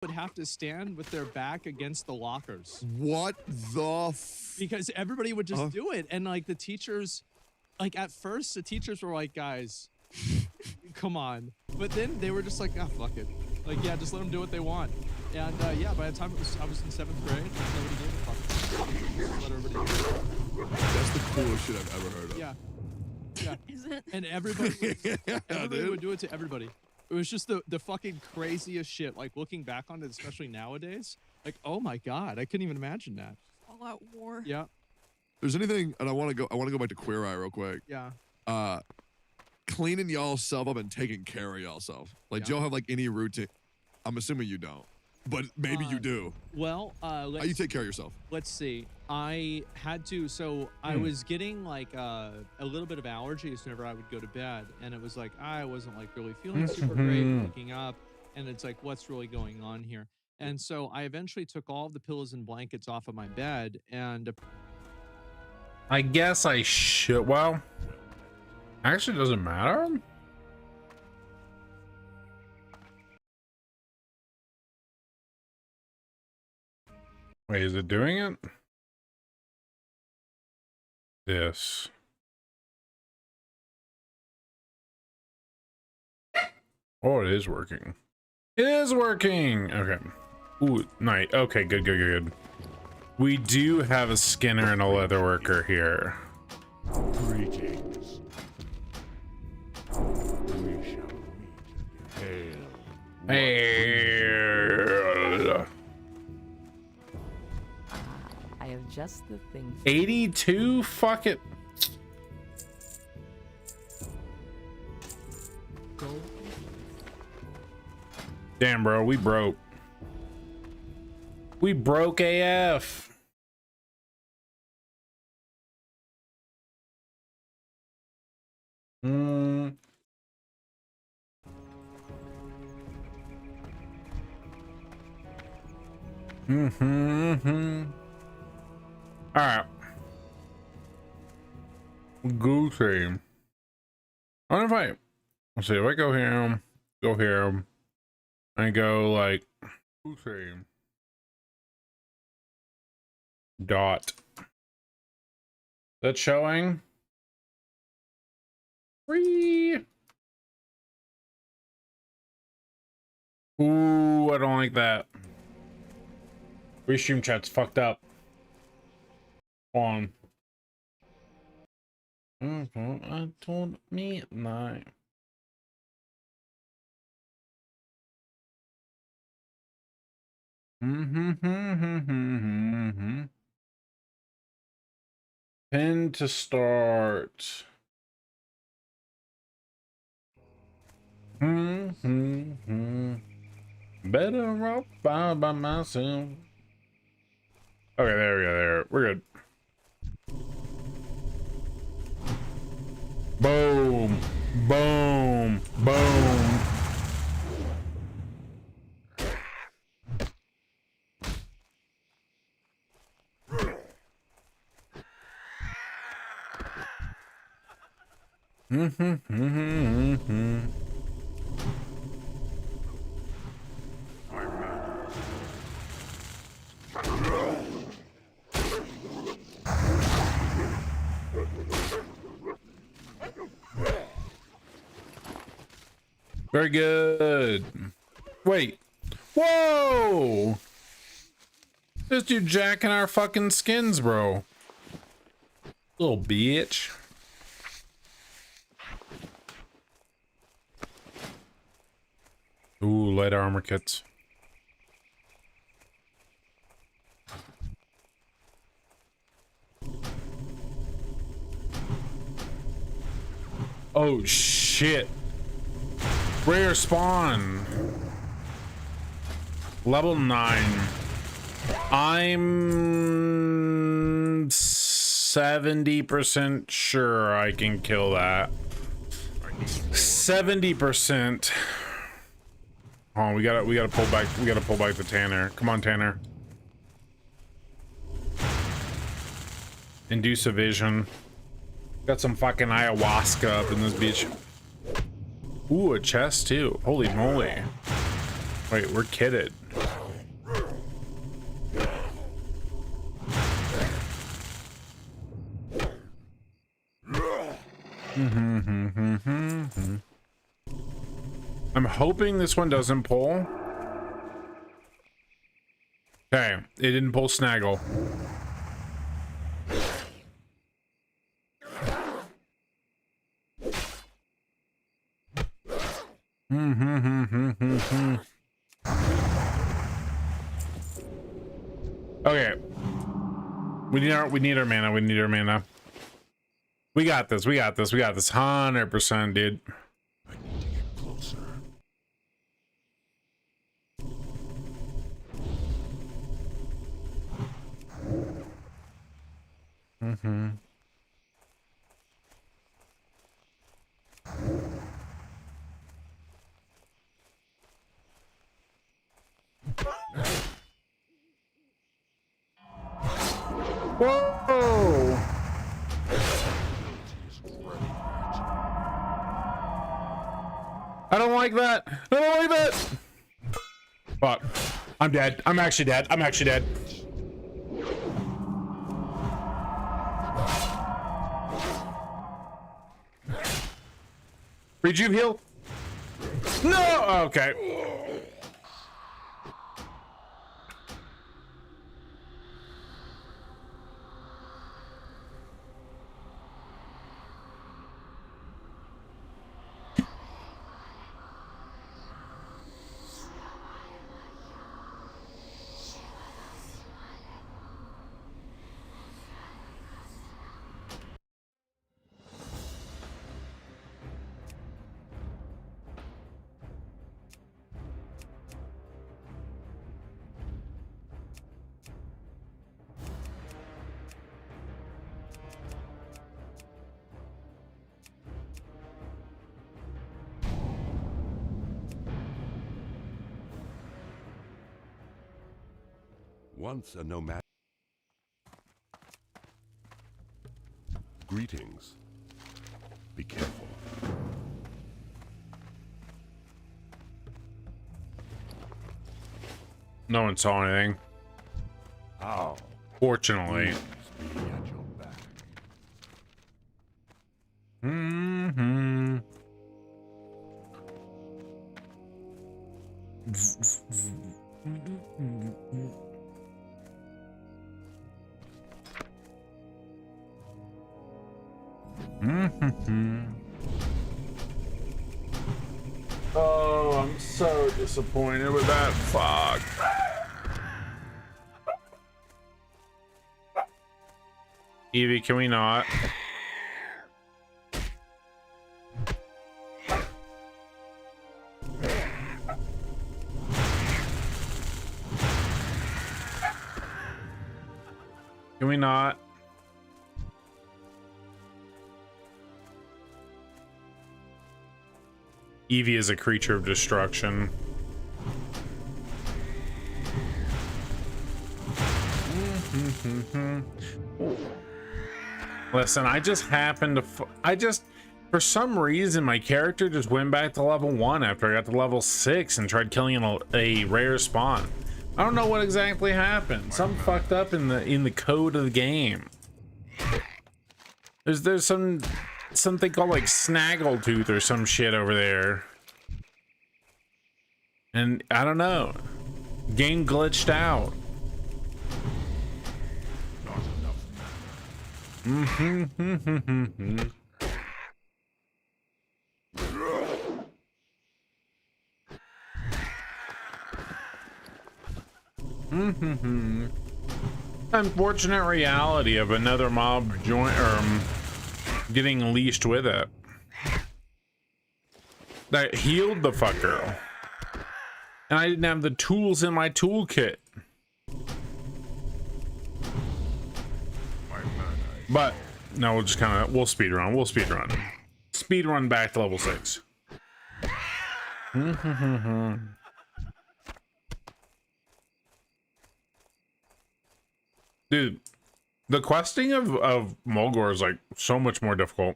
would have to stand with their back against the lockers. What the because everybody would just do it. And like the teachers, like at first the teachers were like, guys, come on. But then they were just like, ah, fuck it. Like, yeah, just let them do what they want. And yeah, by the time I was in 7th grade, nobody gave a fuck. Just let everybody do it. That's the coolest shit I've ever heard of. Yeah. Yeah. Is it? And everybody would do it to everybody. It was just the fucking craziest shit. Like looking back on it, especially nowadays, like, oh my God, I couldn't even imagine that. All out war. Yeah. There's anything, and I want to go back to Queer Eye real quick. Yeah. Cleaning y'all self up and taking care of y'all self. Like, do y'all have like any routine? I'm assuming you don't, but maybe you do. Well, how you take care of yourself? Let's see. I had to, so I was getting like a little bit of allergies whenever I would go to bed, and it was like I wasn't like really feeling super great waking up, and it's like, what's really going on here? And so I eventually took all of the pillows and blankets off of my bed, and I guess I should. Well, actually, doesn't matter. Wait, is it doing it? This. Oh, it is working. It is working. Okay. Ooh, nice. Okay, good, good, good, good. We do have a Skinner and a leather worker here. Greetings. We shall meet again. Hey. I have just the thing. 82? Fuck it. Damn, bro, we broke. We broke AF. All right. Go team. I wonder if let's see if I go here, and go like go team. Dot. That's showing. Free. Ooh, I don't like that. Restream chat's fucked up. On. I told me no. Pin to start. Better off by myself. Okay, there we go. There, we're good. Boom, boom, boom. Very good. Wait. Whoa! This dude jacking our fucking skins, bro. Little bitch. Ooh, light armor kits. Oh shit. Rare spawn. Level 9. I'm 70% sure I can kill that. 70%. Oh, we gotta pull back. We gotta pull back the Tanner. Come on, Tanner. Induce a vision. Got some fucking ayahuasca up in this bitch. Ooh, a chest too. Holy moly. Wait, we're kitted. I'm hoping this one doesn't pull. Okay, it didn't pull Snaggle. Okay. We need our mana. We need our mana. We got this. We got this. We got this. 100%, dude. I need to get closer. Whoa! I don't like that. I don't like that. Fuck. I'm dead. I'm actually dead. I'm actually dead. Rejuve heal. No. Okay. Once a nomad. Greetings. Be careful. No one saw anything. How? Fortunately. Be at your back. Oh, I'm so disappointed with that. Fuck. Evie, can we not? Can we not? Evie is a creature of destruction. Listen, I just happened to for some reason my character just went back to level 1 after I got to level 6 and tried killing a rare spawn. I don't know what exactly happened. Something fucked up in the code of the game. There's something called like Snaggletooth or some shit over there. And I don't know. Game glitched out. Unfortunate reality of another mob getting unleashed with it. That healed the fucker. And I didn't have the tools in my toolkit. But no, we'll just we'll speed run. We'll speed run. Speed run back to level 6. Dude, the questing of Mulgore is like so much more difficult.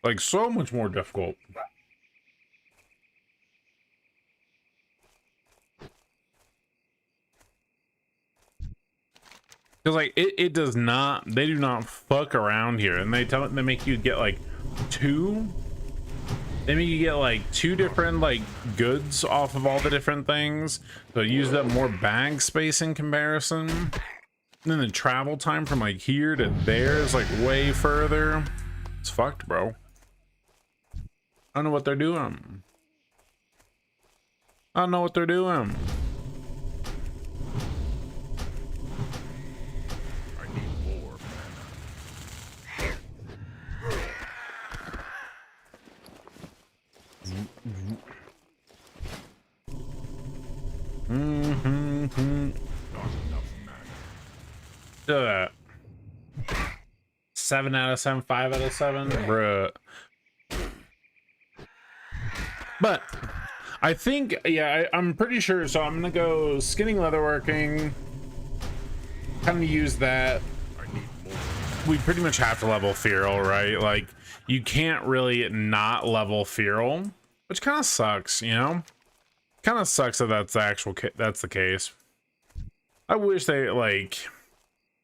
Like so much more difficult. Because like it does not, they do not fuck around here, and they make you get like they make you get like 2 different like goods off of all the different things, so use up more bag space in comparison. And then the travel time from like here to there is like way further. It's fucked, bro. I don't know what they're doing. I don't know what they're doing. That 7 out of 7, 5 out of 7, bruh. But I think, yeah, I'm pretty sure. So I'm gonna go skinning leatherworking. Kind of use that. We pretty much have to level Feral, right? Like you can't really not level Feral, which kind of sucks, you know. Kind of sucks that that's the case. I wish they like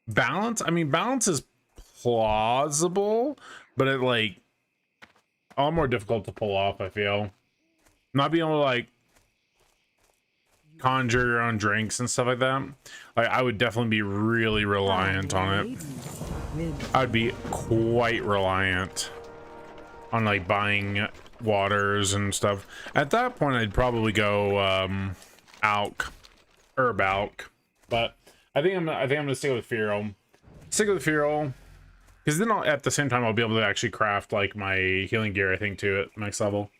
balance. I mean, balance is plausible, but it like all more difficult to pull off. I feel not being able to like conjure your own drinks and stuff like that. Like I would definitely be really reliant on it. I'd be quite reliant on like buying waters and stuff. At that point I'd probably go herb alk, but I think I'm gonna stick with Feral. Because then at the same time I'll be able to actually craft like my healing gear, I think, too, at max level.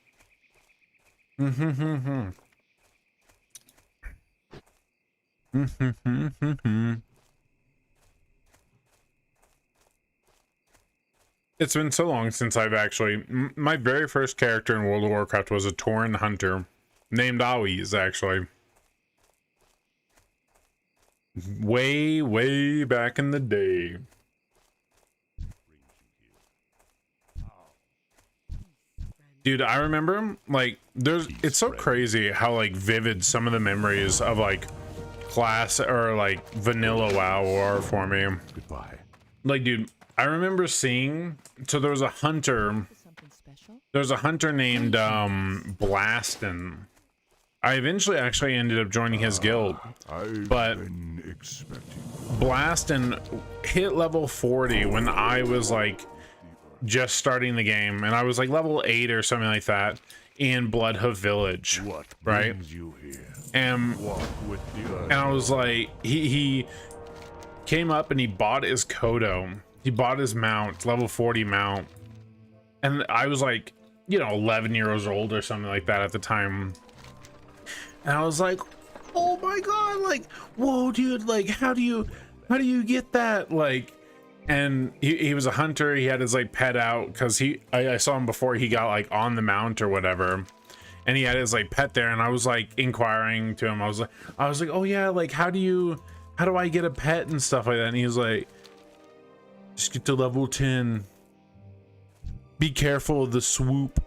It's been so long since I've actually... My very first character in World of Warcraft was a Tauren hunter named AYYYYY, actually. Way, way back in the day. Dude, I remember, like, it's so crazy how, like, vivid some of the memories of, like, class or, like, vanilla WoW are for me. Goodbye. Like, dude, I remember seeing, so there was a hunter named Blastin. I eventually actually ended up joining his guild, but Blastin hit level 40 when I was like just starting the game, and I was like level 8 or something like that in Bloodhoof Village, right? And I was like, he came up and he bought his Kodo. He bought his mount, level 40 mount. And I was like, you know, 11 years old or something like that at the time. And I was like, oh my God, like, whoa, dude, like, how do you get that? Like, and he was a hunter. He had his like pet out because I saw him before he got like on the mount or whatever. And he had his like pet there, and I was like inquiring to him. I was like, oh yeah, like, how do I get a pet and stuff like that? And he was like, just get to level 10. Be careful of the swoop.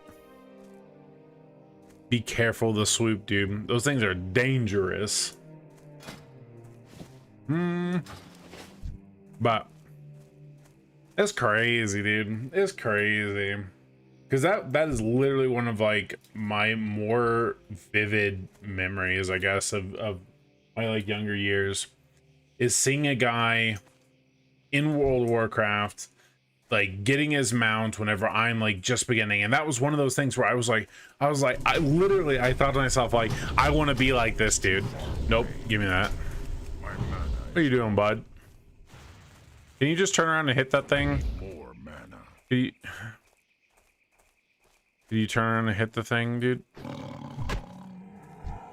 Be careful of the swoop, dude. Those things are dangerous. But it's crazy, dude. It's crazy. Because that is literally one of like my more vivid memories, I guess, of my like younger years, is seeing a guy in World of Warcraft like getting his mount whenever I'm like just beginning. And that was one of those things where I was like I thought to myself, like, I want to be like this dude. Nope, give me that. What are you doing, bud? Can you just turn around and hit that thing? More mana. Did you turn around and hit the thing, dude?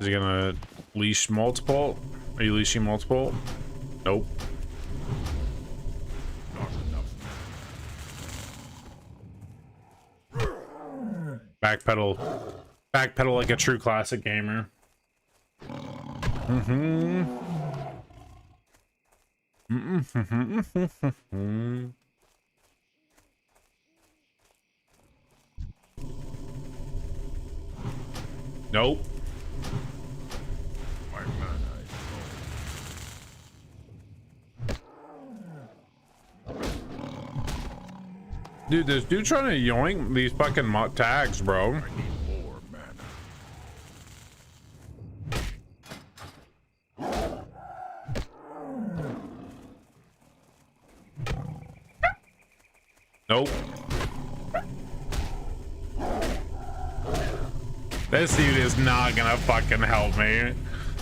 Is he gonna leash multiple? Are you leashing multiple? Nope. Backpedal like a true classic gamer. Nope. Dude, this dude trying to yoink these fucking tags, bro. More mana. Nope. This dude is not gonna fucking help me.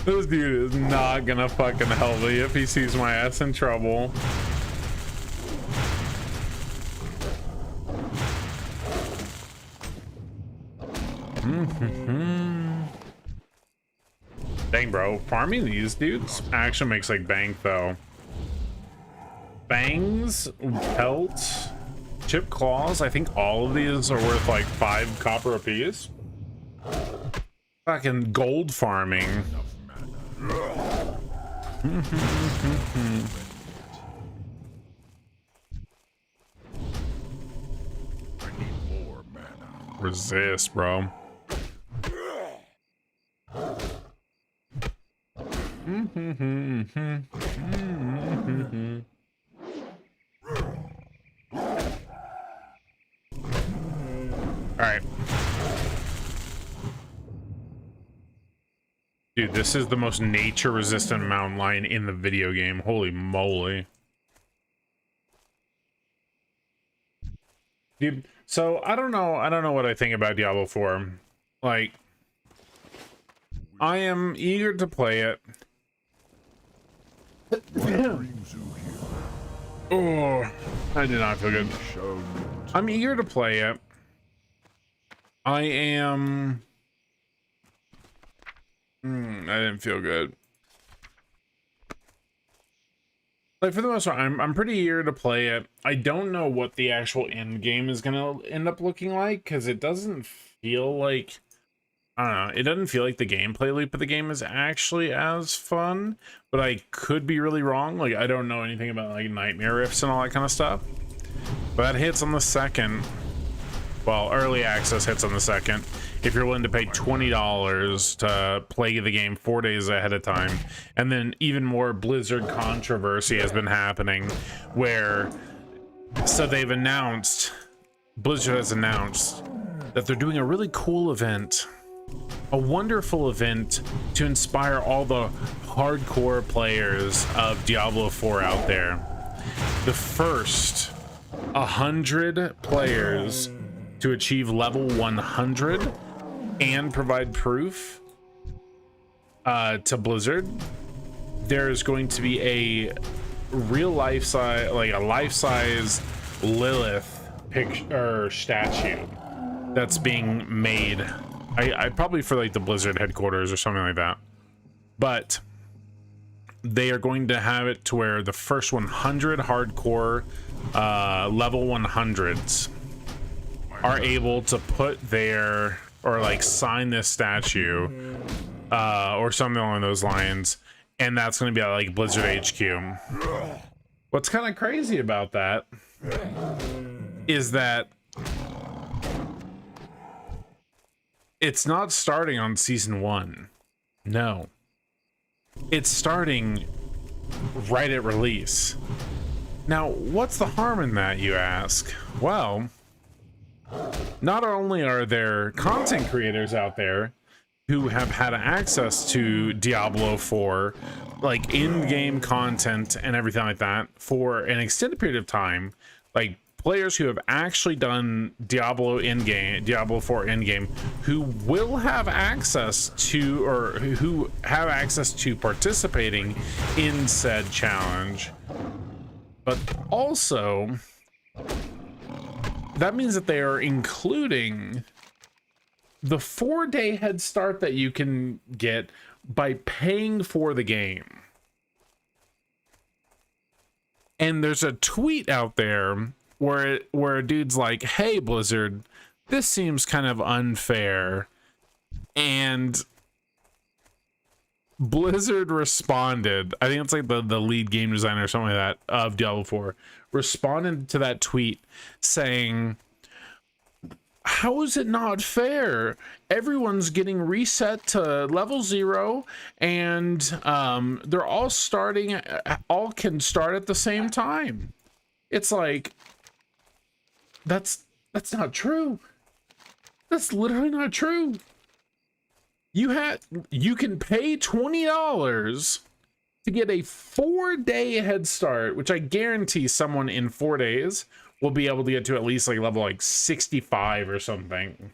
This dude is not gonna fucking help me if he sees my ass in trouble. Dang, bro, farming these dudes actually makes like bank though. Fangs, pelts, chip claws. I think all of these are worth like 5 copper apiece. Fucking gold farming. More mana. Resist, bro. All right. Dude, this is the most nature resistant mountain lion in the video game. Holy moly. Dude, so I don't know what I think about Diablo 4. Like, I am eager to play it. Oh, I did not feel good. I'm eager to play it. I am. I didn't feel good. Like, for the most part, I'm pretty eager to play it. I don't know what the actual end game is gonna end up looking like, because it doesn't feel like, I don't know, it doesn't feel like the gameplay loop of the game is actually as fun, but I could be really wrong. Like, I don't know anything about like nightmare rifts and all that kind of stuff. But that hits on the 2nd. Well, early access hits on the 2nd. If you're willing to pay $20 to play the game 4 days ahead of time. And then even more Blizzard controversy has been happening where, so they've announced, Blizzard has announced that they're doing a really cool event, a wonderful event to inspire all the hardcore players of Diablo 4 out there. The first 100 players to achieve level 100 and provide proof to Blizzard, there's going to be a real life-size, like a life-size Lilith picture statue that's being made. I probably for like the Blizzard headquarters or something like that. But they are going to have it to where the first 100 hardcore level 100s are able to put their, or like sign this statue or something along those lines, and that's going to be at like Blizzard HQ. What's kind of crazy about that is that it's not starting on season 1. No, it's starting right at release. Now, what's the harm in that, you ask? Well, not only are there content creators out there who have had access to Diablo 4, like in-game content and everything like that, for an extended period of time, like players who have actually done Diablo in-game, Diablo 4 in-game, who will have access to, or who have access to participating in said challenge. But also, that means that they are including the 4-day head start that you can get by paying for the game. And there's a tweet out there where a dude's like, "Hey Blizzard, this seems kind of unfair." And Blizzard responded, I think it's like the lead game designer or something like that of Diablo 4, responded to that tweet saying, "How is it not fair? Everyone's getting reset to level 0, and they're all starting, all can start at the same time." It's like, That's not true. That's literally not true. You can pay $20 to get a 4-day head start, which I guarantee someone in 4 days will be able to get to at least like level like 65 or something.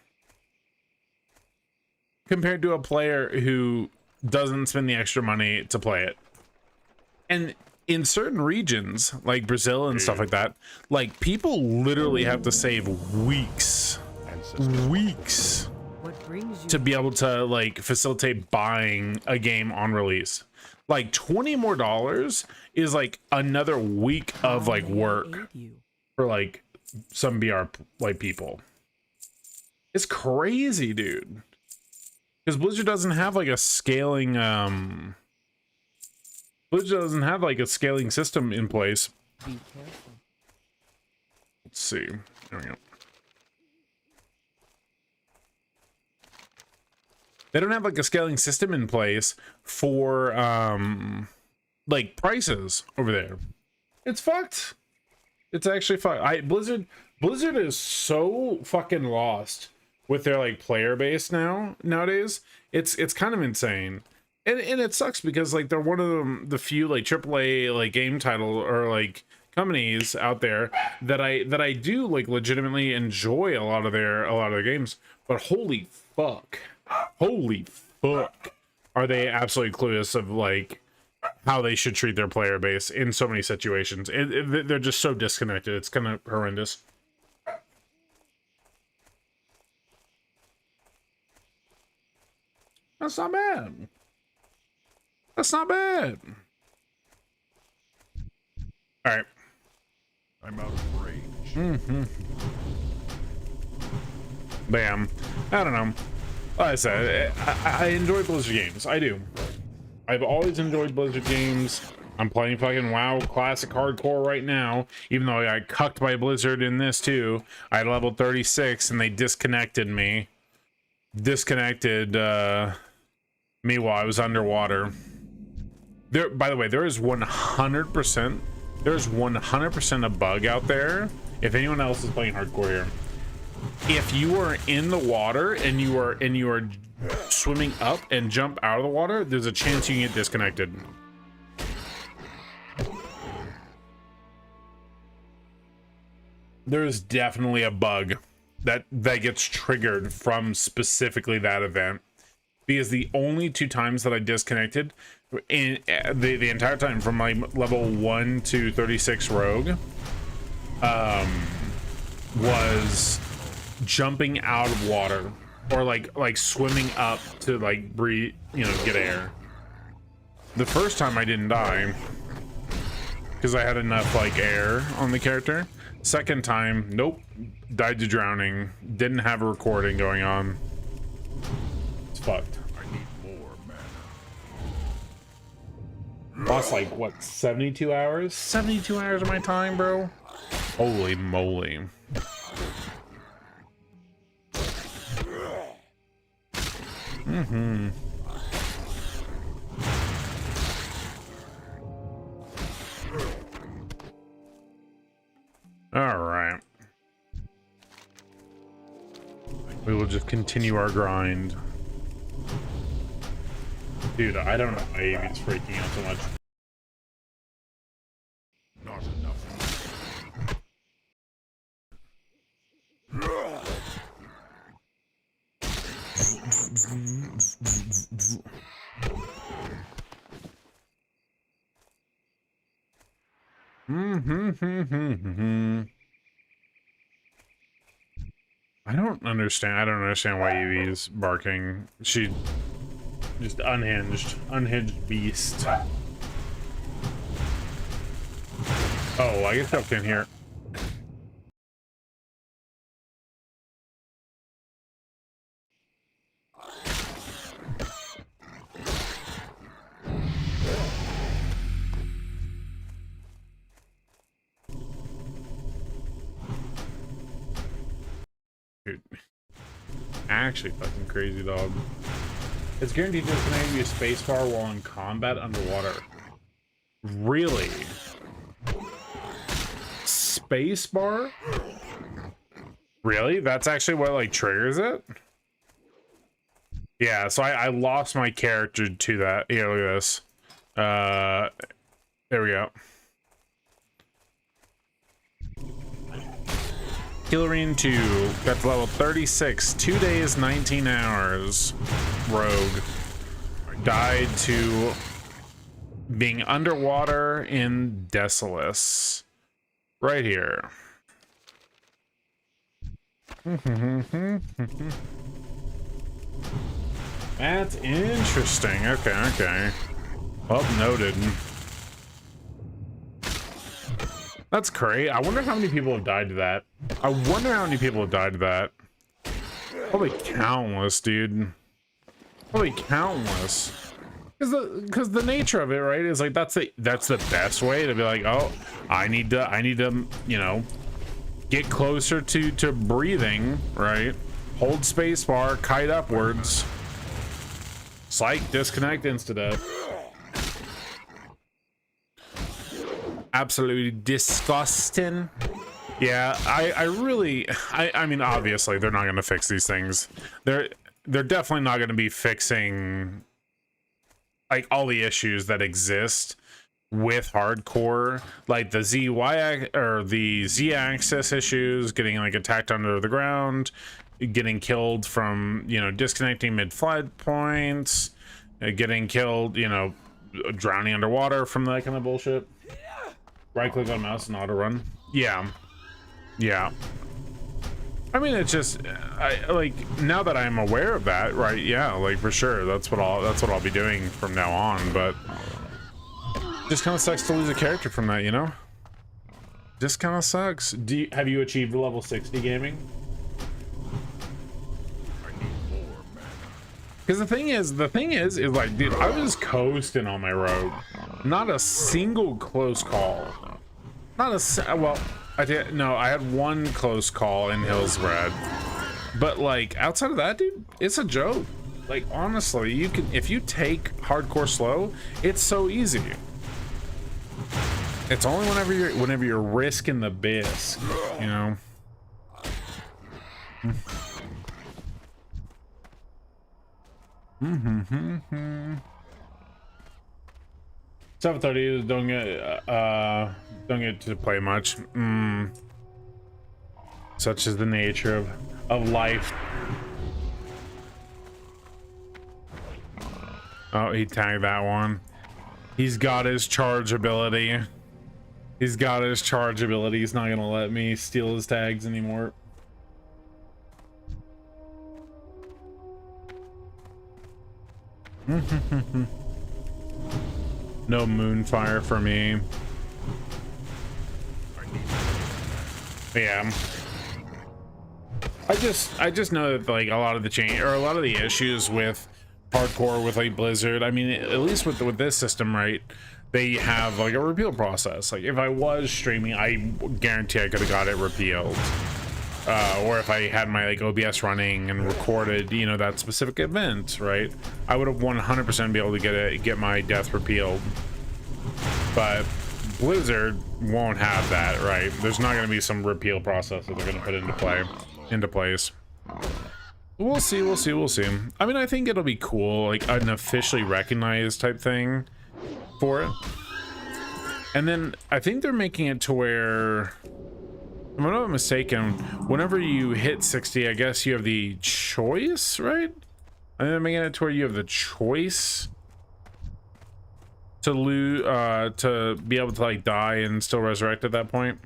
Compared to a player who doesn't spend the extra money to play it. And in certain regions, like Brazil and stuff like that, like people literally have to save weeks What brings you to be able to like facilitate buying a game on release. Like $20 more is like another week of like work for like some BR like people. It's crazy, dude. Because Blizzard doesn't have like a scaling Blizzard doesn't have like a scaling system in place. Be careful. Let's see. There we go. They don't have like a scaling system in place for like prices over there. It's fucked. It's actually fucked. Blizzard is so fucking lost with their like player base nowadays. It's kind of insane. And it sucks because like they're one of the few like AAA like game title or like companies out there that I do like legitimately enjoy a lot of their games. But holy fuck, are they absolutely clueless of like how they should treat their player base in so many situations. They're just so disconnected. It's kind of horrendous. That's not bad. That's not bad. All right. I'm out of range. Bam. I don't know. Like I said, I enjoy Blizzard games. I do. I've always enjoyed Blizzard games. I'm playing fucking WoW Classic Hardcore right now, even though I got cucked by Blizzard in this too. I leveled 36 and they disconnected me. Disconnected me while I was underwater. By the way, there is 100% a bug out there. If anyone else is playing hardcore here, if you are in the water and you are swimming up and jump out of the water, there's a chance you can get disconnected. There is definitely a bug that gets triggered from specifically that event, because the only 2 times that I disconnected in the entire time from my level 1 to 36 rogue was jumping out of water or like swimming up to like breathe, get air. The first time I didn't die because I had enough like air on the character. Second time, nope, died to drowning. Didn't have a recording going on. It's fucked. I need more mana. Lost like what, 72 hours? 72 hours of my time, bro. Holy moly. All right. We will just continue our grind. Dude, I don't know why Amy's freaking out so much. Not enough. I don't understand why Evie's barking. She just unhinged beast. Oh, I guess I can hear. Dude, actually fucking crazy, dog. It's guaranteed to disconnect you spacebar while in combat underwater. Really? Spacebar? Really? That's actually what like triggers it? Yeah, so I lost my character to that. Yeah, look at this. There we go. Killerine 2 got to level 36, 2 days, 19 hours. Rogue died to being underwater in Desolus. Right here. That's interesting. Okay. Well, noted. That's great. I wonder how many people have died to that. Probably countless, dude. Probably countless. Because the nature of it, right, is like that's the best way to be like, oh, I need to, you know, get closer to breathing, right? Hold space bar, kite upwards. Psych, disconnect, insta-death. Absolutely disgusting. Yeah, I mean, obviously they're not going to fix these things. They're definitely not going to be fixing like all the issues that exist with hardcore, like the the Z-axis issues, getting like attacked under the ground, getting killed from, you know, disconnecting mid-flight points, getting killed, you know, drowning underwater from that kind of bullshit. Right click on mouse and auto run. Yeah. I mean, it's just, I like, now that I'm aware of that, right? Yeah, like for sure, that's what I'll be doing from now on. But just kind of sucks to lose a character from that, you know? Just kind of sucks. Have you achieved level 60 gaming? Because the thing is like, dude, I was coasting on my road. Not a single close call. Well, I had one close call in Hillsbrad. But like, outside of that, dude, it's a joke. Like, honestly, you can, if you take hardcore slow, it's so easy. It's only whenever you're risking the bisque, you know. 7:30 don't get to play much. Such is the nature of life. Oh, he tagged that one. He's got his charge ability. He's not gonna let me steal his tags anymore. No moonfire for me. Yeah. I just know that like a lot of the issues with hardcore with like Blizzard, I mean, at least with this system, right, they have like a repeal process. Like if I was streaming, I guarantee I could have got it repealed. Or if I had my like OBS running and recorded, you know, that specific event, right, I would have 100% be able to get my death repealed. But Blizzard won't have that, right? There's not going to be some repeal process that they're going to put into place. We'll see. I mean, I think it'll be cool, like an officially recognized type thing for it. And then I think they're making it to where, if I'm not mistaken, whenever you hit 60, I guess you have the choice, right? I think they're making it to where you have the choice to lose, to be able to like die and still resurrect at that point.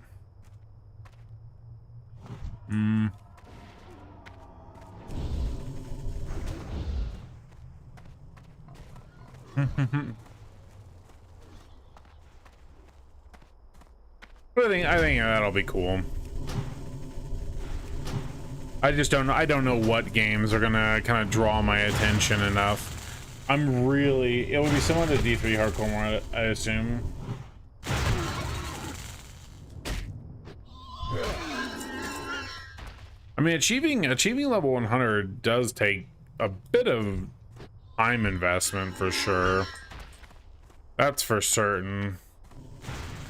But I think that'll be cool. I don't know what games are gonna kind of draw my attention enough. It would be similar to D3 Hardcore more, I assume. I mean, achieving level 100 does take a bit of time investment for sure. That's for certain.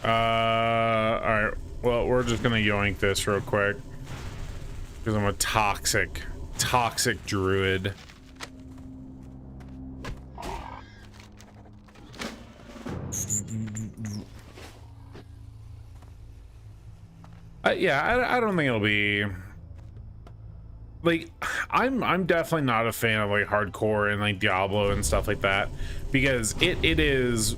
All right. Well, we're just gonna yoink this real quick. Because I'm a toxic druid. Yeah, I don't think it'll be like, I'm definitely not a fan of like hardcore and like Diablo and stuff like that, because it is,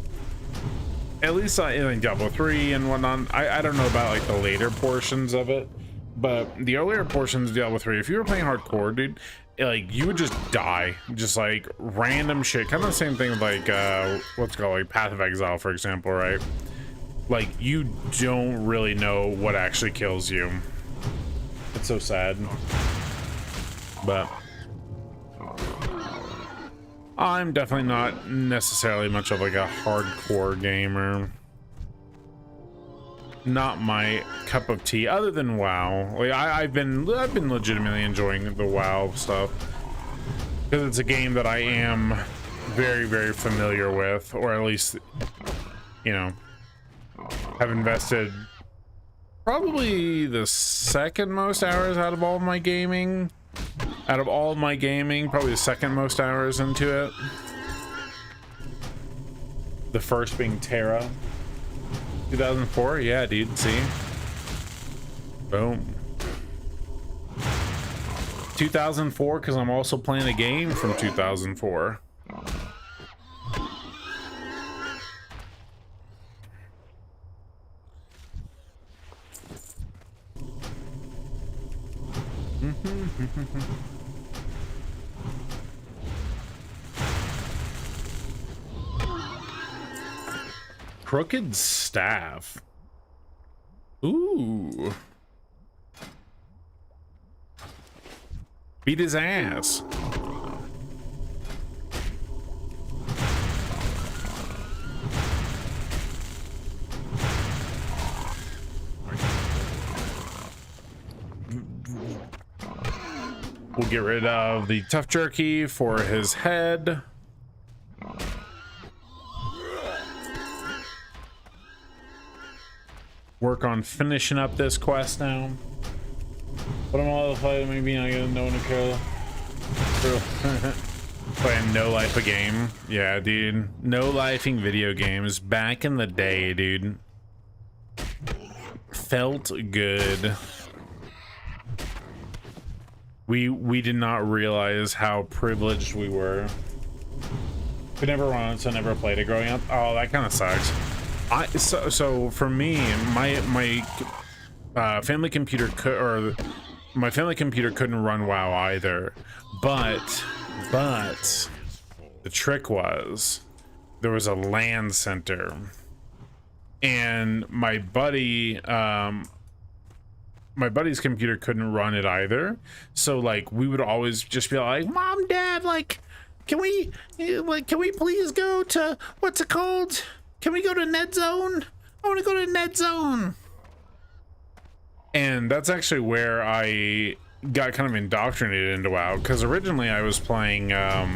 at least in like Diablo 3 and whatnot. I don't know about like the later portions of it, but the earlier portions of Diablo 3, if you were playing hardcore, dude, like you would just die, just like random shit. Kind of the same thing with like what's it called, like Path of Exile, for example, right? Like you don't really know what actually kills you. It's so sad. But I'm definitely not necessarily much of like a hardcore gamer. Not my cup of tea, other than WoW. Like I've been legitimately enjoying the WoW stuff, because it's a game that I am very, very familiar with, or at least, you know, have invested probably the second most hours out of all my gaming. Probably the second most hours into it. The first being Terra. 2004, yeah, dude, see? Boom. 2004, because I'm also playing a game from 2004. Crooked staff. Ooh. Beat his ass. We'll get rid of the tough jerky for his head. Work on finishing up this quest now. But I'm all the fight, maybe I get no one to kill. Playing no life a game. Yeah, dude. No lifing video games back in the day, dude. Felt good. We did not realize how privileged we were. We never run it, so never played it growing up. Oh, that kind of sucks. So for me, my family computer my family computer couldn't run WoW either, but the trick was there was a LAN center, and my buddy's computer couldn't run it either. So like we would always just be like, "Mom, Dad, like, can we please go to, what's it called? Can we go to Net Zone? I want to go to Net Zone." And that's actually where I got kind of indoctrinated into WoW, because originally I was playing like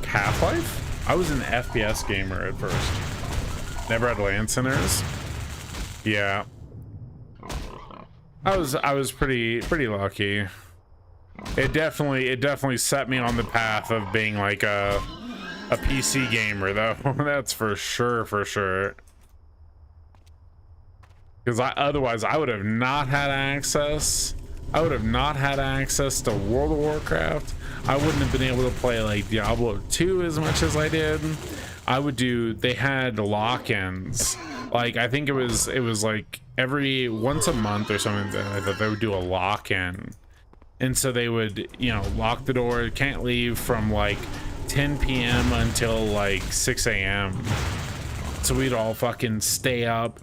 Half-Life. I was an FPS gamer at first. Never had LAN centers. Yeah. I was pretty lucky. It definitely set me on the path of being like a PC gamer, though. That's for sure. Because otherwise I would have not had access. I would have not had access to World of Warcraft. I wouldn't have been able to play like Diablo 2 as much as I did. They had lock-ins. Like I think it was like every once a month or something that they would do a lock-in. And so they would, you know, lock the door, can't leave from like 10 p.m. until like 6 a.m. So we'd all fucking stay up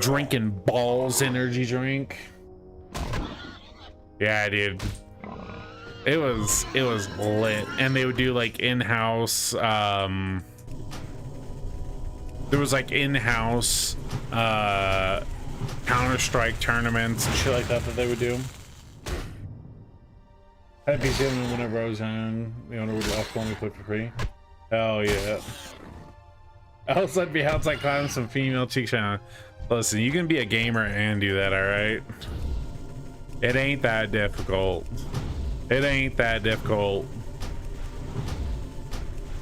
drinking Balls energy drink. Yeah, dude. It was lit. And they would do like in-house there was like in-house Counter-Strike tournaments and shit like that they would do. I'd be doing it whenever I was young. The owner would left when we played for free. Hell yeah. Else I'd be outside climbing some female cheek channel. Listen, you can be a gamer and do that, alright? It ain't that difficult. It ain't that difficult.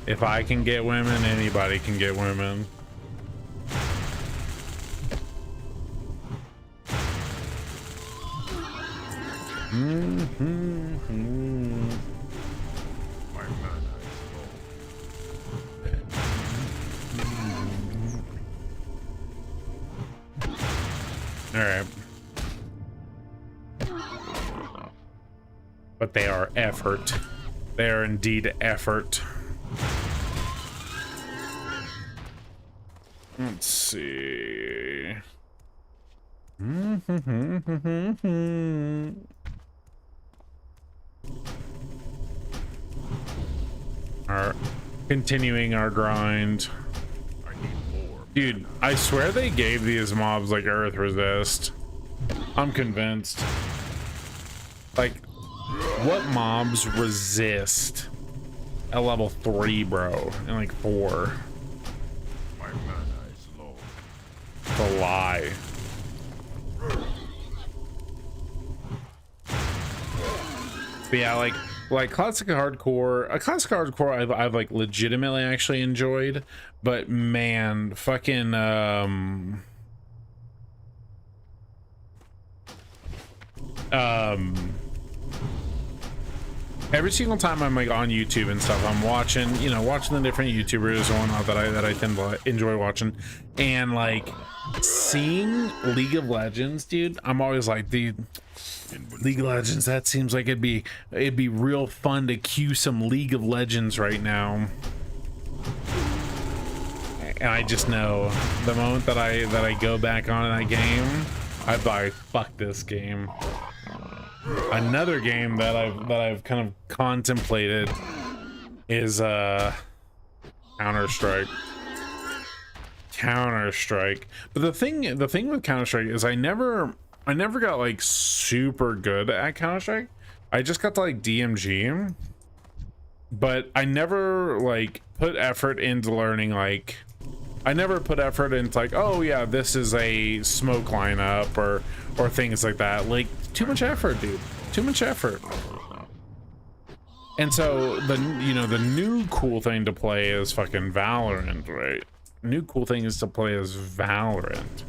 If I can get women, anybody can get women. My mana is low. All right. But they are effort. They are indeed effort. Let's see. Continuing our grind. I need more. Dude, I swear they gave these mobs like earth resist. I'm convinced. Like, what mobs resist at level 3, bro? And like 4. My mana is low. It's a lie. But yeah, like classic hardcore, classic hardcore I've like legitimately actually enjoyed, but man, fucking every single time I'm like on YouTube and stuff, I'm watching, you know, watching the different YouTubers and whatnot that I tend to enjoy watching, and like seeing League of Legends, dude, I'm always like, dude, League of Legends, that seems like it'd be real fun to queue some League of Legends right now. And I just know the moment that I go back on that game, I thought, fuck this game. Another game that I've kind of contemplated is Counter-Strike. But the thing with Counter-Strike is I never got like super good at Counter-Strike. I just got to like DMG, but I never like put effort into learning. Like, I never put effort into like, oh yeah, this is a smoke lineup or things like that. Like, too much effort, dude. Too much effort. And so the new cool thing to play is fucking Valorant, right? New cool thing is to play as Valorant.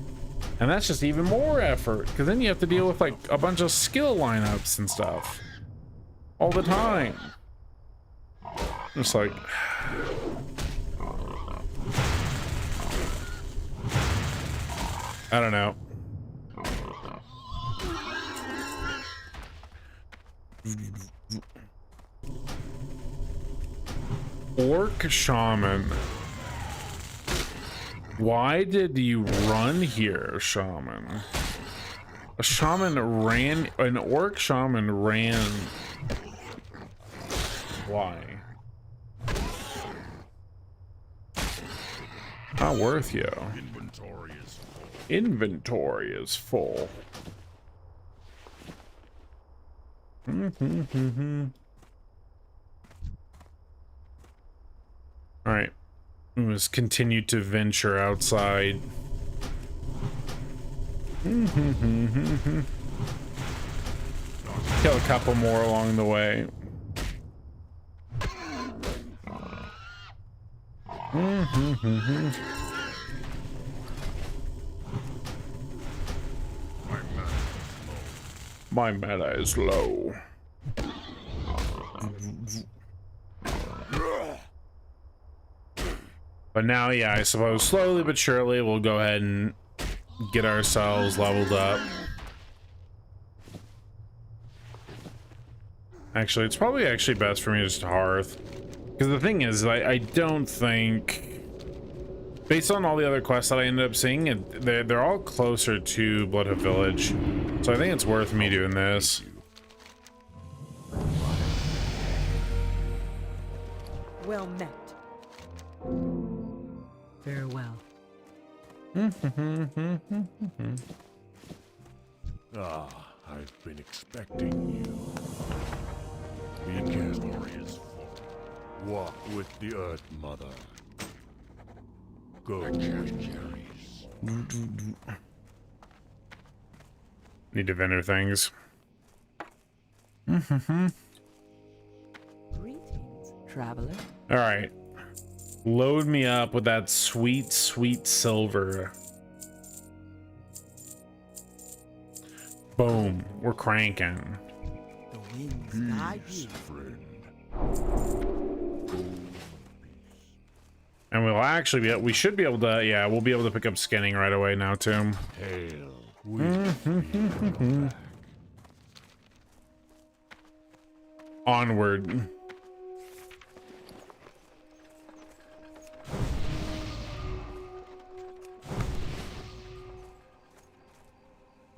And that's just even more effort, because then you have to deal with like a bunch of skill lineups and stuff all the time. Just like, I don't know. Orc Shaman. Why did you run here, Shaman? A shaman ran, an orc shaman ran. Why? Not worth you. Inventory is full. Inventory is full. All right. Let's continue to venture outside. Kill a couple more along the way. My meta is low. But now, yeah, I suppose slowly but surely we'll go ahead and get ourselves leveled up. Actually, it's probably actually best for me just to hearth. Because the thing is, I don't think, based on all the other quests that I ended up seeing, they're all closer to Bloodhood Village. So I think it's worth me doing this. Well met. Farewell. Ah, I've been expecting you. The inventory is full. Walk with the Earth Mother. Go cherries. Need to vendor things. Greetings, traveler. All right. Load me up with that sweet, sweet silver. Boom. We're cranking. The winds guide you. Friend. And we'll actually be, we should be able to, yeah, we'll be able to pick up skinning right away now too. Hail. We back. Onward.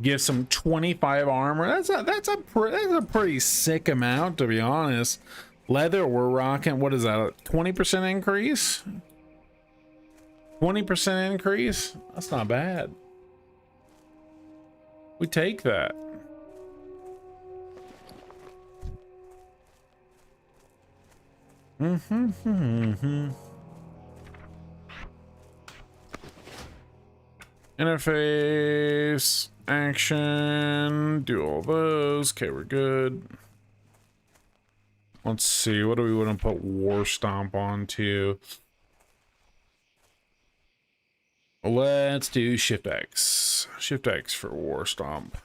Give some 25 armor. That's a pretty sick amount, to be honest. Leather, we're rocking. What is that? A 20% increase? 20% increase? That's not bad. We take that. Interface, action, do all those. Okay, we're good. Let's see, what do we want to put War Stomp onto? Let's do Shift X. Shift X for War Stomp.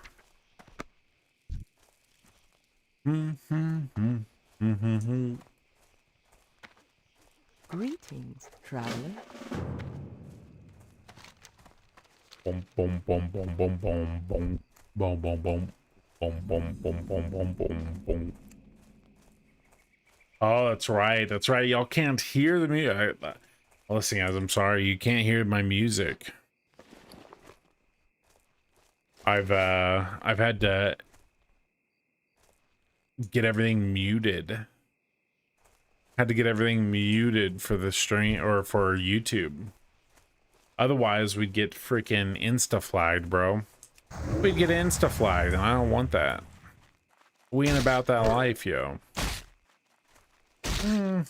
Greetings, traveler. Boom, boom, boom, boom, boom, boom, boom, boom, boom, boom, boom, boom, boom, boom, boom, boom, boom. Oh, that's right. That's right. Y'all can't hear the music. Listen, guys, I'm sorry. You can't hear my music. I've had to get everything muted. Had to get everything muted for the stream or for YouTube. Otherwise, we'd get freaking insta-flagged, bro. We'd get insta-flagged, and I don't want that. We ain't about that life, yo. Hit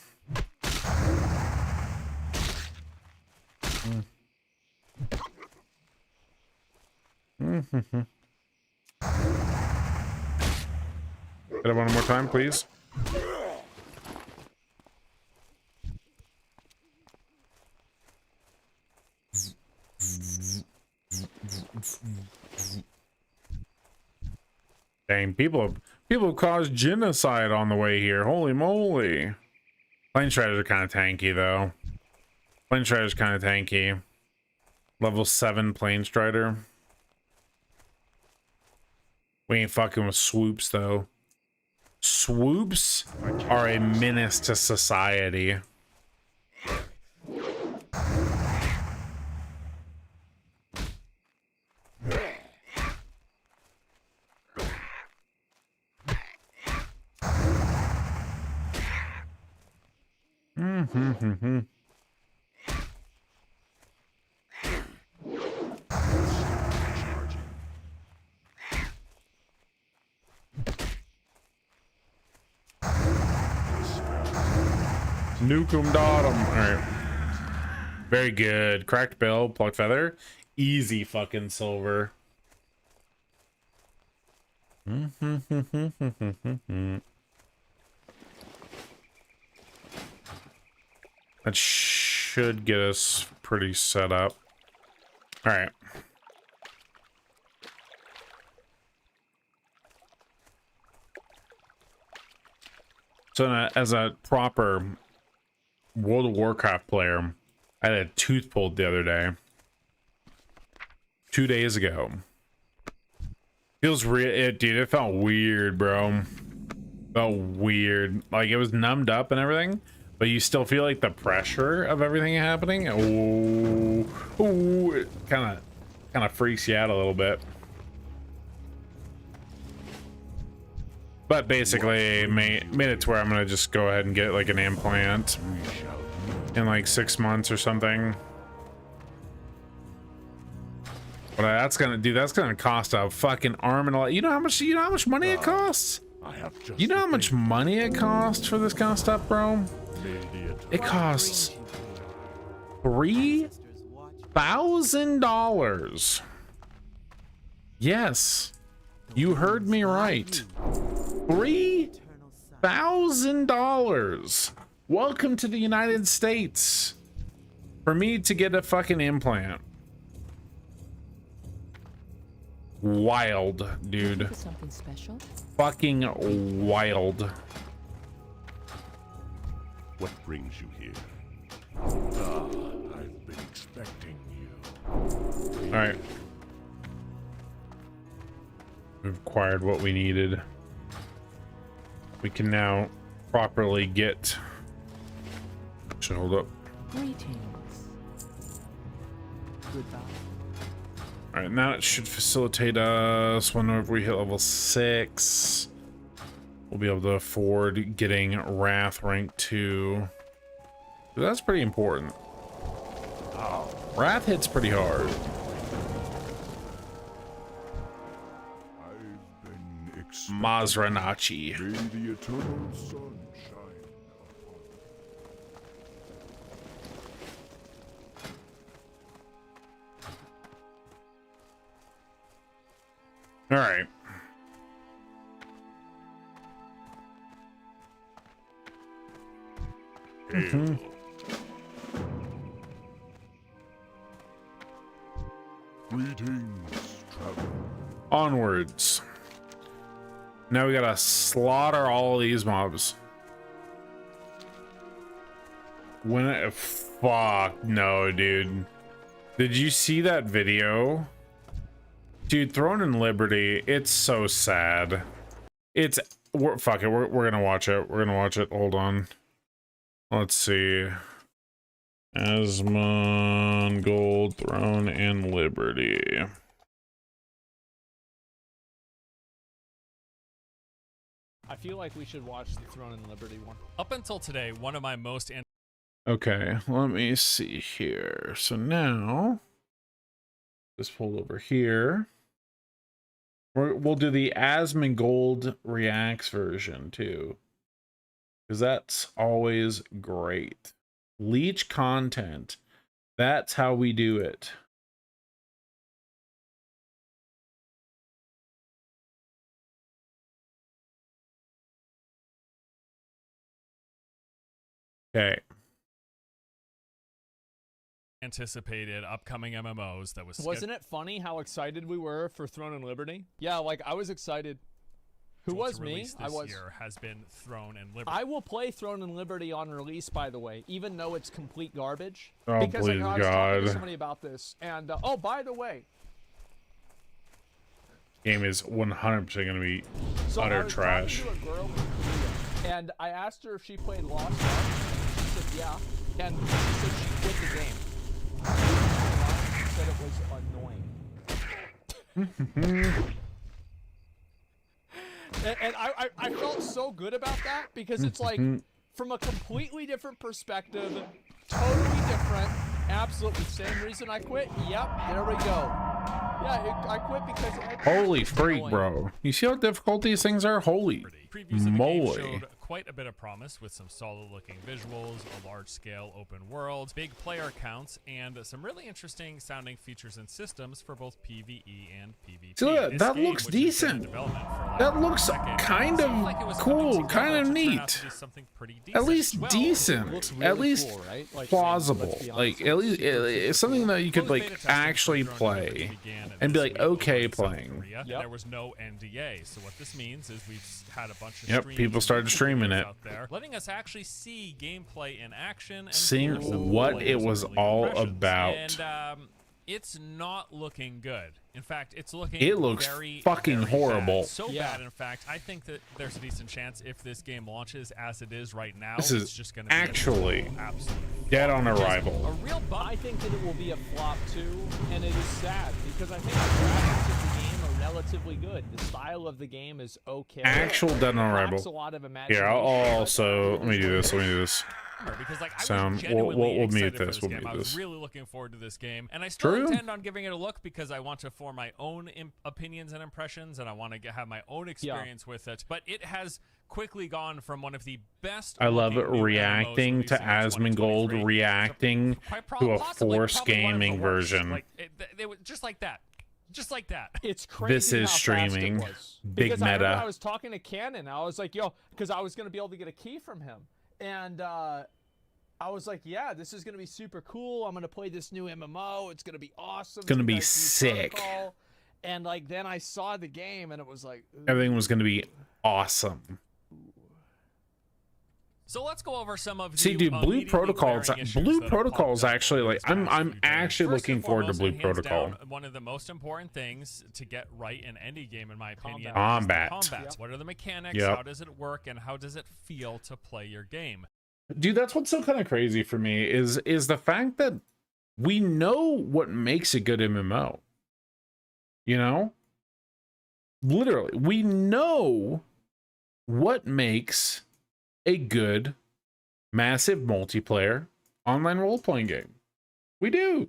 it one more time, please. Dang, people caused genocide on the way here. Holy moly. Plane Striders are kind of tanky, though. Plane Strider's kind of tanky. Level 7 Plane Strider. We ain't fucking with swoops, though. Swoops are a menace to society. Nuke 'em, dot 'em. All right. Very good. Cracked bill, plucked feather. Easy fucking silver. That should get us pretty set up. All right. So as a proper World of Warcraft player, I had a tooth pulled the other day. 2 days ago. Feels real, dude. It felt weird, bro. Felt weird. Like it was numbed up and everything, but you still feel like the pressure of everything happening. Oh, it kind of freaks you out a little bit. But basically, made it to where I'm gonna just go ahead and get like an implant in like 6 months or something. But that's gonna cost a fucking arm and a leg. You know how much money it costs? You know how much money it costs for this kind of stuff, bro? It costs $3,000. Yes, you heard me right. $3,000. Welcome to the United States for me to get a fucking implant. Wild, dude. Something special? Fucking wild. What brings you here? Ah, I've been expecting you. All right. We've acquired what we needed. We can now properly get. Should hold up. Greetings. Goodbye. All right, now it should facilitate us whenever we hit level 6. We'll be able to afford getting Wrath rank 2. That's pretty important. Wrath hits pretty hard. I've been expecting. Mazranachi. May the eternal sun shine All right. upon. Greetings, traveler. Onwards. Now we gotta slaughter all of these mobs. Fuck no, dude. Did you see that video? Dude, Throne and Liberty, it's so sad. Fuck it, we're gonna watch it. We're gonna watch it. Hold on. Let's see. Asmongold, Throne and Liberty. I feel like we should watch the Throne and Liberty one. Up until today, one of my most Okay, let me see here. So now, just pull over here. We'll do the Asmongold Reacts version too, because that's always great. Leech content. That's how we do it. Okay. anticipated upcoming MMOs that was Wasn't it funny how excited we were for Throne and Liberty? Yeah, like I was excited. Who was me? I was. Year has been Throne and Liberty. I will play Throne and Liberty on release, by the way, even though it's complete garbage. Oh, because please, I was talking to God. somebody about this, and oh, by the way, Game is 100% going to be so I utter was trash. talking to a girl in Korea, and I asked her if she played Lost Ark. She said yeah, and she said she quit the game. She said it was annoying. And I felt so good about that because it's like from a completely different perspective, totally different, absolutely same reason I quit. Yep, there we go. Yeah, I quit because Holy freak, bro. You see how difficult these things are? Holy Previews of the game moly. showed quite a bit of promise with some solid-looking visuals, a large-scale open world, big player counts, and some really interesting sounding features and systems for both PvE and PvP. See, look, This that game, looks which has been in decent. development for like That looks a decade, kind seemed of like it was cool, coming kind of together to turn out neat. to be something pretty At decent. least Well, decent. looks At really least cool, right? Like, plausible. let's be honest, Like, it at looks least super, it's super something cool. that you could, Closed like, beta testing actually for Throne and Liberty play began in and be this like, week over okay in South playing. Korea, and there was no NDA. So what this means is we've had a bunch of Yep, streams people and started YouTube streaming videos it. out there, letting us actually see gameplay in action and Seeing hear some what players' it was early all impressions. about. And it's not looking good. In fact, it's looking It looks very, fucking very horrible. Bad. So Yeah. bad, in fact, I think that there's a decent chance if this game launches as it is right now, This it's is just going to be actually absolutely dead on a arrival. real bump. I think that it will be a flop too, and it is sad because I think the graphics of the game are relatively good. The style of the game is okay. Actual dead on Lacks arrival. a lot of Here, imagination, I'll but also, it let me is do what this, it let me is. do this. Because like I Sound. was We'll genuinely mute excited this, for we'll this game. mute I was this. really looking forward to this game, and I still True. intend on giving it a look because I want to form my own opinions and impressions, and I want to have my own experience with it. But it has quickly gone from one of the best. I love looking new reacting MMOs to released in Asmongold, 2023 reacting quite to a possibly forced probably one of the gaming worst. version. Like they were just like that. Just like that. It's crazy. This is how streaming. Fast it was. Big Because I remember meta. I was talking to Cannon. I was like, yo, because I was gonna be able to get a key from him, and I was like, yeah, this is gonna be super cool. I'm gonna play this new MMO. It's gonna be awesome. It's gonna be have new sick. protocol. And like then I saw the game, and it was like Everything was going to be awesome. So let's go over some of See, the dude, Blue immediately Protocol. glaring issues Blue that have Protocol popped is up actually over like these past I'm few actually days. looking First and forward to foremost, Blue and hands Protocol. down, one of the most important things to get right in any game, in my opinion, Combat. is the combat. Yep. What are the mechanics? Yep. How does it work? And how does it feel to play your game? Dude, that's what's so kind of crazy for me is the fact that we know what makes a good MMO. You know? Literally, we know what makes a good massive multiplayer online role-playing game. We do.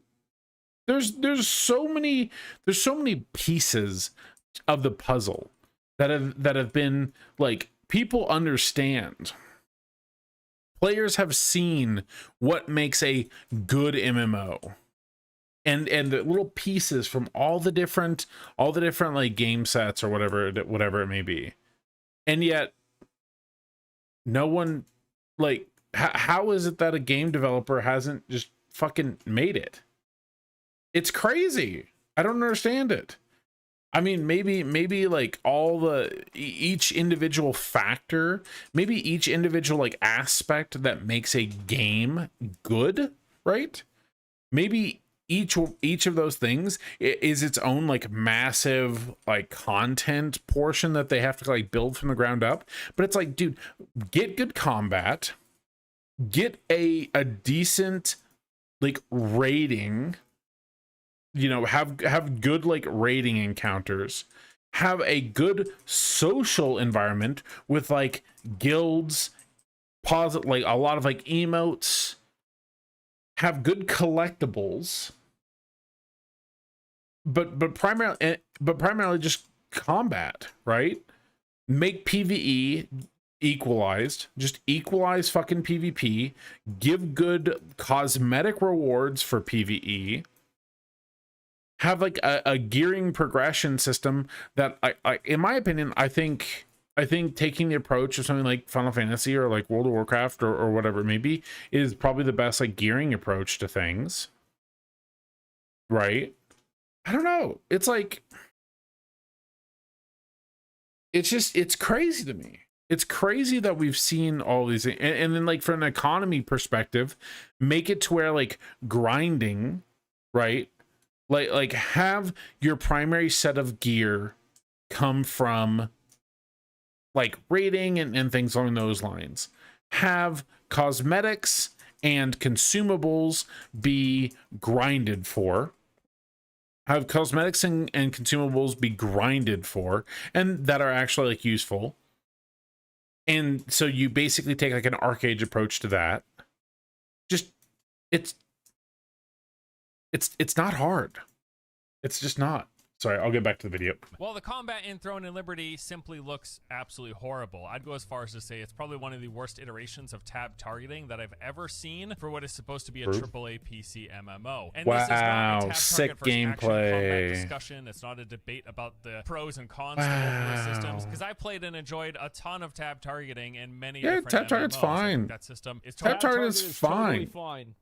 There's so many pieces of the puzzle that have been like people understand. Players have seen what makes a good MMO. And the little pieces from all the different like game sets or whatever it may be. And yet no one like how is it that a game developer hasn't just fucking made it? It's crazy. I don't understand it. I mean, maybe like each individual factor, maybe each individual like aspect that makes a game good, right? Maybe each of those things is its own like massive like content portion that they have to like build from the ground up. But it's like, dude, get good combat, get a decent like raiding, you know, have good like raiding encounters, have a good social environment with like guilds, like a lot of like emotes, have good collectibles, but primarily just combat, right? Make PvE equalized, just equalize fucking PvP, give good cosmetic rewards for PvE, have like a gearing progression system that I in my opinion, I think taking the approach of something like Final Fantasy or like World of Warcraft or whatever it may be is probably the best like gearing approach to things. Right? I don't know. It's like it's crazy to me. It's crazy that we've seen all these things. And then like from an economy perspective, make it to where like grinding, right? Like have your primary set of gear come from like raiding and things along those lines. Have cosmetics and consumables be grinded for. Have cosmetics and consumables be grinded for, and that are actually like useful. And so you basically take like an arcade approach to that. Just it's not hard. It's just not. Sorry, I'll get back to the video. Well, the combat in Throne and Liberty simply looks absolutely horrible. I'd go as far as to say it's probably one of the worst iterations of tab targeting that I've ever seen for what is supposed to be a AAA PC MMO. And wow, this is not a tab sick target versus action combat gameplay. discussion. It's not a debate about the pros and cons of both of the systems, because I played and enjoyed a ton of tab targeting in many different tab target's MMOs. fine. I think that system is Tab target is totally fine. fine.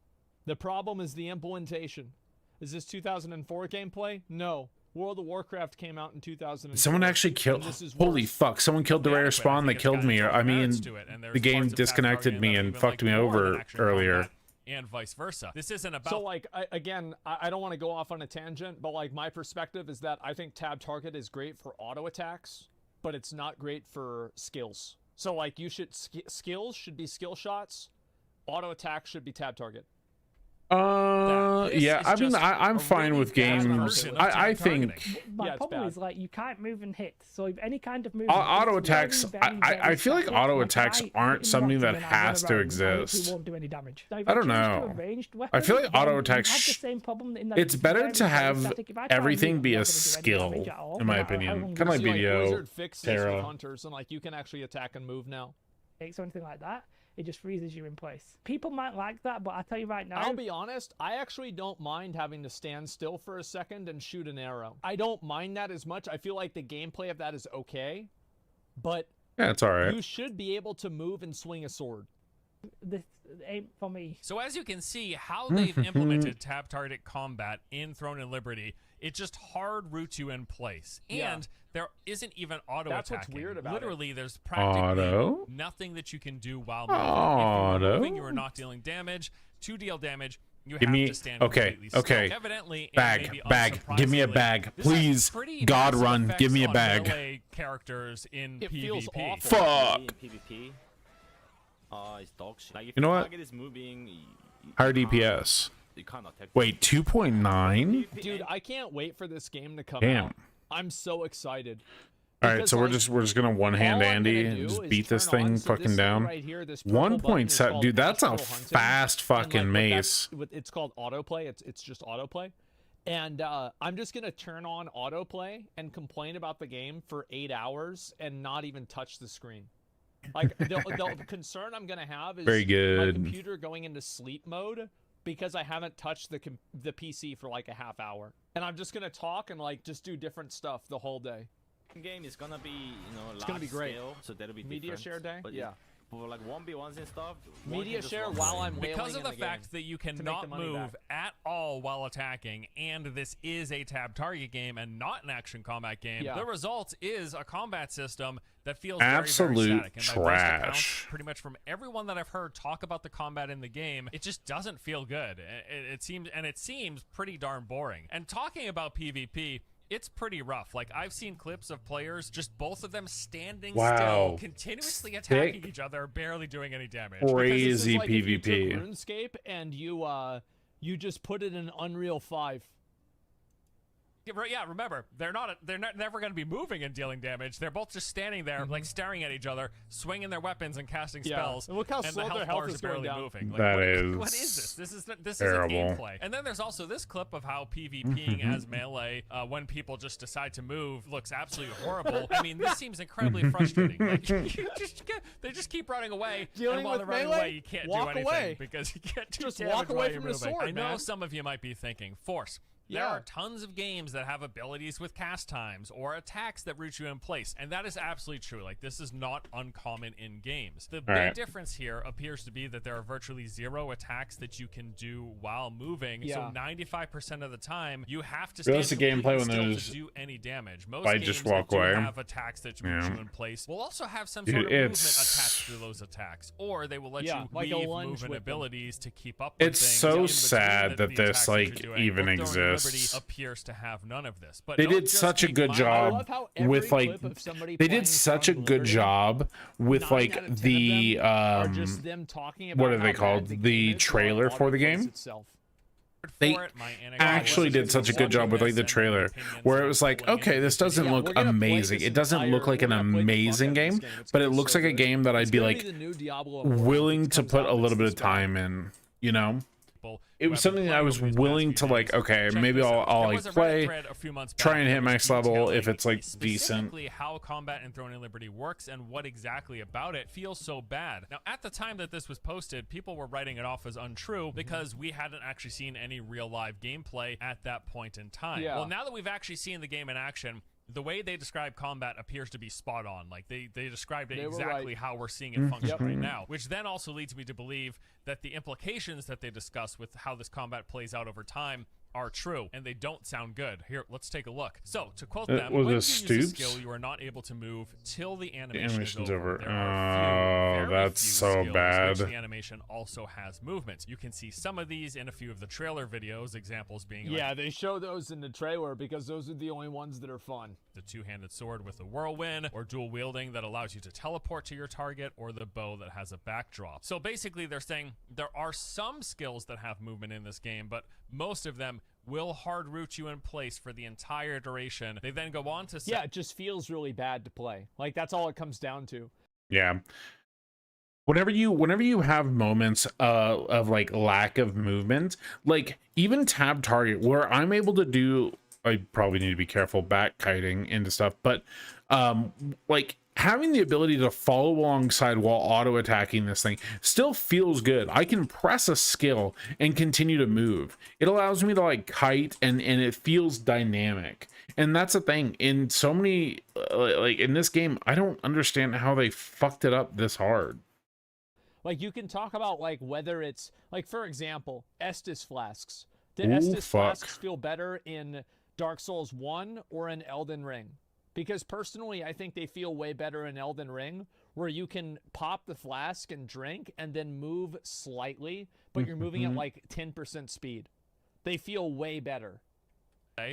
The problem is the implementation. Is this 2004 gameplay? No. World of Warcraft came out in 2004. Someone actually killed. This is Holy worse. fuck! Someone killed the Yeah, rare but I spawn think that it's killed got me. its own I mean, merits to it, and there's the game parts of tab disconnected targeting me that I and even fucked like me more than over action earlier. combat, and vice versa. This isn't about So like I don't want to go off on a tangent, but like my perspective is that I think tab target is great for auto attacks, but it's not great for skills. So like you should skills should be skill shots, auto attack should be tab target. This yeah. is I mean, just I'm a fine really with bad games. version of I tab think targeting. My Yeah, it's problem bad. is like you can't move and hit. So if any kind of move, auto attacks. I feel like auto attacks aren't something that has to exist. Won't do any damage. Now, if I you don't change to a know. ranged I feel weapon, like auto then you attacks have the same problem in that it's it's better very, to very have static. If I try and everything move, be I'm a not gonna do any skill, damage at all, in my no matter how opinion. long Kind of you like See, BDO, Blizzard fixed this Terra. with hunters, and like you can actually attack and move now. takes or anything like that. it just freezes you in place. People might like that, but I tell you right now, I'll be honest, I actually don't mind having to stand still for a second and shoot an arrow. I don't mind that as much. I feel like the gameplay of that is okay, but Yeah, it's all right. you should be able to move and swing a sword. this ain't for me. So as you can see, how they've implemented tab target combat in Throne and Liberty, it just hard roots you in place. Yeah. And there isn't even auto That's what's attacking. weird about it. Literally, there's practically Auto? nothing that you can do while moving. If Auto? you're moving, you are not dealing damage. To deal damage, you Give have me- to stand okay, completely still. okay. Evidently, and Bag, maybe bag. Give me a unsurprisingly, bag, this has please. pretty God massive run, give me a effects on bag. melee characters in It PvP. feels awful. Fuck. In PvP, it's dog shit. Like if You know the what? target is moving, Higher you can't- DPS. You can't attack. Wait, 2.9? Dude, I can't wait for this game to come Damn. out. I'm so excited. All right, Because, so we're like, just gonna one hand all I'm Andy gonna and do just is beat this turn on- thing so fucking this down. right here, this purple button is 1.7, called dude, that's a Astral Hunting. fast And, fucking like, what mace. it's called autoplay. It's just autoplay. And I'm just gonna turn on autoplay and complain about the game for 8 hours and not even touch the screen. Like the concern I'm gonna have is Very good. my computer going into sleep mode because I haven't touched the PC for like a half hour, and I'm just gonna talk and like just do different stuff the whole day. game is gonna be It's gonna be large great. scale, so that'll be Media different. share day? But Yeah. for like 1v1s and stuff, one Media can just share walk while away. I'm Because wailing of in the the fact game that you to make the cannot money move back. at all while attacking, and this is a tab target game and not an action combat game, Yeah. the result is a combat system that feels very, Absolute very static. And by most accounts, trash. pretty much from everyone that I've heard talk about the combat in the game, it just doesn't feel good. It seems pretty darn boring. And talking about PvP, it's pretty rough. Like, I've seen clips of players, just both of them standing Wow. still, continuously attacking Sick. each other, barely doing any damage. Because this is Crazy like if you took PvP. RuneScape and you just put it in Unreal 5. Yeah, remember, they're not never going to be moving and dealing damage. They're both just standing there, like staring at each other, swinging their weapons and casting Yeah. spells. And look how the slow their health health bars is are going barely down. moving. Like, That what is is this? This terrible. isn't gameplay. And then there's also this clip of how PvPing as melee, when people just decide to move, looks absolutely horrible. I mean, this seems incredibly frustrating. Like, they just keep running away, Dealing and while with they're running melee, away, you can't walk do anything away. because you can't do Just damage walk away while you're from the moving. sword, I know man. some of you might be thinking, Force. There are tons of games that have abilities with cast times or attacks that root you in place, and that is absolutely true. Like, this is not uncommon in games. The big right. difference here appears to be that there are virtually 0 attacks that you can do while moving. Yeah. So 95% of the time, you have to That's stand the gameplay when completely there's- still to do any damage. Most I games just that walk do away. have attacks that root Yeah. you in place will also have some Dude, sort of movement it's- attached to those attacks, or they will let Yeah, you like a leave lunge movement with them. abilities to keep up with It's things so in between sad that the this, attacks that like, you're doing. even Well, Throne and exists. Liberty appears to have none of this. But They don't did just such a take good my- I job love how every with like clip of somebody they playing did such a Throne and good Liberty, job with 9 like out of 10 of the them are just them talking about what are how they bad called? the The game is trailer while for the autoplays game? itself. They for it. My anecdotal actually was did just such a good watching job with like this the and my trailer opinions where it and was like, pulling okay, into this the doesn't video. Yeah, look we're gonna play amazing. this It doesn't entire- look like we're an gonna play the fuck amazing out of this game, game. It's but gonna it be looks so like a good. game that It's I'd be gonna like the new Diablo Immortal. willing It to comes put out a little this bit of bad. time in, you know? people It who was have been something that I playing was over these willing last to few like, days. okay, Check maybe this I'll out. There like was a Reddit play, thread a few months try back and that hit was max level detailing if it's like decent. specifically how combat in Throne and Liberty works and what exactly about it feels so bad. Now, at the time that this was posted, people were writing it off as untrue because we hadn't actually seen any real live gameplay at that point in time. Yeah. Well, now that we've actually seen the game in action, the way they describe combat appears to be spot on. Like, they described it They were exactly right. how we're seeing it function Yep. right now, which then also leads me to believe that the implications that they discuss with how this combat plays out over time are true, and they don't sound good. Here, let's take a look. So, to quote them, was when you it use a Stoops? skill, you are not able to move till the animation animation's is over. over. There are few, Oh, very that's few so skills bad. which the animation also has movement. You can see some of these in a few of the trailer videos, examples being like Yeah, they show those in the trailer because those are the only ones that are fun. the two-handed sword with a whirlwind, or dual wielding that allows you to teleport to your target, or the bow that has a backdrop. So basically they're saying there are some skills that have movement in this game, but most of them will hard root you in place for the entire duration. They then go on to say, Yeah, it just feels really bad to play. Like, that's all it comes down to. Yeah. Whenever you have moments of like lack of movement, like even tab target where I'm able to do, I probably need to be careful back kiting into stuff, but like having the ability to follow alongside while auto attacking this thing still feels good. I can press a skill and continue to move. It allows me to like kite, and it feels dynamic. And that's the thing in so many like in this game, I don't understand how they fucked it up this hard. Like, you can talk about, like, whether it's, like, for example, Estus flasks. Do Ooh, Estus fuck. flasks feel better in Dark Souls 1 or in Elden Ring? Because personally, I think they feel way better in Elden Ring, where you can pop the flask and drink and then move slightly, but you're moving at, like, 10% speed. They feel way better.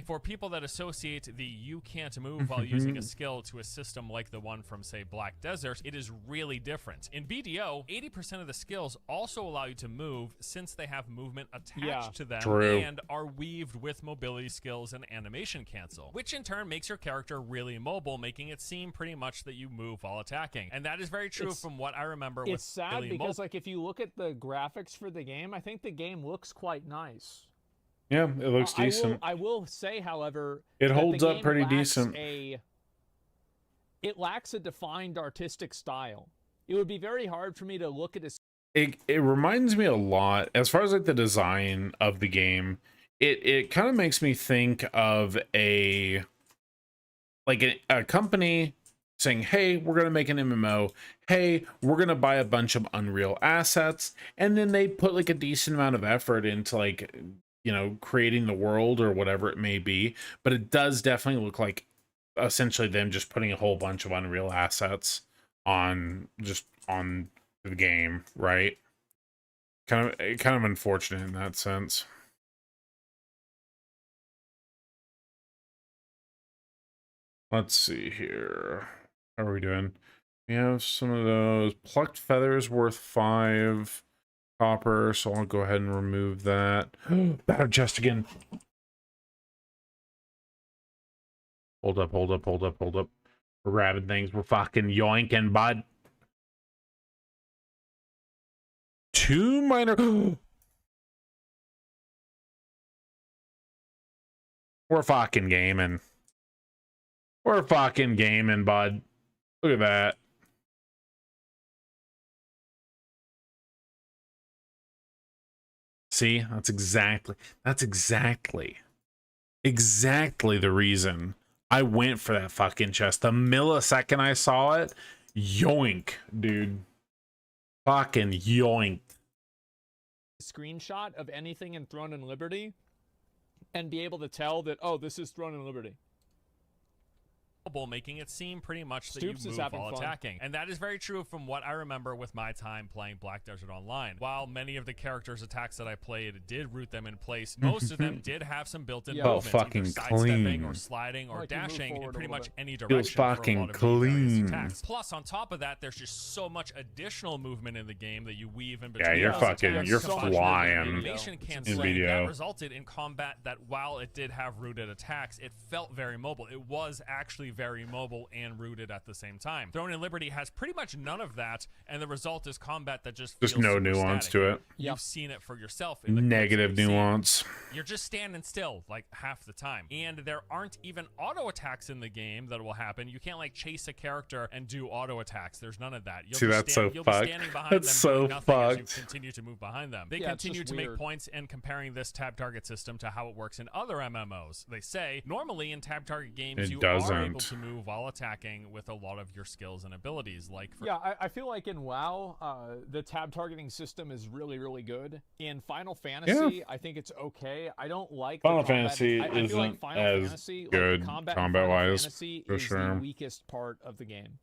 For people that associate the you can't move while using a skill to a system like the one from, say, Black Desert, it is really different. In BDO, 80% of the skills also allow you to move since they have movement attached to them and are weaved with mobility skills and animation cancel, which in turn makes your character really mobile, making it seem pretty much that you move while attacking. And that is very true from what I remember with It's sad because, like, if you look at the graphics for the game, I think the game looks quite nice. Yeah, it looks decent. I will say, however, it that holds the up game pretty lacks decent. It lacks a defined artistic style. It would be very hard for me to look at a. It reminds me a lot, as far as like the design of the game, it kind of makes me think of a company saying, hey, we're going to make an MMO. Hey, we're going to buy a bunch of Unreal assets. And then they put like a decent amount of effort into like, you know, creating the world or whatever it may be. But it does definitely look like essentially them just putting a whole bunch of Unreal assets on the game, right? Kind of unfortunate in that sense. Let's see here. How are we doing? We have some of those. Plucked feathers worth 5 copper, so I'll go ahead and remove that. Battle chest again. Hold up. We're grabbing things. We're fucking yoinking, bud. 2 minor. We're fucking gaming. We're fucking gaming, bud. Look at that. See, that's exactly the reason I went for that fucking chest. The millisecond I saw it, yoink, dude. Fucking yoink. Screenshot of anything in Throne and Liberty and be able to tell that, oh, this is Throne and Liberty. Making it seem pretty much that Stoops you is move having while fun. attacking. And that is very true from what I remember with my time playing Black Desert Online. While many of the characters' attacks that I played did root them in place, most of them did have some built-in movement, fucking either sidestepping clean. or sliding or Like you move dashing in forward a pretty little much bit. any Feels direction for a fucking lot of the various clean. attacks. Plus, on top of that, there's just so much additional movement in the game that you weave in between. Yeah, you're those fucking, attacks. you're So much flying animation in canceling video. that resulted in combat that, while it did have rooted attacks, it felt very mobile. It was actually very mobile and rooted at the same time. Throne and Liberty has pretty much none of that, and the result is combat that just feels no super nuance static. to it. You've seen it for yourself in the Negative clips that you've seen. nuance. You're just standing still like half the time, and there aren't even auto attacks in the game that will happen. You can't like chase a character and do auto attacks. There's none of that. You'll See, be that's so you'll be fucked. standing behind That's them so doing nothing as fucked. you continue to move behind them. They Yeah, it's continue just to make weird. points in comparing this tab target system to how it works in other MMOs. They say normally in tab target games It you are able doesn't. to move while attacking with a lot of your skills and abilities. Like for Yeah, I feel like in WoW, the tab targeting system is really, really good. In Final Fantasy, I think it's okay. I don't like Final the combat. Fantasy I feel like isn't Final as Fantasy, like, good the combat in Final combat-wise, Fantasy for is sure. the weakest part of the game.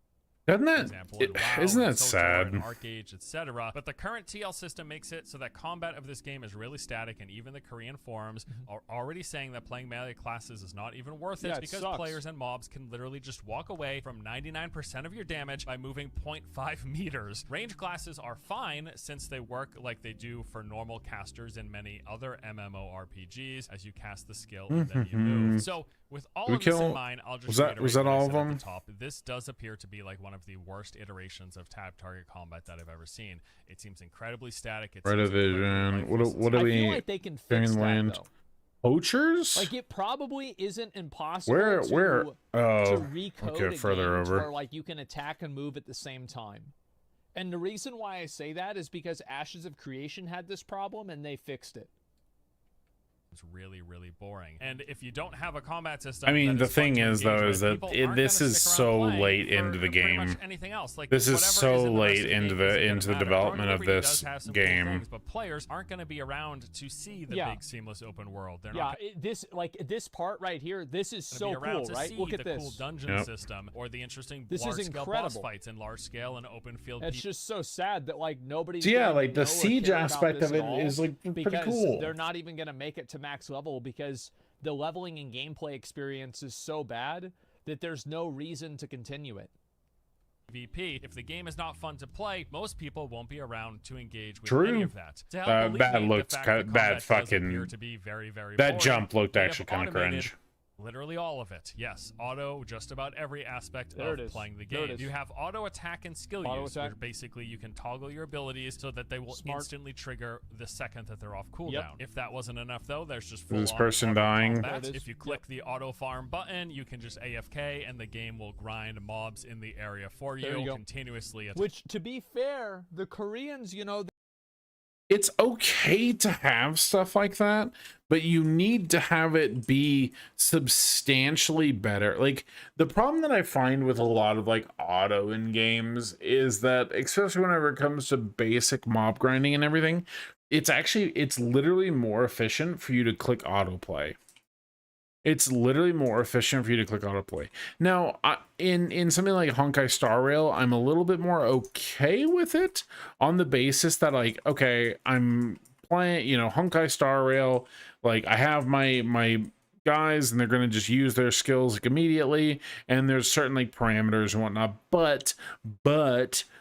Doesn't for that? example, in WoW, Isn't and that KOTOR sad? and Arcade, etc. But the current TL system makes it so that combat of this game is really static, and even the Korean forums are already saying that playing melee classes is not even worth it Yeah, it because sucks. players and mobs can literally just walk away from 99% of your damage by moving 0.5 meters. Range classes are fine since they work like they do for normal casters in many other MMORPGs as you cast the skill and then you move. So with all Did we of this kill- in mind, I'll just was that reiterate what I all said of at them? the top. This does appear to be like one of the worst iterations of tab target combat that I've ever seen. It seems incredibly static. It Red seems incredibly Division. lifeless. What do I we? feel like they can fix that, Greenland. though. Poachers? Like, it probably isn't impossible Where? to Oh, recode okay, a further game over. to where, like, you can attack and move at the same time. And the reason why I say that is because Ashes of Creation had this problem and they fixed it. It's really, really boring. And if you don't have a combat system, I mean, that the is fun thing to is, engage though, with, is that people aren't this gonna is stick so around playing late for into the pretty much game. anything else. Like, This is whatever so in the rest late of the into game the isn't gonna into the matter. development of Army Liberty this does have some cool game. things, but players aren't going to be around to see the big seamless open world. They're not this part right here, this is so be around cool, to right? see Look at the this. cool dungeon system or the interesting This is large-scale boss incredible. fights in large-scale and open field. It's just so sad that, like, nobody's So yeah, gonna like the know or siege care about aspect this of it at all is like pretty because cool. they're not even gonna make it to max level because the leveling and gameplay experience is so bad that there's no reason to continue it. PvP. If the game is not fun to play, most people won't be around to engage with True. any of that. To help Bad alleviate the looked fact that bad combat does fucking. appear to be very, very That boring, jump looked they have actually kind of automated cringe. Literally all of it. Yes, auto just about every aspect There of it is. playing the There it game. is. You have auto attack and skill Auto use, attack. where basically you can toggle your abilities so that they will Smart. instantly trigger the second that they're off cooldown. Yep. If that wasn't enough though, there's just This full-on person auto dying? combat. There it is. If you click the auto farm button, you can just AFK and the game will grind mobs in the area for There you go. continuously. Which, to be fair, the Koreans, you know, It's okay to have stuff like that, but you need to have it be substantially better. Like, the problem that I find with a lot of like auto in games is that, especially whenever it comes to basic mob grinding and everything, it's literally more efficient for you to click autoplay. It's literally more efficient for you to click autoplay. Now, in something like Honkai Star Rail, I'm a little bit more okay with it on the basis that, like, okay, I'm playing, you know, Honkai Star Rail, like, I have my guys and they're going to just use their skills like immediately, and there's certain like parameters and whatnot, but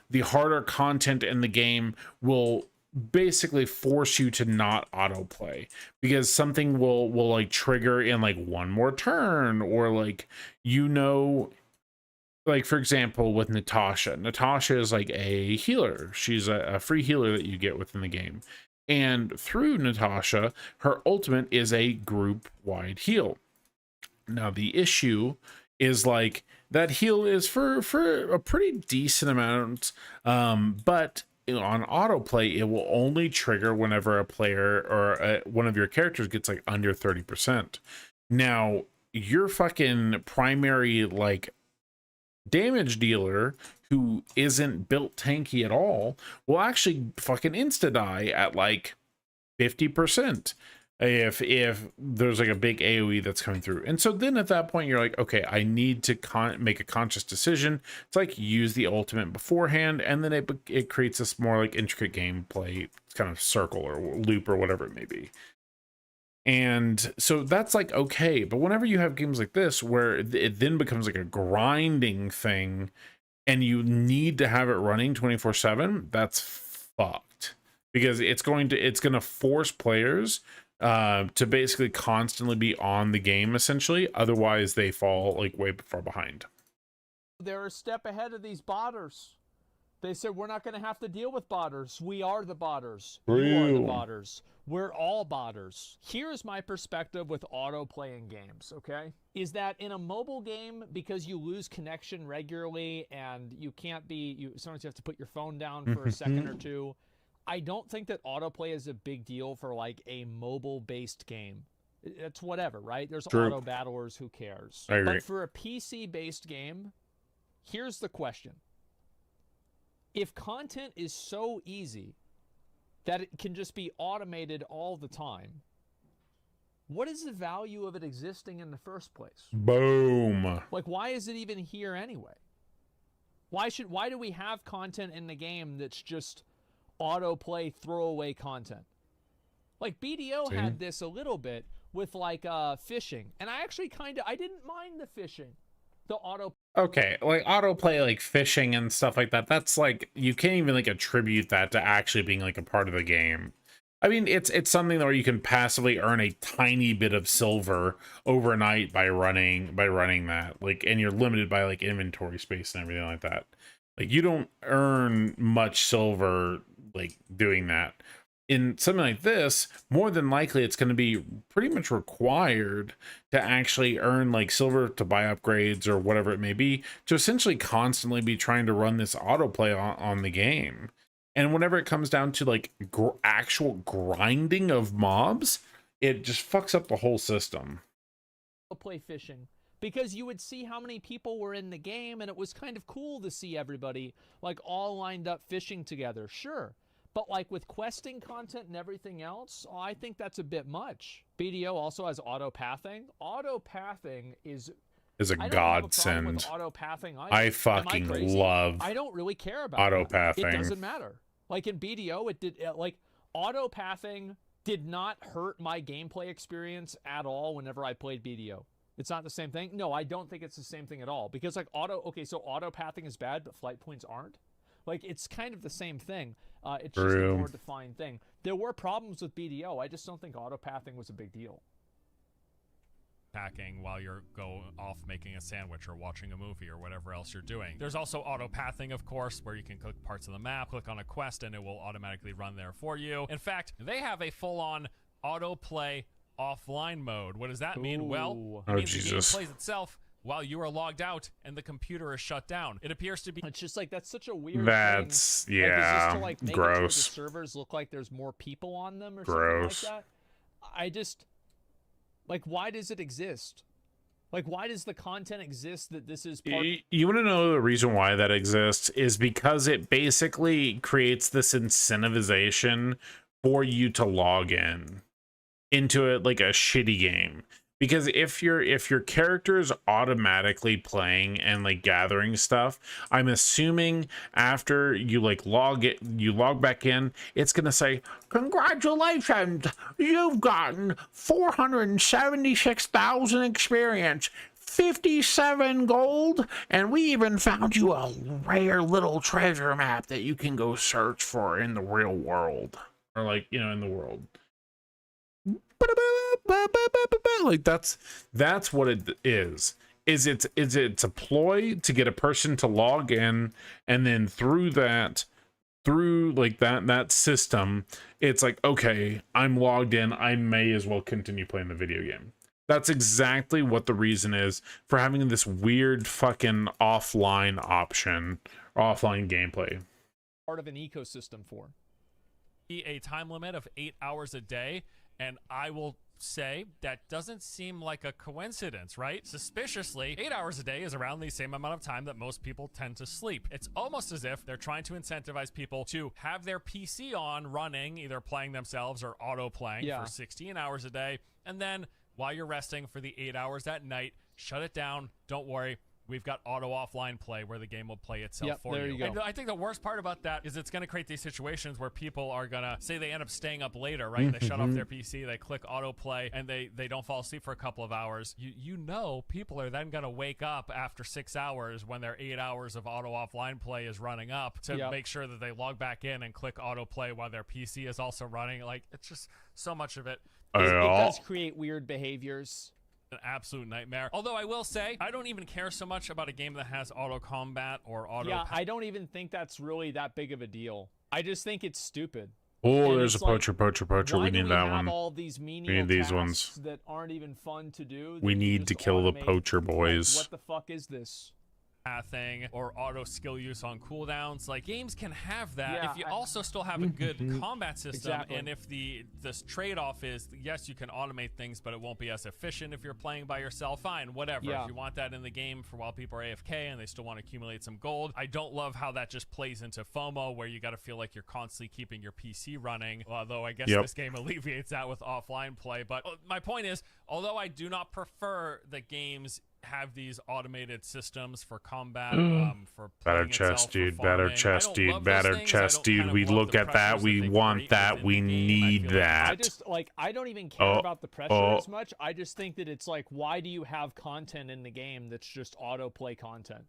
the harder content in the game will basically force you to not autoplay because something will like trigger in like one more turn, or like, you know, like for example with Natasha is like a healer. She's a free healer that you get within the game, and through Natasha, her ultimate is a group wide heal. Now the issue is like that heal is for a pretty decent amount, but on autoplay, it will only trigger whenever a player or one of your characters gets like under 30%. Now, your fucking primary like damage dealer, who isn't built tanky at all, will actually fucking insta die at like 50%. If there's like a big AoE that's coming through. And so then at that point you're like, okay, I need to make a conscious decision to like use the ultimate beforehand, and then it creates this more like intricate gameplay kind of circle or loop or whatever it may be. And so that's like okay, but whenever you have games like this where it then becomes like a grinding thing and you need to have it running 24/7, that's fucked, because it's going to force players to basically constantly be on the game essentially, otherwise they fall like way far behind. they're a step ahead of these botters. They said, we're not going to have to deal with botters. We are the botters. You are the Real. botters. We're all botters. Here's my perspective with autoplay in games, okay? Is that in a mobile game, because you lose connection regularly and you can't be, sometimes you have to put your phone down for a second or two. I don't think that autoplay is a big deal for like a mobile-based game. It's whatever, right? There's True. auto battlers, who cares? I agree. But for a PC-based game, here's the question. If content is so easy that it can just be automated all the time, what is the value of it existing in the first place? Boom. Like, why is it even here anyway? Why do we have content in the game that's just autoplay throwaway content? Like BDO See? had this a little bit with like fishing, and I actually I didn't mind the fishing, the auto. Okay, like autoplay, like fishing and stuff like that, that's like, you can't even like attribute that to actually being like a part of the game. I mean, it's something where you can passively earn a tiny bit of silver overnight by running that, like, and you're limited by like inventory space and everything like that. Like, you don't earn much silver like doing that. in something like this, more than likely it's going to be pretty much required to actually earn like silver to buy upgrades or whatever it may be, to essentially constantly be trying to run this autoplay on the game. And whenever it comes down to like actual grinding of mobs, it just fucks up the whole system. Play fishing, because you would see how many people were in the game, and it was kind of cool to see everybody like all lined up fishing together. Sure. But like with questing content and everything else, I think that's a bit much. BDO also has auto-pathing. Auto-pathing is a godsend. Auto-pathing, I fucking love I don't really care about auto-pathing. It doesn't matter. Like in BDO, it did like auto-pathing did not hurt my gameplay experience at all whenever I played BDO. It's not the same thing. No, I don't think it's the same thing at all, because like so auto-pathing is bad, but flight points aren't. Like, it's kind of the same thing. It's just a more defined thing. There were problems with BDO. I just don't think auto-pathing was a big deal. Packing while you're off making a sandwich or watching a movie or whatever else you're doing. There's also auto-pathing, of course, where you can click parts of the map, click on a quest, and it will automatically run there for you. In fact, they have a full-on autoplay offline mode. What does that mean? Ooh. Well, it means the game plays itself while you are logged out and the computer is shut down. It appears to be... It's just like, that's such a weird That's, thing. yeah, to, like, make gross. It so the servers look like there's more people on them or gross. something like that. I just... Like, why does it exist? Like, why does the content exist that this is part... You want to know the reason why that exists is because it basically creates this incentivization for you to log into it like a shitty game. Because if your character is automatically playing and like gathering stuff, I'm assuming after you like log back in, it's gonna say, "Congratulations, you've gotten 476,000 experience, 57 gold, and we even found you a rare little treasure map that you can go search for in the real world," or like, you know, in the world. Like that's what it is. It's a ploy to get a person to log in, and then through that system, it's like, okay, I'm logged in, I may as well continue playing the video game. That's exactly what the reason is for having this weird fucking offline option, offline gameplay. Part of an ecosystem for a time limit of 8 hours a day, and I will say that doesn't seem like a coincidence, right? Suspiciously, 8 hours a day is around the same amount of time that most people tend to sleep. It's almost as if they're trying to incentivize people to have their PC on running, either playing themselves or auto playing for 16 hours a day, and then while you're resting for the 8 hours at night, shut it down. Don't worry. We've got auto offline play where the game will play itself for you. And I think the worst part about that is it's going to create these situations where people are going to say they end up staying up later, right? They shut off their PC, they click auto play, and they don't fall asleep for a couple of hours. You know, people are then going to wake up after 6 hours when their 8 hours of auto offline play is running up to make sure that they log back in and click auto play while their PC is also running. Like, it's just so much of it. It does create weird behaviors. An absolute nightmare. Although I will say, I don't even care so much about a game that has auto combat or auto... Yeah, I don't even think that's really that big of a deal. I just think it's stupid. Oh, and there's a poacher. We need that one. All these we need these ones that aren't even fun to do. We need to kill the poacher boys. What the fuck is this? Pathing or auto skill use on cooldowns. Like, games can have that if you also still have a good combat system. And if this trade-off is, yes, you can automate things, but it won't be as efficient if you're playing by yourself. Fine, whatever. If you want that in the game for while people are AFK and they still want to accumulate some gold. I don't love how that just plays into FOMO, where you got to feel like you're constantly keeping your PC running, although I guess this game alleviates that with offline play. But my point is, although I do not prefer that games have these automated systems for combat, for better chest, dude, better chest, dude, better chest, dude. We look at that, we want that, we need that. I just, like, I don't even care about the pressure as much. I just think that it's like, why do you have content in the game that's just autoplay content?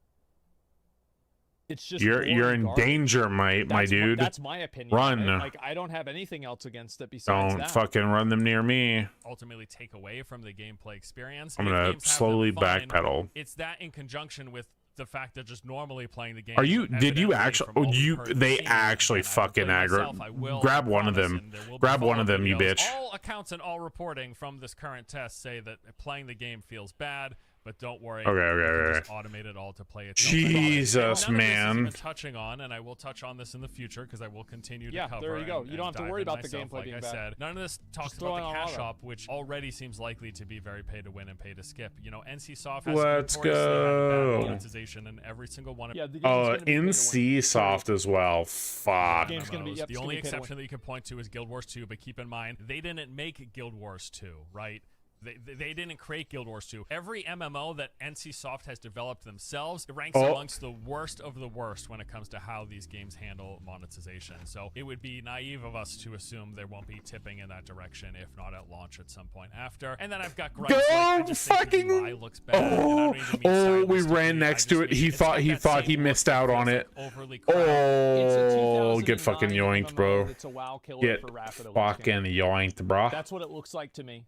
It's just you're in danger, my dude. That's my opinion. Run. Right? Like, I don't have anything else against it besides Don't fucking run them near me. Ultimately take away from the gameplay experience. I'm gonna slowly backpedal. It's that in conjunction with the fact that just normally playing the game. Are you? Did you evidently actually? from all we've You? heard and They seen, actually and I haven't fucking played aggro. myself, I will, Grab I one of promise, them. and there will be Grab one of follow-up them, you videos. bitch. All accounts and all reporting from this current test say that playing the game feels bad. But don't worry, you can just automate it all to play it. Jesus, None man. of this is even touching on, and I will touch on this in the future because I will continue to cover. There you go. And, You don't have to dive worry in about the myself, gameplay like being I bad. said. None of this talks Just about throw the it on cash auto. shop, which already seems likely to be very pay to win and pay to skip. You know, NC Soft has Let's notoriously had go. bad monetization, and every single one of Yeah, the game's Oh, gonna be pay to win. NC Soft as well. Fuck. Game's gonna be- MMOs. yep, The it's gonna only be pay to exception that you can point to is Guild Wars 2, but keep in mind they didn't make Guild Wars 2, right? They didn't create Guild Wars 2. Every MMO that NC Soft has developed themselves ranks amongst the worst of the worst when it comes to how these games handle monetization. So it would be naive of us to assume they won't be tipping in that direction, if not at launch at some point after. And then I've got gripes like, I just think the UI looks bad. and I don't even mean We stylistically, ran I next just to it. mean He it's thought got he that thought same he look missed that out feels on like it. overly crowded. Oh, get fucking yoinked, bro. It's a WoW killer Get for rapid fucking yoinked, bro. That's what it looks like to me.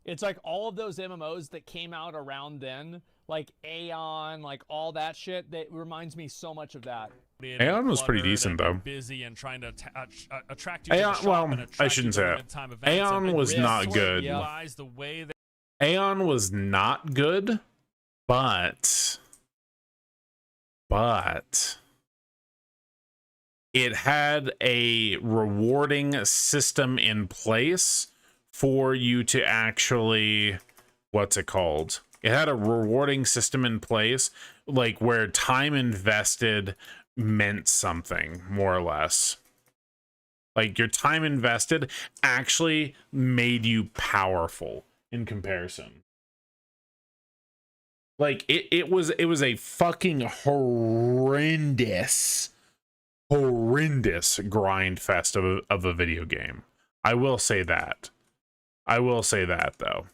It's like all of those MMOs that came out around then, like Aeon, like all that shit. That reminds me so much of that. Aeon was pretty decent, though. Busy and trying to attract you to Aeon, the shop well, and I attract shouldn't you to say limited it. time events Aeon and was this not sort of good. UIs, the way that Aeon was not good, but it had a rewarding system in place for you to actually, what's it called? It had a rewarding system in place, like where time invested meant something, more or less. Like your time invested actually made you powerful in comparison. Like it was a fucking horrendous grind fest of a video game. I will say that. I will say that though.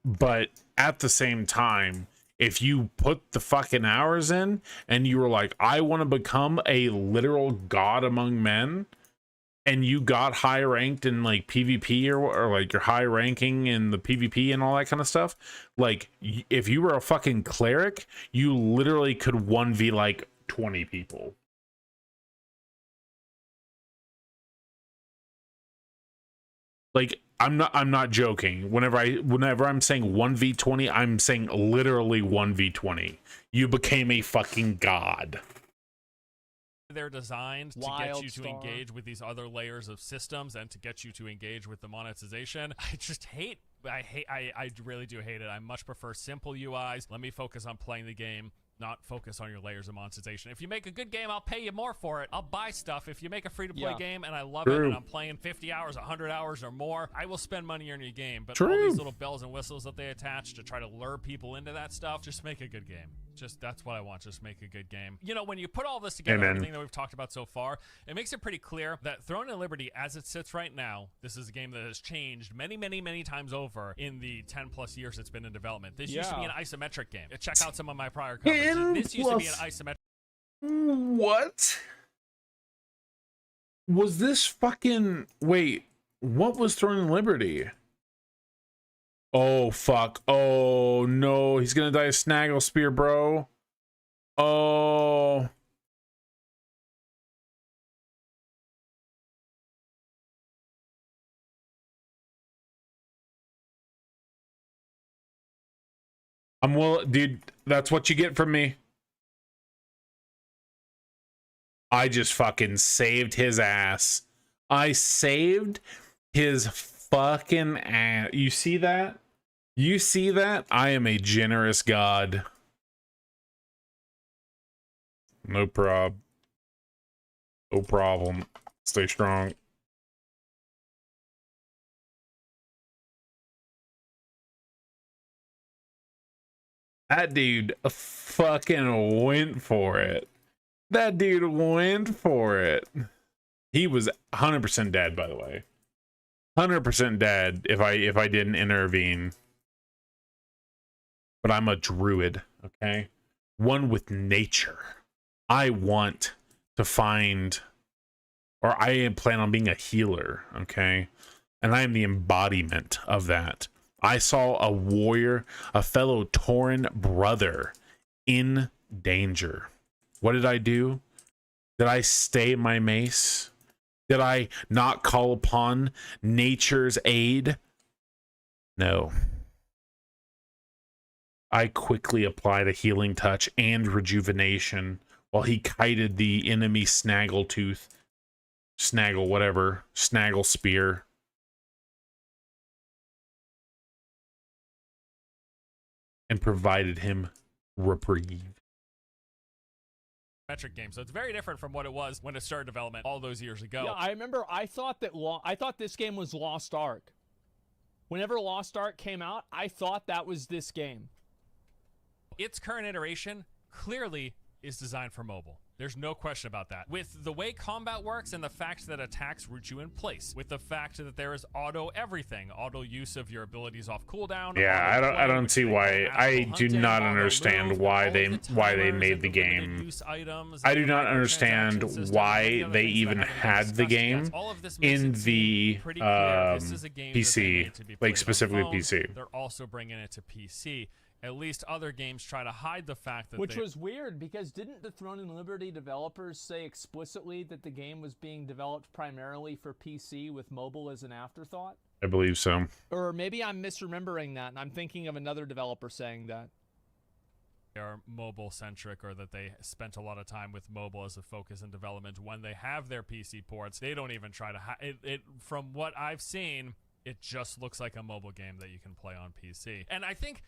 But at the same time, if you put the fucking hours in and you were like, I want to become a literal god among men, and you got high ranked in like PvP or like your high ranking in the PvP and all that kind of stuff, like if you were a fucking cleric, you literally could 1v like 20 people. Like I'm not joking. Whenever I'm saying 1v20, I'm saying literally 1v20. You became a fucking god. they're designed to get you to Wildstar. engage with these other layers of systems and to get you to engage with the monetization. I really do hate it. I much prefer simple UIs. Let me focus on playing the game, not focus on your layers of monetization. If you make a good game, I'll pay you more for it. I'll buy stuff. If you make a free-to-play game and I love it and I'm playing 50 hours, 100 hours or more, I will spend money on your game. But all these little bells and whistles that they attach to try to lure people into that stuff, just make a good game. Just that's what I want. Just make a good game. You know, when you put all this together, everything that we've talked about so far, it makes it pretty clear that Throne and Liberty, as it sits right now, this is a game that has changed many, many, many times over in the 10+ years it's been in development. This used to be an isometric game. Check out some of my prior coverage. This used to be an isometric. What? Was this fucking... Wait, what was Throne and Liberty? Oh, fuck. Oh, no. He's gonna die of Snaggle Spear, bro. Oh. Dude, that's what you get from me. I just fucking saved his ass. I saved his fucking ass. You see that? You see that? I am a generous god. No prob. No problem. Stay strong. That dude fucking went for it. That dude went for it. He was 100% dead, by the way. 100% dead if I didn't intervene. But I'm a druid, okay? One with nature. I want to find, or I plan on being a healer, okay? And I am the embodiment of that. I saw a warrior, a fellow Tauren brother in danger. What did I do? Did I stay my mace? Did I not call upon nature's aid? No. I quickly applied a healing touch and rejuvenation while he kited the enemy snaggle spear. And provided him reprieve. Metric game, so it's very different from what it was when it started development all those years ago. Yeah, I remember I thought this game was Lost Ark. Whenever Lost Ark came out, I thought that was this game. Its current iteration clearly is designed for mobile. There's no question about that. With the way combat works and the fact that attacks root you in place, with the fact that there is auto everything, auto use of your abilities off cooldown. Yeah, I don't see why. I do not understand why they made the game. I do not understand why they even had the game in the PC, like specifically PC. They're also bringing it to PC. At least other games try to hide the fact that Which was weird, because didn't the Throne and Liberty developers say explicitly that the game was being developed primarily for PC with mobile as an afterthought? I believe so. Or maybe I'm misremembering that, and I'm thinking of another developer saying that. They are mobile-centric, or that they spent a lot of time with mobile as a focus in development. When they have their PC ports, they don't even try to hide it. From what I've seen, it just looks like a mobile game that you can play on PC. And I think...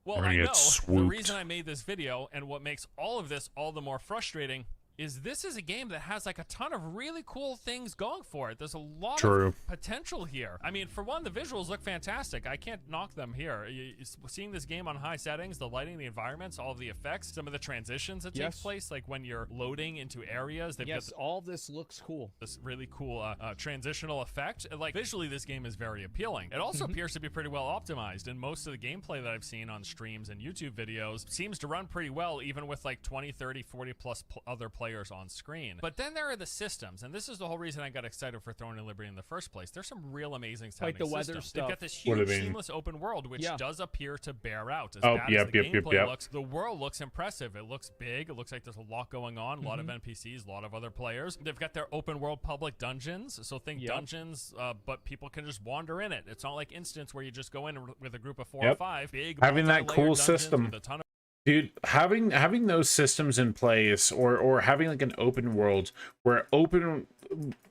Well, I know the reason I made this video and what makes all of this all the more frustrating is this is a game that has like a ton of really cool things going for it. There's a lot of potential here. I mean, for one, the visuals look fantastic. I can't knock them here. Seeing this game on high settings, the lighting, the environments, all of the effects, some of the transitions that takes place, like when you're loading into areas. All this looks cool. This really cool transitional effect. Like visually, this game is very appealing. It also appears to be pretty well optimized, and most of the gameplay that I've seen on streams and YouTube videos seems to run pretty well, even with like 20, 30, 40 plus other players on screen. But then there are the systems, and this is the whole reason I got excited for Throne and Liberty in the first place. There's some real amazing sounding like the weather systems. stuff. They've got this huge seamless open world, which does appear to bear out. As bad as the gameplay looks, the world looks impressive. It looks big. It looks like there's a lot going on, a lot of NPCs, a lot of other players. They've got their open world public dungeons, so think dungeons, but people can just wander in it. It's not like Instance where you just go in with a group of 4 or 5. Big having that cool system. Dude, having those systems in place, or having like an open world where open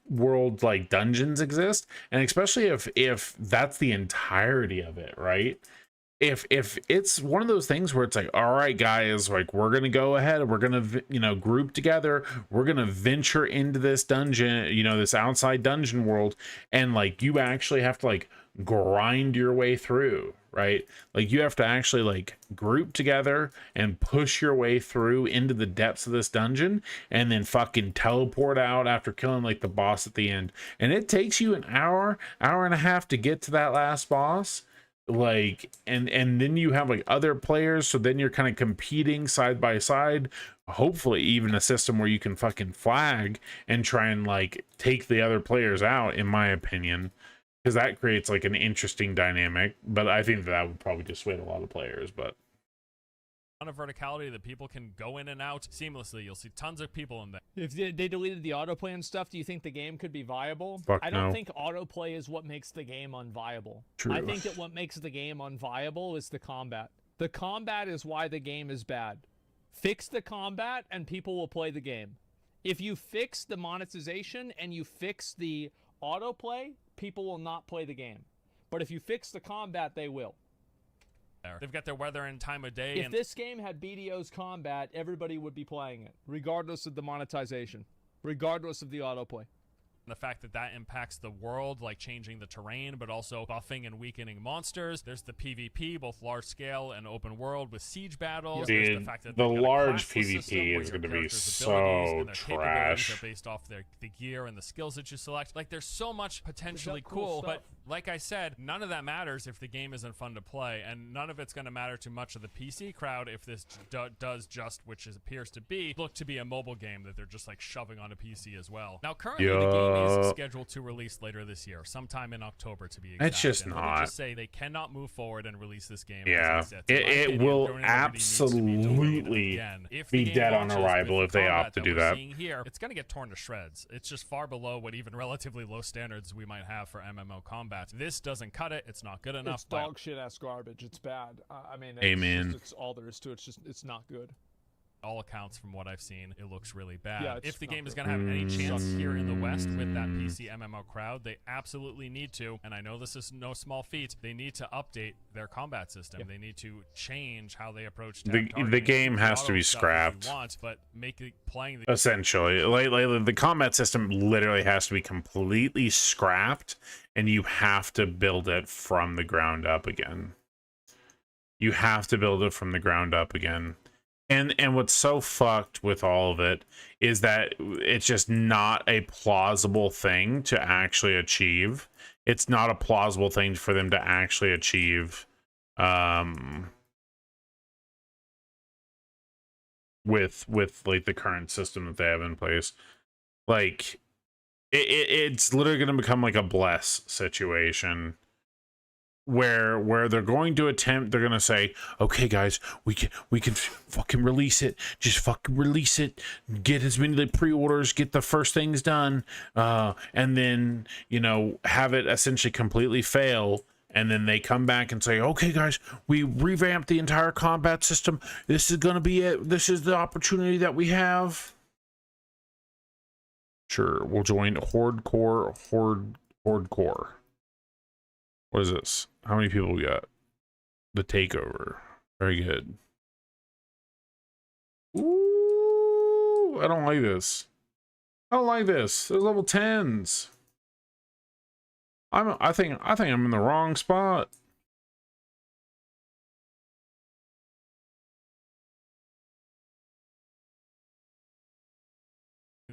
world like dungeons exist, and especially if that's the entirety of it, right? If it's one of those things where it's like, all right, guys, like we're gonna go ahead, we're gonna group together, we're gonna venture into this dungeon, this outside dungeon world, and like you actually have to like grind your way through, right? Like you have to actually like group together and push your way through into the depths of this dungeon, and then fucking teleport out after killing like the boss at the end. And it takes you an hour and a half to get to that last boss. Like, and then you have like other players, so then you're kind of competing side by side. Hopefully even a system where you can fucking flag and try and like take the other players out, in my opinion, because that creates like an interesting dynamic. But I think that would probably dissuade a lot of players. But of verticality that people can go in and out seamlessly. You'll see tons of people in there. If they deleted the autoplay and stuff, do you think the game could be viable? I don't think autoplay is what makes the game unviable. True. I think that what makes the game unviable is the combat. The combat is why the game is bad. Fix the combat and people will play the game. If you fix the monetization and you fix the autoplay, people will not play the game. But if you fix the combat, they will. They've got their weather and time of day. If this game had BDO's combat, everybody would be playing it, regardless of the monetization, regardless of the autoplay. The fact that that impacts the world, like changing the terrain, but also buffing and weakening monsters. There's the PvP, both large scale and open world with siege battles. Dude, There's the fact that the large PvP is going to be so trash. Are based off the gear and the skills that you select. Like, there's so much potentially cool, but like I said, none of that matters if the game isn't fun to play, and none of it's going to matter to much of the PC crowd if this does just, which appears to be, look to be a mobile game that they're just like shoving on a PC as well. Now, currently the game is scheduled to release later this year, sometime in October to be exact. It's just and not. Let me just say they cannot move forward and release this game. Yeah, as it, it will absolutely be dead on arrival if they opt to do that. Here, it's going to get torn to shreds. It's just far below what even relatively low standards we might have for MMO combat. This doesn't cut it. It's not good enough. It's dog shit ass garbage. It's bad. I mean, Amen. It's all there is to it. It's not good. All accounts from what I've seen, it looks really bad. Yeah, if the game is going to have any chance here in the West with that PC MMO crowd, they absolutely need to, and I know this is no small feat, they need to update their combat system. They need to change how they approach the game has to be scrapped. But make it playing essentially, like the combat system literally has to be completely scrapped, and you have to build it from the ground up again. You have to build it from the ground up again. And what's so fucked with all of it is that it's just not a plausible thing to actually achieve. It's not a plausible thing for them to actually achieve with like the current system that they have in place. Like it's literally going to become like a bless situation. Where they're going to attempt, they're gonna say, okay guys, we can fucking release it, just fucking release it, get as many pre-orders, get the first things done, and then, you know, have it essentially completely fail, and then they come back and say, okay guys, we revamped the entire combat system, this is gonna be it, this is the opportunity that we have. Sure, we'll join Horde Core. What is this? How many people we got? The takeover. Very good. Ooh, I don't like this. I don't like this. There's level 10s. I think I'm in the wrong spot.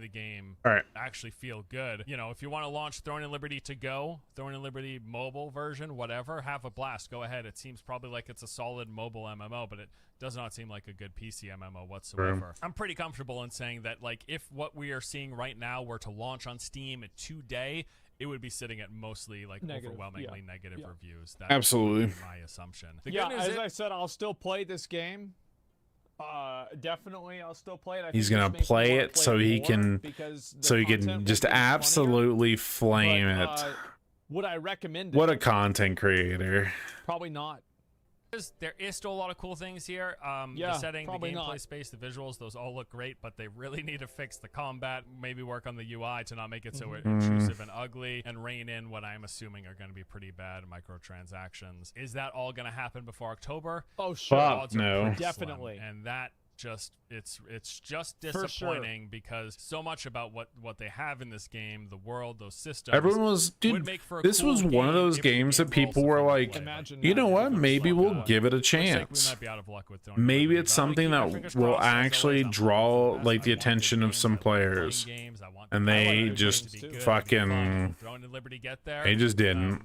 the game all right, actually feel good. You know, if you want to launch Throne and Liberty to go, Throne and Liberty mobile version, whatever, have a blast. Go ahead. It seems probably like it's a solid mobile MMO, but it does not seem like a good PC MMO whatsoever. I'm pretty comfortable in saying that, like, if what we are seeing right now were to launch on Steam today, it would be sitting at mostly like overwhelmingly negative reviews. That absolutely would be my assumption. The yeah, as I said, I'll still play this game. Definitely, I'll still play it. He's gonna play it so he can, just absolutely flame it. Would I recommend it? What a content creator. Probably not. There is still a lot of cool things here. The setting, the gameplay space, the visuals, those all look great, but they really need to fix the combat, maybe work on the UI to not make it so intrusive and ugly, and rein in what I'm assuming are going to be pretty bad microtransactions. Is that all going to happen before October? Oh, sure. Fuck no. Definitely. And that it's just disappointing because so much about what they have in this game, the world, those systems. Everyone was, dude, this was one of those games that people were like, you know what, maybe we'll give it a chance. Maybe it's something that will actually draw like the attention of some players, and they just fucking, they just didn't.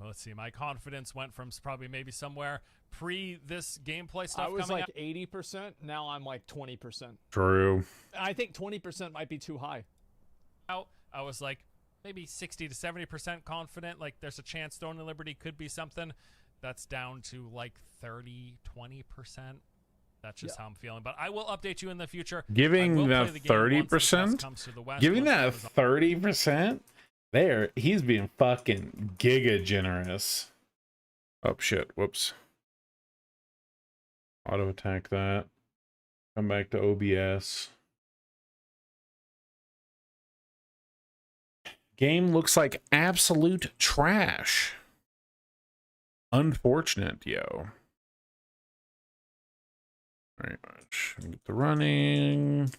Let's see, my confidence went from probably maybe somewhere pre this gameplay stuff. I was coming like 80%. Now I'm like 20%. True. I think 20% might be too high. I was like maybe 60 to 70% confident. Like there's a chance Throne and Liberty could be something. That's down to like 30, 20%. That's just how I'm feeling. But I will update you in the future. Giving that 30%? Giving that 30%? There, he's being fucking giga generous. Oh shit, whoops. Auto attack that. Come back to OBS. Game looks like absolute trash. Unfortunate, yo. Very much. Get the running.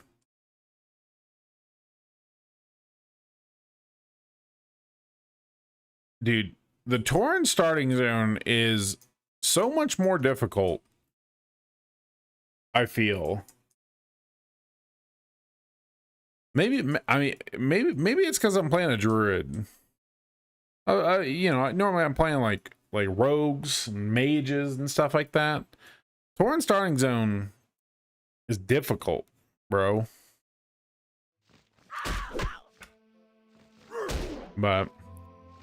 Dude, the Tauren starting zone is so much more difficult, I feel. Maybe it's because I'm playing a Druid. You know, normally I'm playing like rogues and mages and stuff like that. Tauren starting zone is difficult, bro. But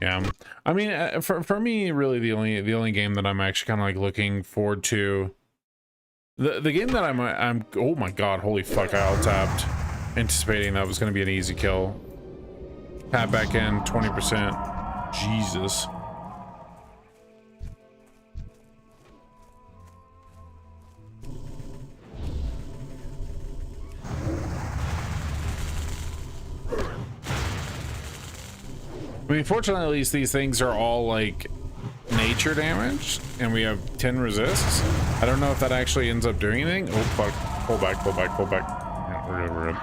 yeah, I mean, for me, really the only game that I'm actually kind of like looking forward to, the game that I'm oh my god, holy fuck, I all tapped, anticipating that was going to be an easy kill. Tap back in 20%. Jesus. I mean, fortunately, at least these things are all like nature damage, and we have 10 resists. I don't know if that actually ends up doing anything. Oh fuck! Pull back, pull back, pull back. Yeah, we're good.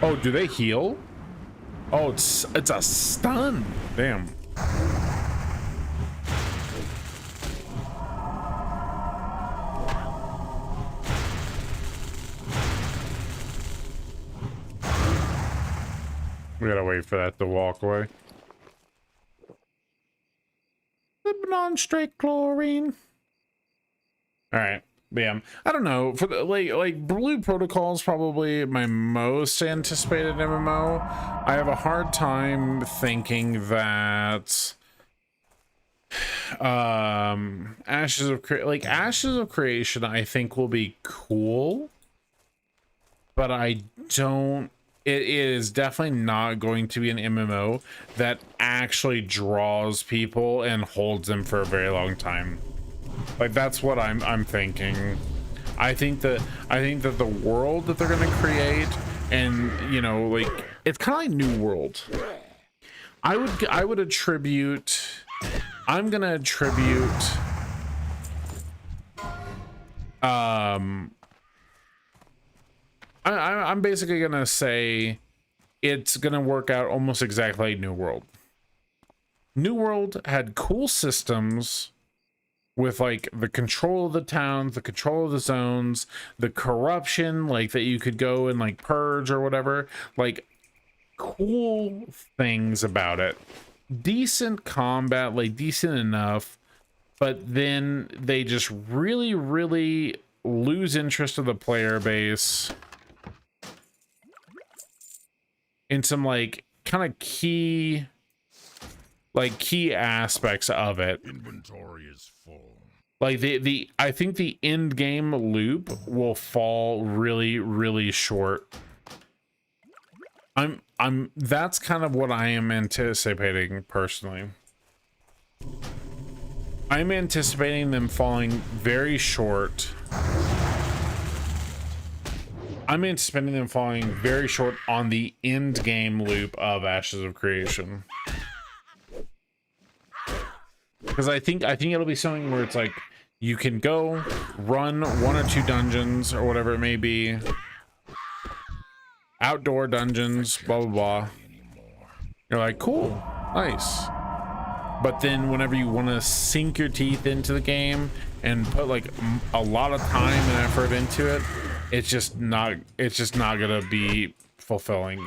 Oh, do they heal? Oh, it's a stun. Damn. We gotta wait for that to walk away. Living on straight chlorine. All right, but yeah, I don't know. For the, like Blue Protocol is probably my most anticipated MMO. I have a hard time thinking that Ashes of Creation I think will be cool, but I don't. It is definitely not going to be an MMO that actually draws people and holds them for a very long time. Like, that's what I'm thinking. I think that the world that they're gonna create, and you know, like, it's kind of like New World. I would attribute. I'm gonna attribute. I'm basically gonna say it's gonna work out almost exactly like New World. New World had cool systems with like the control of the towns, the control of the zones, the corruption, like that you could go and like purge or whatever, like cool things about it. Decent combat, like decent enough, but then they just really, really lose interest of the player base in some like kind of key aspects of it. Inventory is full. Like I think the end game loop will fall really, really short. That's kind of what I am anticipating personally. I'm anticipating them falling very short. I'm anticipating them falling very short on the end game loop of Ashes of Creation. Because I think it'll be something where it's like you can go run 1 or 2 dungeons or whatever it may be, outdoor dungeons, blah blah blah. You're like, cool, nice. But then whenever you want to sink your teeth into the game and put like a lot of time and effort into it, it's just not gonna be fulfilling.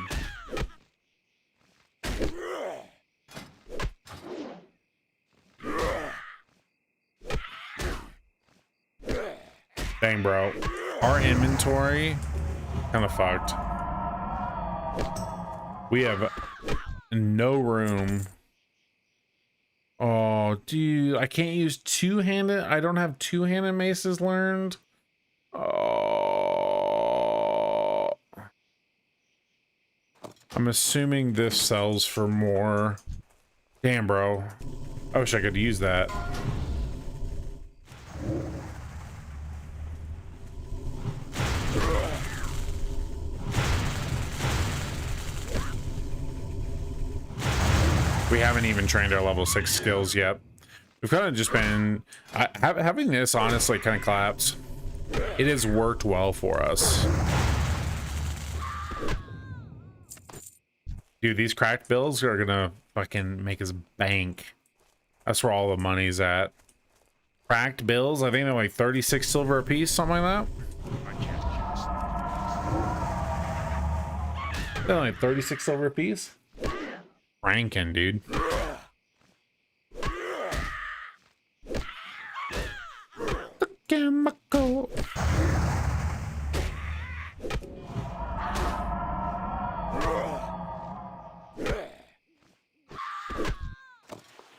Dang, bro, our inventory kind of fucked. We have no room. Oh, dude, I can't use two-handed. I don't have two-handed maces learned. Oh, I'm assuming this sells for more. Damn, bro, I wish I could use that. We haven't even trained our level 6 skills yet. We've kind of just been having this honestly kind of collapse. It has worked well for us. Dude, these cracked bills are gonna fucking make us bank. That's where all the money's at. Cracked bills, I think they're like 36 silver a piece, something like that. They're like 36 silver a piece. Rankin, dude. The chemical.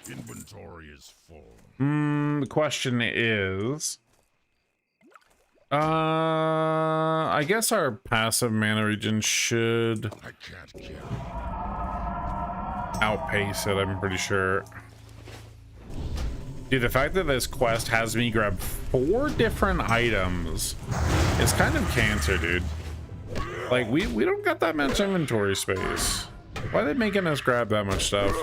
Inventory is full. The question is, I guess our passive mana regen should I can't carry. outpace it, I'm pretty sure. Dude, the fact that this quest has me grab 4 different items is kind of cancer, dude. Like, we don't got that much inventory space. Why are they making us grab that much stuff?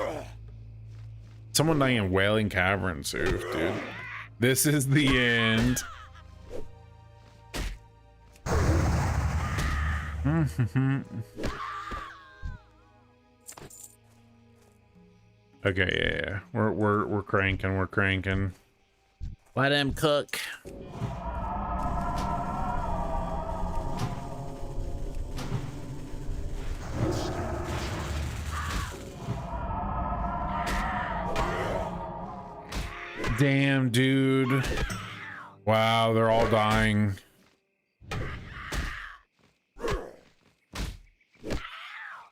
Someone dying in Wailing Caverns, oof, dude. This is the end. Okay, yeah. We're cranking. Let him cook. Damn, dude. Wow, they're all dying.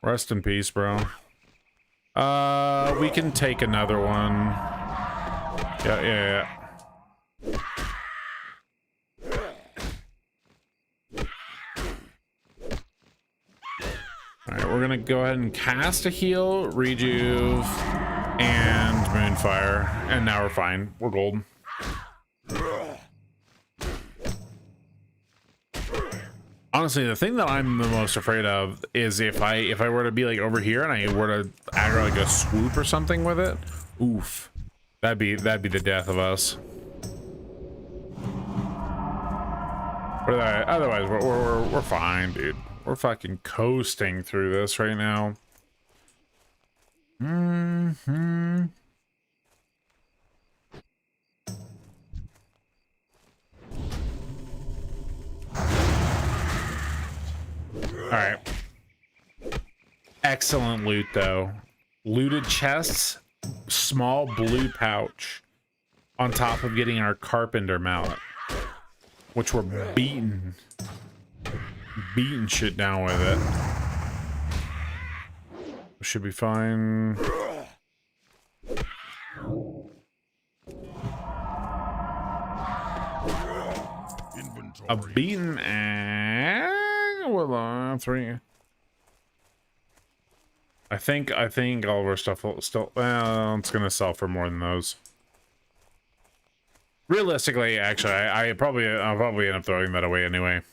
Rest in peace, bro. We can take another one. Yeah. All right, we're gonna go ahead and cast a heal, rejuve, and moonfire, and now we're fine. We're golden. Honestly, the thing that I'm the most afraid of is if I were to be like over here and I were to aggro like a swoop or something with it. Oof, that'd be the death of us. But otherwise, we're fine, dude. We're fucking coasting through this right now. All right. Excellent loot, though. Looted chests, small blue pouch, on top of getting our carpenter mallet, which we're beating shit down with it. Should be fine. A beaten well, 3. I think all of our stuff will still, well, it's gonna sell for more than those. Realistically, actually, I'll probably end up throwing that away anyway,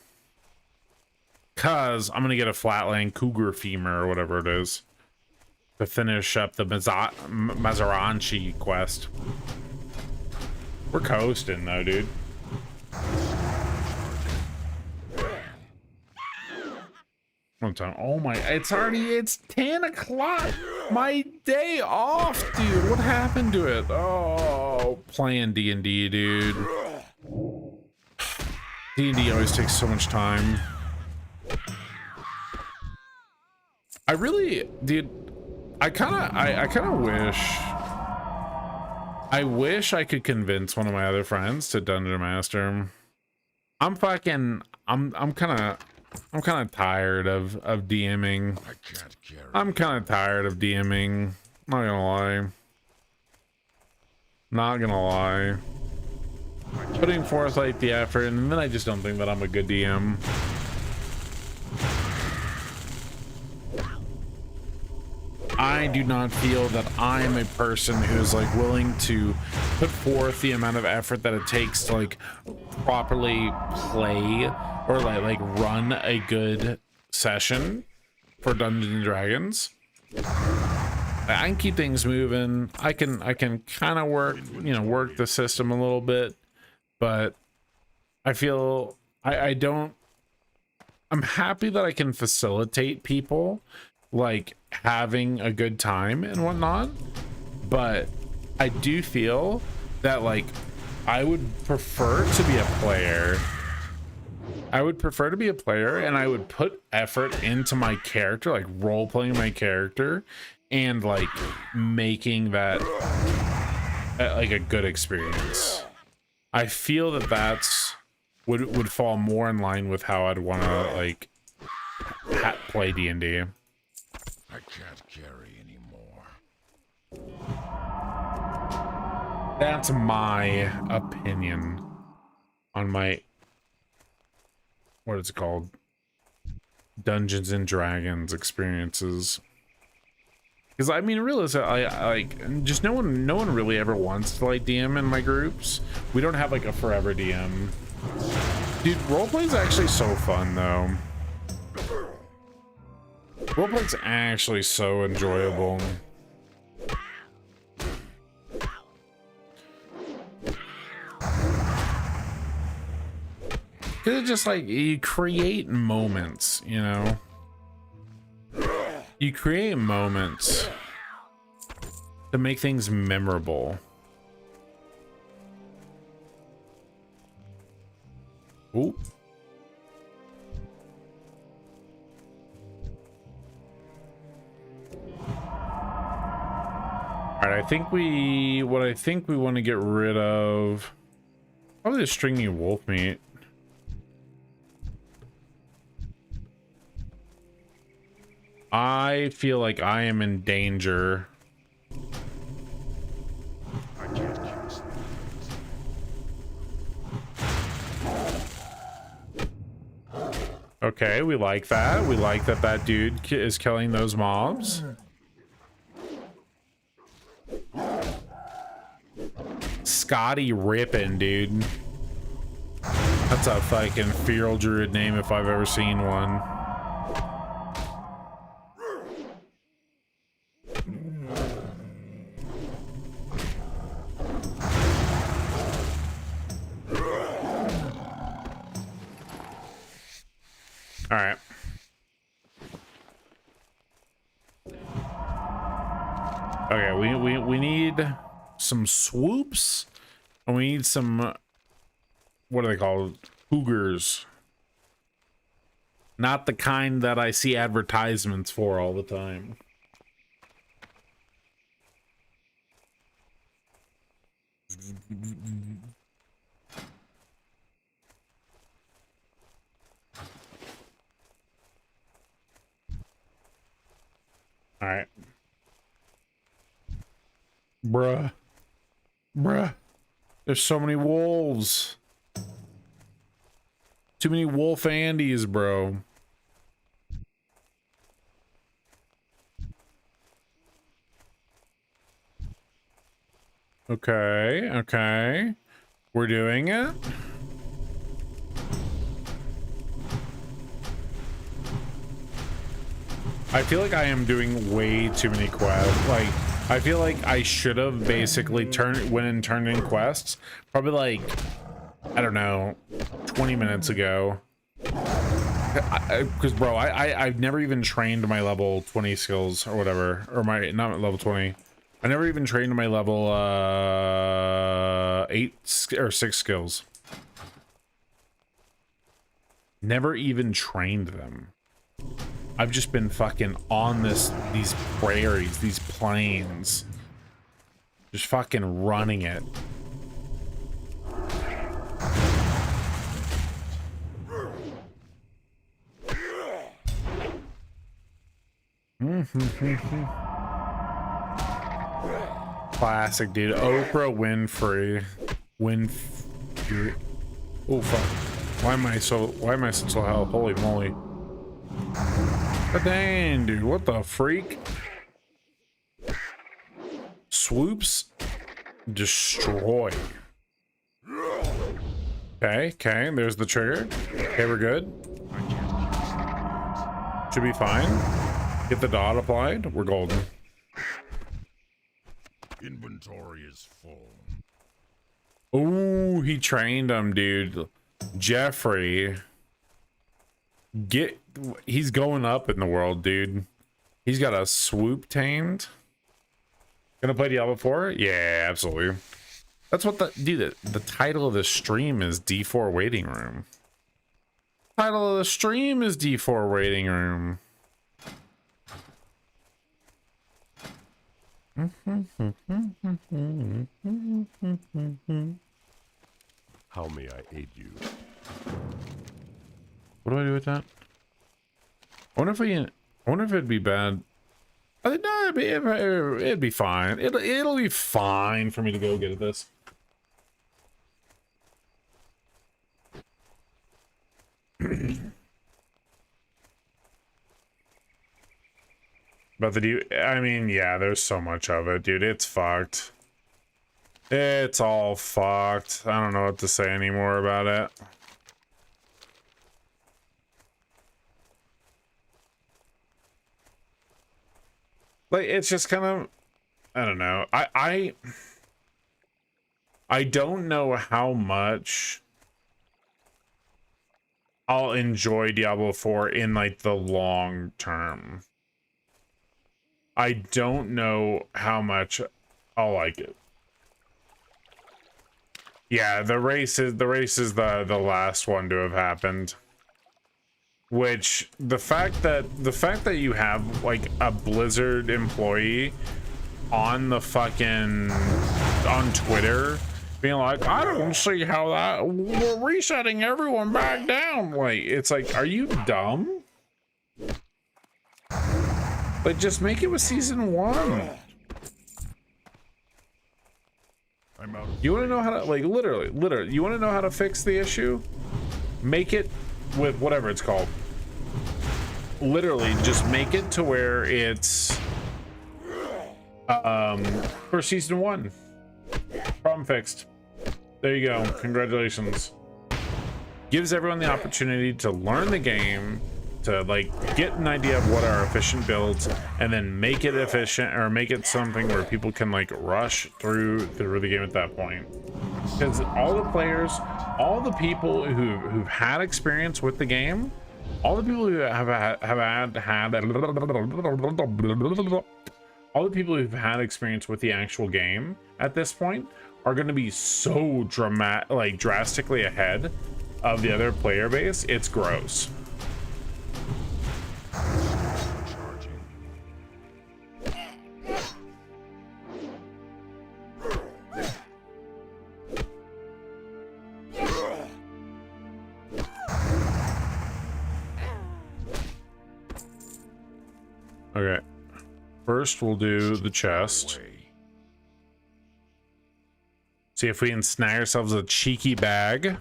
cause I'm gonna get a flatland cougar femur or whatever it is to finish up the Mazaranchi quest. We're coasting though, dude. One time. Oh my, it's 10 o'clock. My day off, dude. What happened to it? Oh, playing D&D, dude. D&D always takes so much time. I really, dude, I kind of wish I could convince one of my other friends to Dungeon Master. I'm kind of tired of DMing. I'm kind of tired of DMing. Not gonna lie. Putting forth like the effort, and then I just don't think that I'm a good DM. I do not feel that I'm a person who's like willing to put forth the amount of effort that it takes to like properly play or like run a good session for Dungeons and Dragons. I can keep things moving. I can kind of work the system a little bit, but I feel I'm happy that I can facilitate people like having a good time and whatnot, but I do feel that like I would prefer to be a player. I would prefer to be a player, and I would put effort into my character, like role playing my character and like making that like a good experience. I feel that that's would fall more in line with how I'd want to like play D&D. I can't carry anymore. That's my opinion on my, what is it called? Dungeons and Dragons experiences. Because I mean, realistically, I like just no one really ever wants to like DM in my groups. We don't have like a forever DM. Dude, roleplay's actually so fun though. Roleplay's actually so enjoyable. Cause it's just like you create moments, you know. You create moments to make things memorable. Ooh. All right, I think we want to get rid of probably the stringy wolf meat. I feel like I am in danger. I can't use Okay, we like that. We like that that dude is killing those mobs. Scotty Rippin', dude. That's a fucking feral druid name if I've ever seen one. All right. Okay, we need some swoops, and we need some, what are they called? Cougars. Not the kind that I see advertisements for all the time. All right. Bruh. There's so many wolves. Too many wolf Andes, bro. Okay. We're doing it. I feel like I am doing way too many quests. Like, I feel like I should have basically turned in quests probably like, I don't know, 20 minutes ago. Because bro, I've never even trained my level 20 skills or whatever, or my, not level 20. I never even trained my level 8 or 6 skills. Never even trained them. I've just been fucking on these prairies, these plains. Just fucking running it. Classic, dude. Oprah Winfrey. Oh fuck. Why am I such low health? Holy moly. God dang, dude. What the freak? Swoops. Destroy. Okay. There's the trigger. Okay, we're good. Should be fine. Get the dot applied. We're golden. Inventory is full. Ooh, he trained him, dude. Jeffrey. He's going up in the world, dude. He's got a swoop tamed. Gonna play Diablo 4? Yeah, absolutely. That's what the title of the stream is D4 Waiting Room. Title of the stream is D4 Waiting Room. How may I aid you? What do I do with that? I wonder if it'd be bad. No, it'd be fine. It'll be fine for me to go get this. But I mean, yeah, there's so much of it, dude. It's fucked. It's all fucked. I don't know what to say anymore about it. Like, it's just kind of, I don't know. I don't know how much I'll enjoy Diablo 4 in like the long term. I don't know how much I'll like it. Yeah, the race is the last one to have happened. Which the fact that you have like a Blizzard employee on the fucking on Twitter being like, I don't see how that we're resetting everyone back down. Like, it's like, are you dumb? Like, just make it with season 1. You want to know how to, like, literally, you want to know how to fix the issue? Make it with whatever it's called. Literally, just make it to where it's for season 1. Problem fixed. There you go. Congratulations. Gives everyone the opportunity to learn the game, to like get an idea of what are efficient builds, and then make it efficient, or make it something where people can like rush through the game at that point. Because all the players, all the people who've had experience with the game, all the people who all the people who've had experience with the actual game at this point are going to be so drastically ahead of the other player base. It's gross. Okay, first we'll do the chest. See if we can snag ourselves a cheeky bag.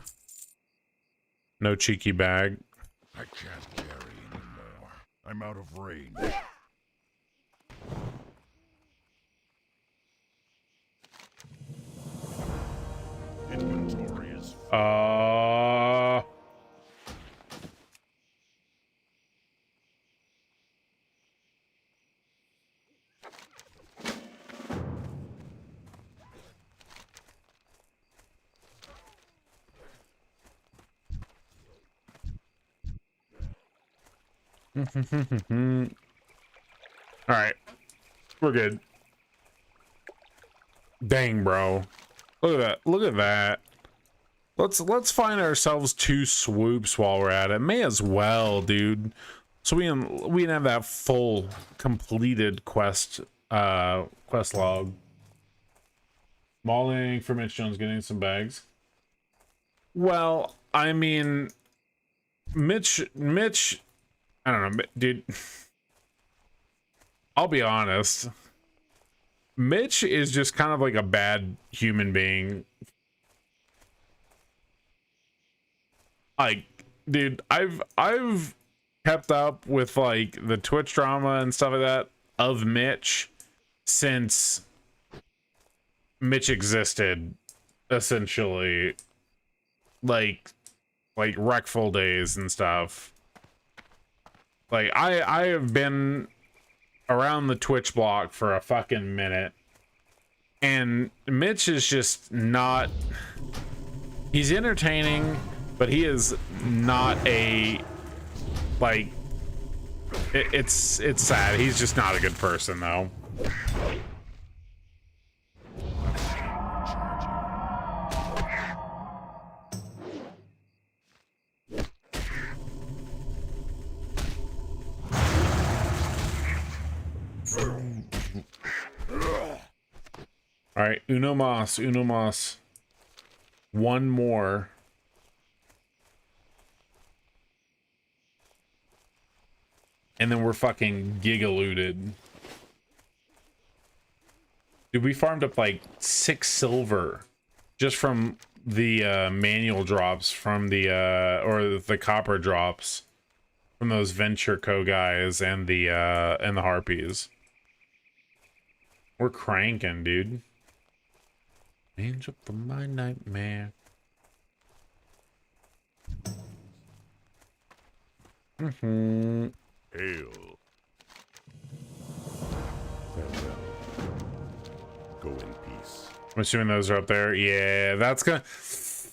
No cheeky bag. I can't carry anymore. I'm out of range. Inventory is all right, we're good. Dang, bro, look at that, look at that. Let's find ourselves 2 swoops while we're at it. May as well, dude, so we can have that full completed quest log. Mauling for Mitch Jones getting some bags. Well, I mean, Mitch, I don't know, dude. I'll be honest. Mitch is just kind of like a bad human being. Like, dude, I've kept up with like the Twitch drama and stuff like that of Mitch since Mitch existed, essentially. Like Wreckful days and stuff. Like, I have been around the Twitch block for a fucking minute, and Mitch is just not, he's entertaining, but he is not a, like, it's sad. He's just not a good person, though. All right, uno mas. One more. And then we're fucking gigalooted. Dude, we farmed up like 6 silver just from the manual drops from the or the copper drops from those Venture Co guys and the harpies. We're cranking, dude. Angel from my nightmare. Hail. Farewell. Go in peace. I'm assuming those are up there. Yeah, that's gonna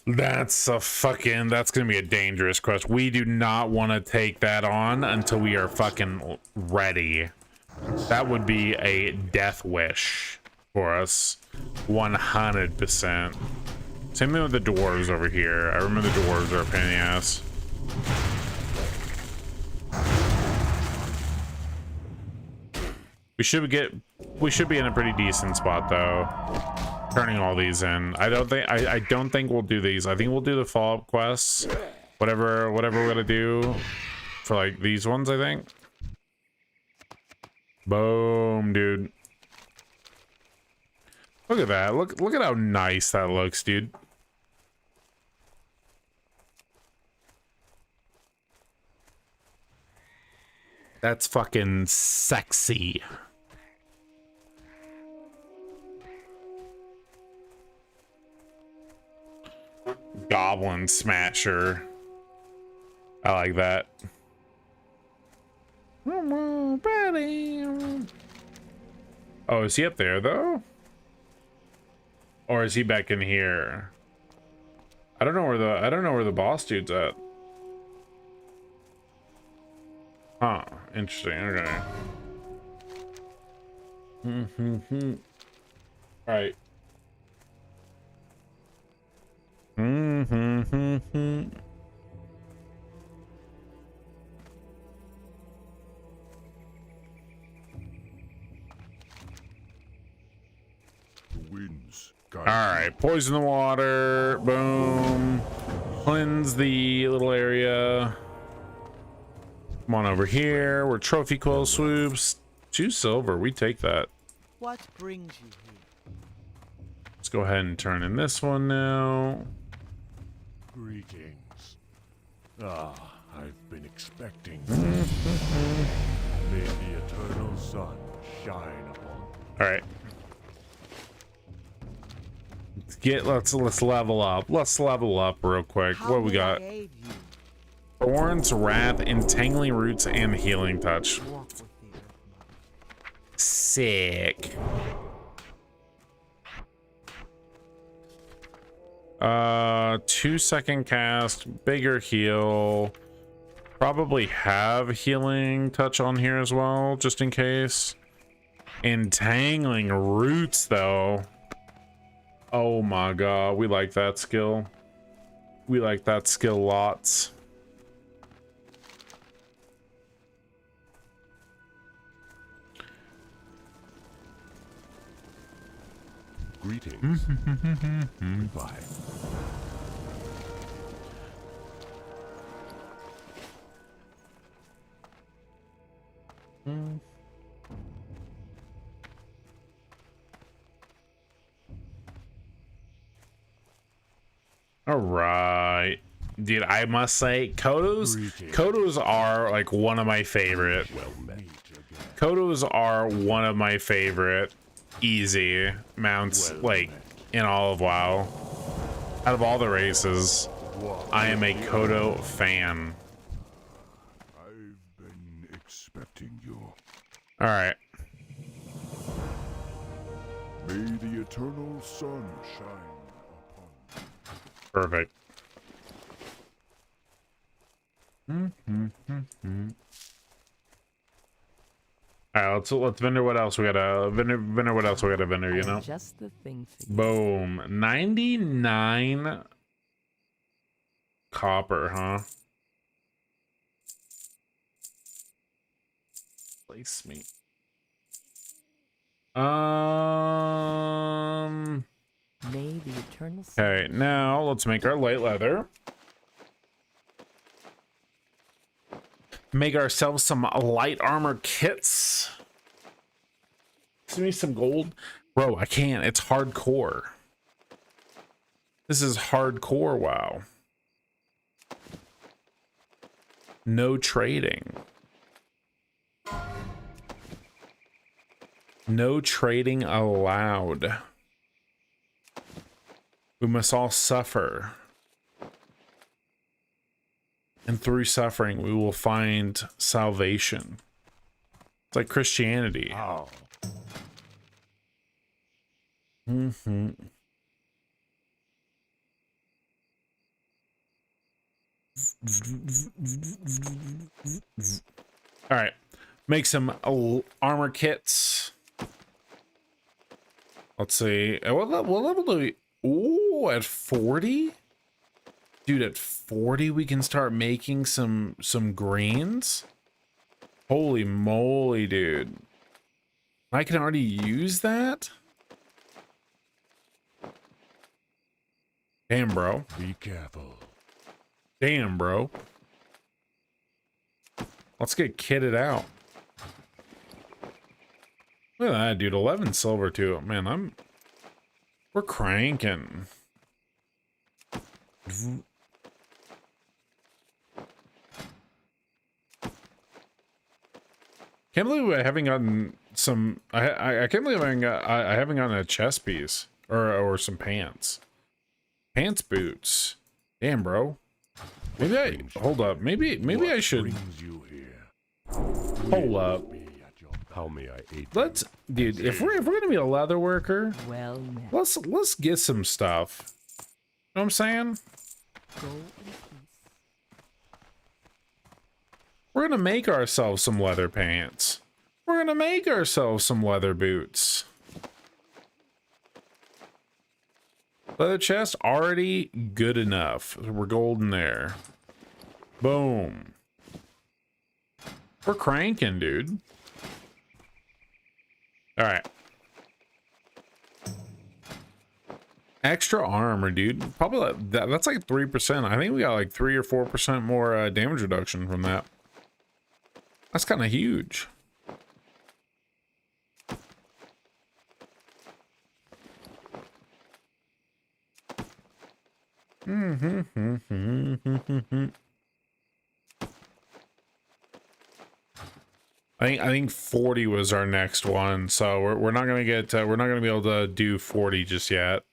be a dangerous quest. We do not want to take that on until we are fucking ready. That would be a death wish for us. 100%. Same thing with the dwarves over here. I remember the dwarves are a pain in the ass. We should be in a pretty decent spot though. Turning all these in. I don't think we'll do these. I think we'll do the follow-up quests. Whatever we're gonna do for like these ones, I think. Boom, dude. Look at that. Look at how nice that looks, dude. That's fucking sexy. Goblin Smasher. I like that. Oh, is he up there though? Or is he back in here? I don't know where the boss dude's at. Huh, interesting. Okay. All right. Winds. All right, poison the water. Boom. Cleanse the little area. Come on over here. We're trophy quill swoops. 2 silver. We take that. What brings you here? Let's go ahead and turn in this one now. Greetings. Ah, I've been expecting you. May the eternal sun shine upon you. All right. Let's level up. Let's level up real quick. What we got? Thorns, Wrath, Entangling Roots, and Healing Touch. Sick. 2-second cast, bigger heal. Probably have Healing Touch on here as well, just in case. Entangling Roots, though. Oh my god, we like that skill. We like that skill lots. Greetings. Goodbye. All right, dude, I must say Kodos are like one of my favorite. Kodos are one of my favorite easy mounts like in all of WoW. Out of all the races, I am a Kodo fan. I've been expecting you. All right. May the eternal sun shine upon you. Perfect. All right, let's vendor. What else we got? Vendor. What else we got to vendor? You know. Just the thing for you. Boom. 99 copper, huh? Place me. May the eternal. Okay, now let's make our light leather. Make ourselves some light armor kits. Give me some gold. Bro, I can't. It's hardcore. This is hardcore WoW. No trading. No trading allowed. We must all suffer. And through suffering, we will find salvation. It's like Christianity. How? Mm-hmm. All right, make some armor kits. Let's see. What level do we? Ooh, at 40, dude. At 40, we can start making some greens. Holy moly, dude! I can already use that. Damn, bro. Be careful. Damn, bro. Let's get kitted out. Look at that, dude. 11 silver too. Man, we're cranking. Can't believe I haven't gotten some. I can't believe I haven't gotten a chest piece or some pants. Pants boots. Damn, bro. Maybe hold up. Maybe I should hold up. How may I aid Let's, dude. If we're gonna be a leather worker, Well met. let's get some stuff. You know what I'm saying? Go in peace. We're gonna make ourselves some leather pants. We're gonna make ourselves some leather boots. Leather chest already good enough. We're golden there. Boom. We're cranking, dude. All right. Extra armor, dude. Probably like that's like 3%. I think we got like 3 or 4% more damage reduction from that. That's kind of huge. I think 40 was our next one, so we're not gonna get we're not gonna be able to do 40 just yet.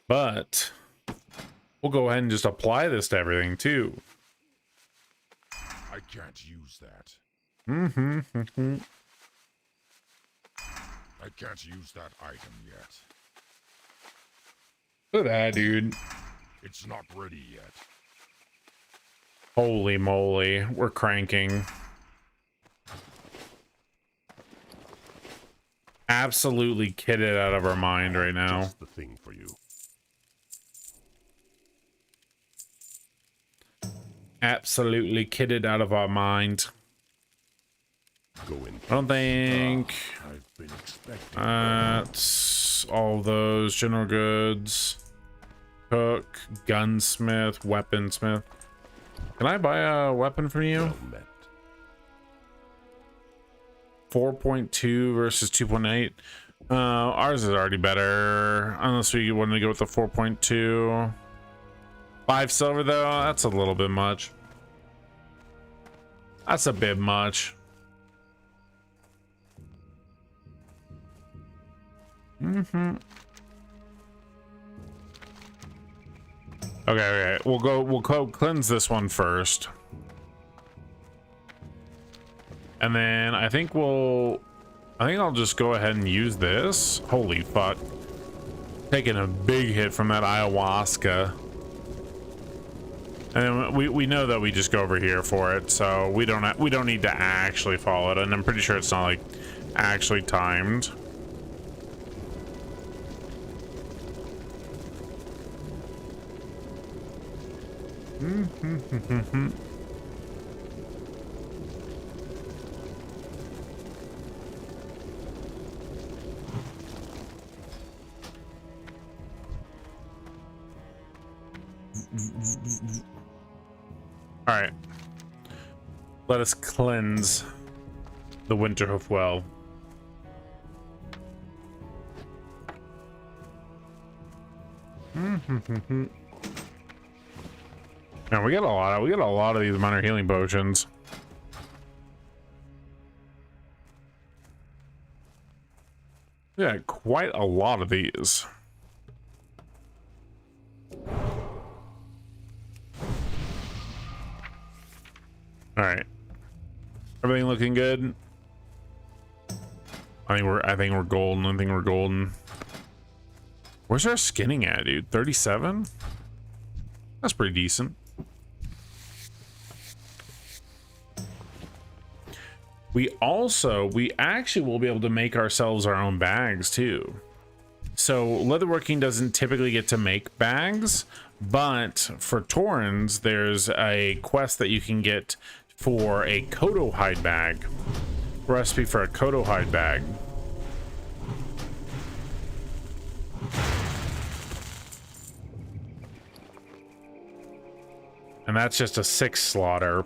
But we'll go ahead and just apply this to everything too. I can't use that. I can't use that item yet. Look at that, dude. It's not ready yet. Holy moly, we're cranking. Absolutely kitted out of our mind right now. Just the thing for you. Absolutely kitted out of our mind. Go in. I don't think I've been expecting. that's all those general goods. Cook, gunsmith, weaponsmith. Can I buy a weapon from you? Well met. 4.2 versus 2.8. Ours is already better, unless we want to go with the 4.2. 5 silver though, that's a little bit much. That's a bit much. Okay, we'll cleanse this one first. And then I think I'll just go ahead and use this. Holy fuck. Taking a big hit from that ayahuasca. And then we know that we just go over here for it, so we don't need to actually follow it, and I'm pretty sure it's not like actually timed. Let us cleanse the Winterhoof well. Now we got a lot of these minor healing potions. Yeah, quite a lot of these. All right, everything looking good. I think we're golden. I think we're golden. Where's our skinning at, dude? 37? That's pretty decent. We actually will be able to make ourselves our own bags too. So leatherworking doesn't typically get to make bags, but for Taurens, there's a quest that you can get for a Kodo hide bag. Recipe for a Kodo hide bag. And that's just a 6 slaughter.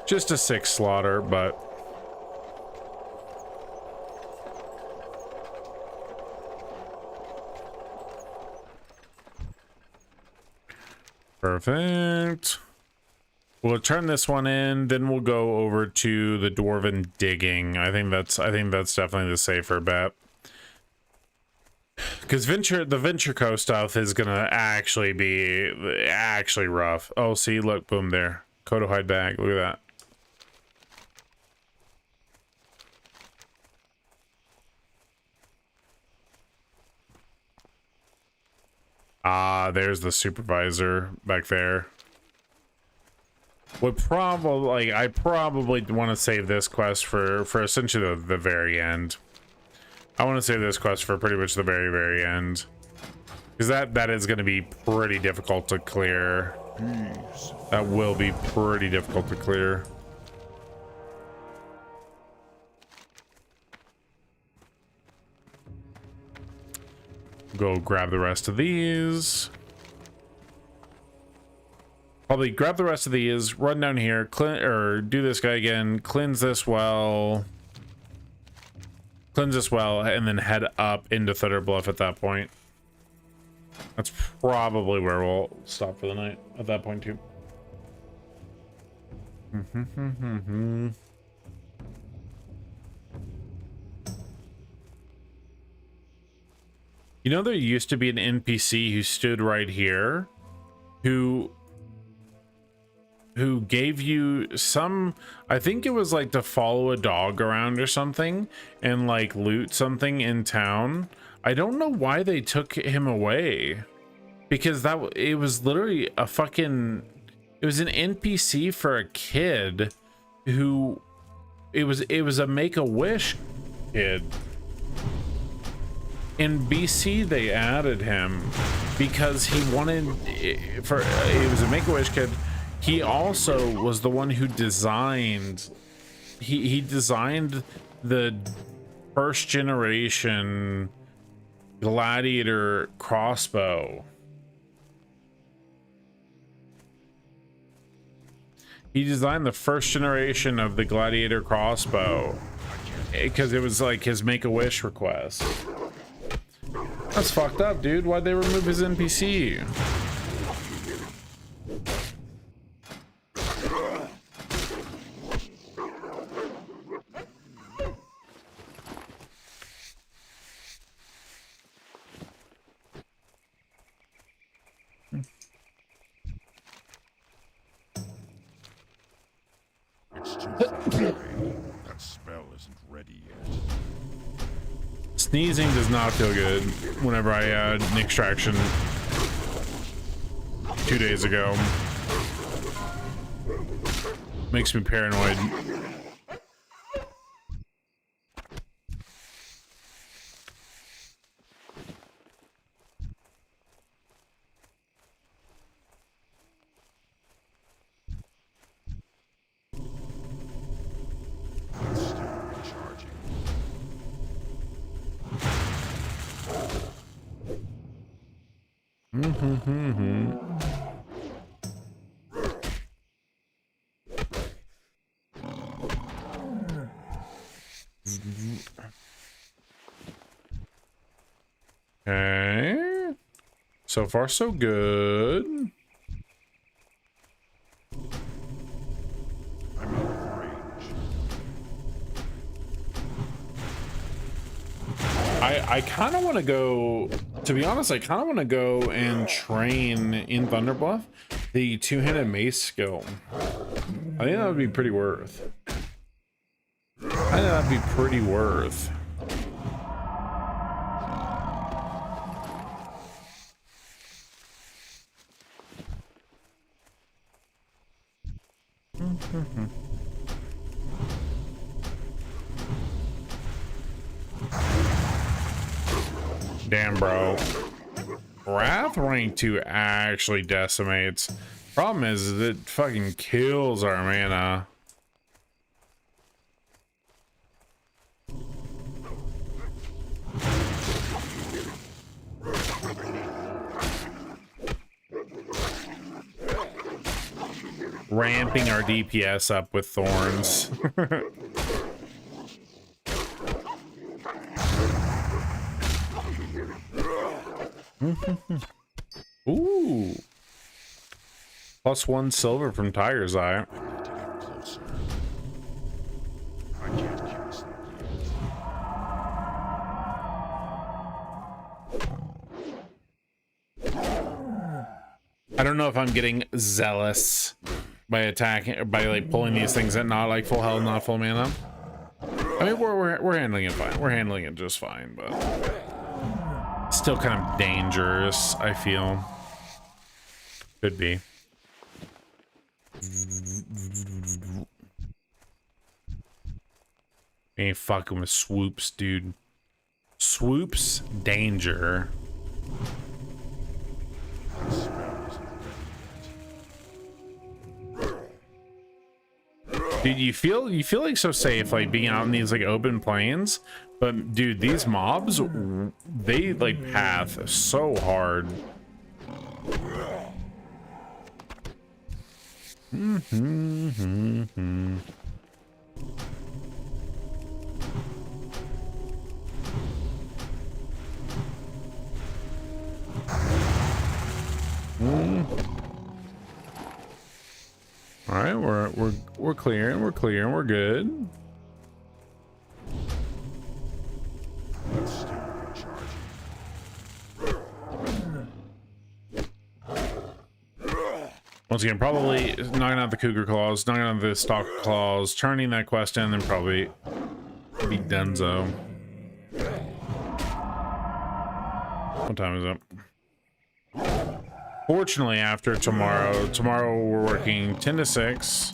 Just a 6 slaughter, but perfect. We'll turn this one in, then we'll go over to the dwarven digging. I think that's definitely the safer bet. Because the Venture Co stuff is gonna actually be rough. Oh, see, look, boom, there. Kodo hide bag. Look at that. Ah, there's the supervisor back there. I probably want to save this quest for essentially the very end. I want to save this quest for pretty much the very end, because that is going to be pretty difficult to clear. That will be pretty difficult to clear. Go grab the rest of these. Probably grab the rest of these, run down here, do this guy again, cleanse this well, and then head up into Thunder Bluff at that point. That's probably where we'll stop for the night at that point too. You know, there used to be an NPC who stood right here who gave you some, I think it was like to follow a dog around or something and like loot something in town. I don't know why they took him away, because it was literally it was an NPC for a kid who it was a Make-A-Wish kid. In BC they added him because he wanted he was a Make-A-Wish kid. He also was the one who designed he designed the first generation gladiator crossbow. He designed the first generation of the gladiator crossbow because it was like his Make-A-Wish request. That's fucked up, dude. Why'd they remove his NPC? It's too far. That spell isn't ready yet. Sneezing does not feel good whenever I had an extraction 2 days ago. Makes me paranoid. Okay. So far, so good. I'm out of range. I kind of want to go, to be honest, I kind of want to go and train in Thunderbluff the two-handed mace skill. I think that would be pretty worth. Damn, bro. Wrath rank 2 actually decimates. Problem is it fucking kills our mana. Ramping our DPS up with thorns. Ooh. +1 silver from Tiger's Eye. I need to get closer. I can't cast I don't know if I'm getting zealous by attacking, by like pulling these things at not like full health, not full mana. I mean, we're handling it fine. We're handling it just fine, but still kind of dangerous, I feel. Could be. Ain't fucking with swoops, dude. Swoops, danger. Dude, you feel like so safe, like being out in these like open plains, but dude, these mobs, they like path so hard. All right, we're clearing, we're good. Let's start recharging. Once again, probably knocking out the cougar claws, knocking out the stalk claws, turning that quest in, then probably be donezo. What time is it? Fortunately, after tomorrow we're working 10 to 6.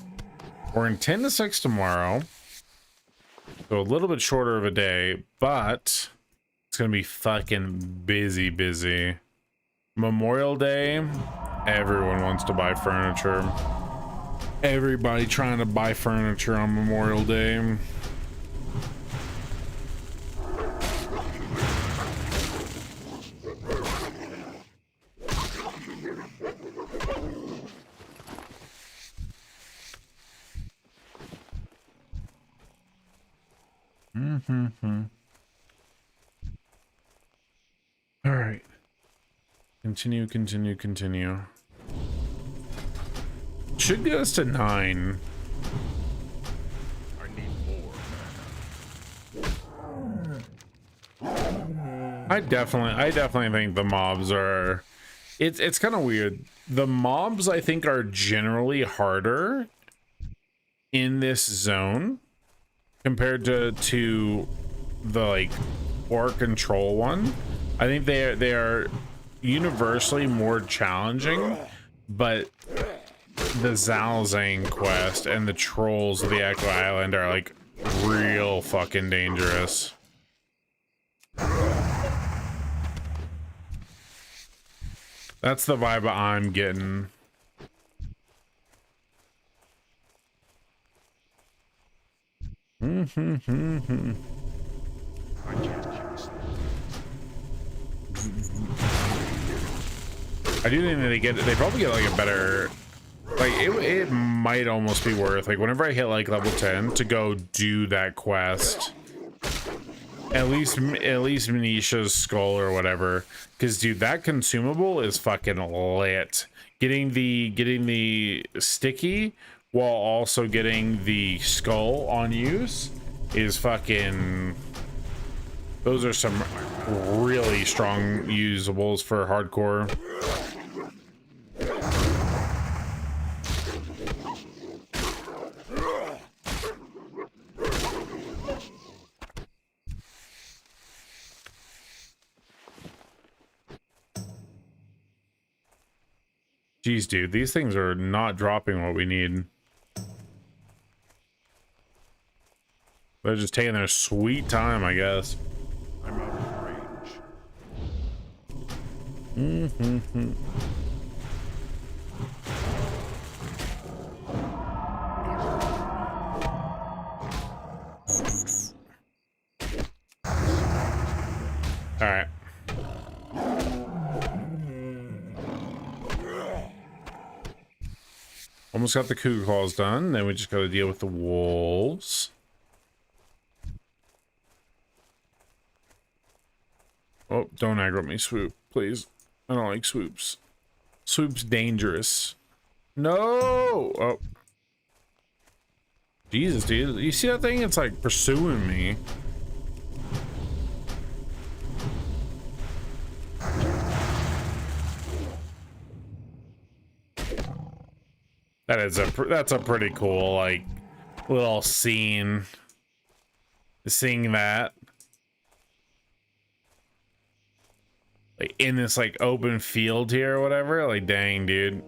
We're in 10 to 6 tomorrow. So a little bit shorter of a day, but it's gonna be fucking busy. Memorial Day, everyone wants to buy furniture. Everybody trying to buy furniture on Memorial Day. All right. Continue. Should get us to 9. I need more. I definitely think the mobs are, it's kind of weird. The mobs I think are generally harder in this zone compared to the like orc and troll one. I think they are universally more challenging, but the Zalzang quest and the trolls of the Echo Island are like real fucking dangerous. That's the vibe I'm getting. I can't cast I do think that they probably get like a better, like it might almost be worth like whenever I hit like level 10 to go do that quest At least Manisha's skull or whatever, because dude, that consumable is fucking lit. Getting the sticky while also getting the skull on use is fucking. Those are some really strong usables for hardcore. Jeez, dude, these things are not dropping what we need. They're just taking their sweet time, I guess. I'm out of range. All right. Almost got the cougar claws done. Then we just got to deal with the wolves. Oh, don't aggro me, swoop, please. I don't like swoops. Swoop's dangerous. No! Oh. Jesus, dude. You see that thing? It's like pursuing me. That's a pretty cool, like, little scene. Seeing that. Like, in this, like, open field here or whatever. Like, dang, dude.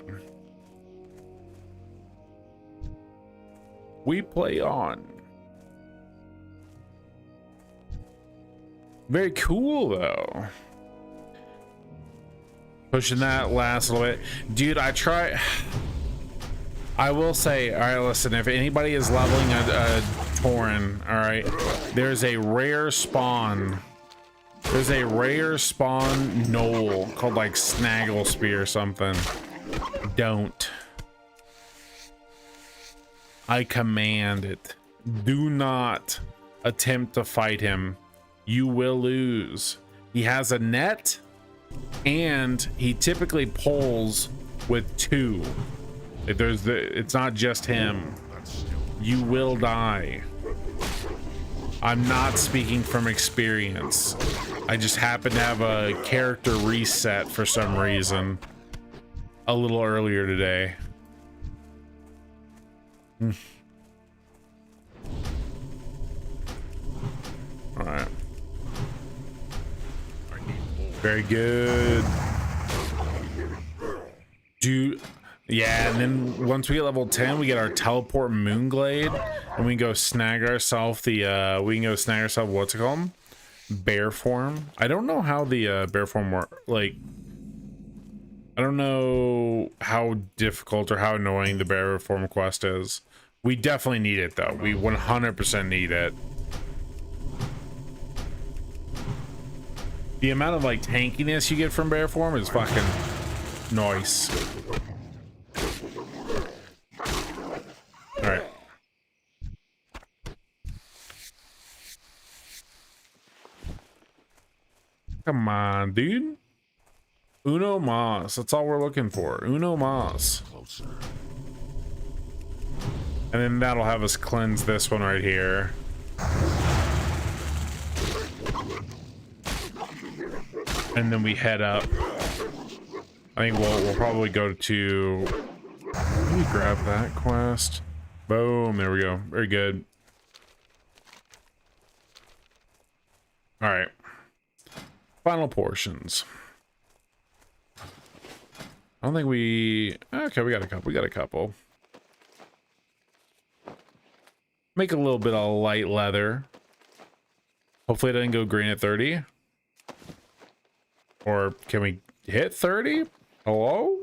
We play on. Very cool, though. Pushing that last little bit. Dude, I will say, all right, listen, if anybody is leveling a Tauren, all right, there's a rare spawn. There's a rare spawn knoll called like Snaggle Spear or something. Don't. I command it. Do not attempt to fight him. You will lose. He has a net, and he typically pulls with two. It's not just him. You will die. I'm not speaking from experience. I just happen to have a character reset for some reason a little earlier today. All right. Very good. Yeah, and then once we get level 10, we get our teleport Moonglade, and we can go snag ourselves what's it called? Bear form. I don't know how the bear form work. Like, I don't know how difficult or how annoying the bear form quest is. We definitely need it though. We 100% need it. The amount of like tankiness you get from bear form is fucking nice. All right. Come on, dude. Uno mas. That's all we're looking for. Uno mas. Closer. And then that'll have us cleanse this one right here. And then we head up. I think we'll probably go to. Let me grab that quest. Boom. There we go. Very good. All right. Final portions. I don't think we. Okay, we got a couple. We got a couple. Make a little bit of light leather. Hopefully it doesn't go green at 30. Or can we hit 30? Hello?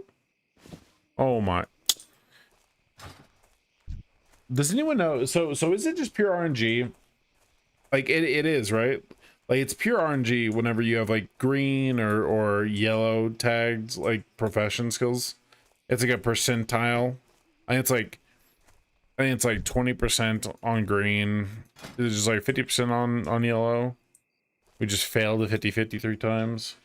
Oh my. Does anyone know? So is it just pure RNG? Like it is, right? Like it's pure RNG whenever you have like green or yellow tagged like profession skills. It's like a percentile. I think it's like 20% on green. It's just like 50% on yellow. We just failed the 50-50 3 times.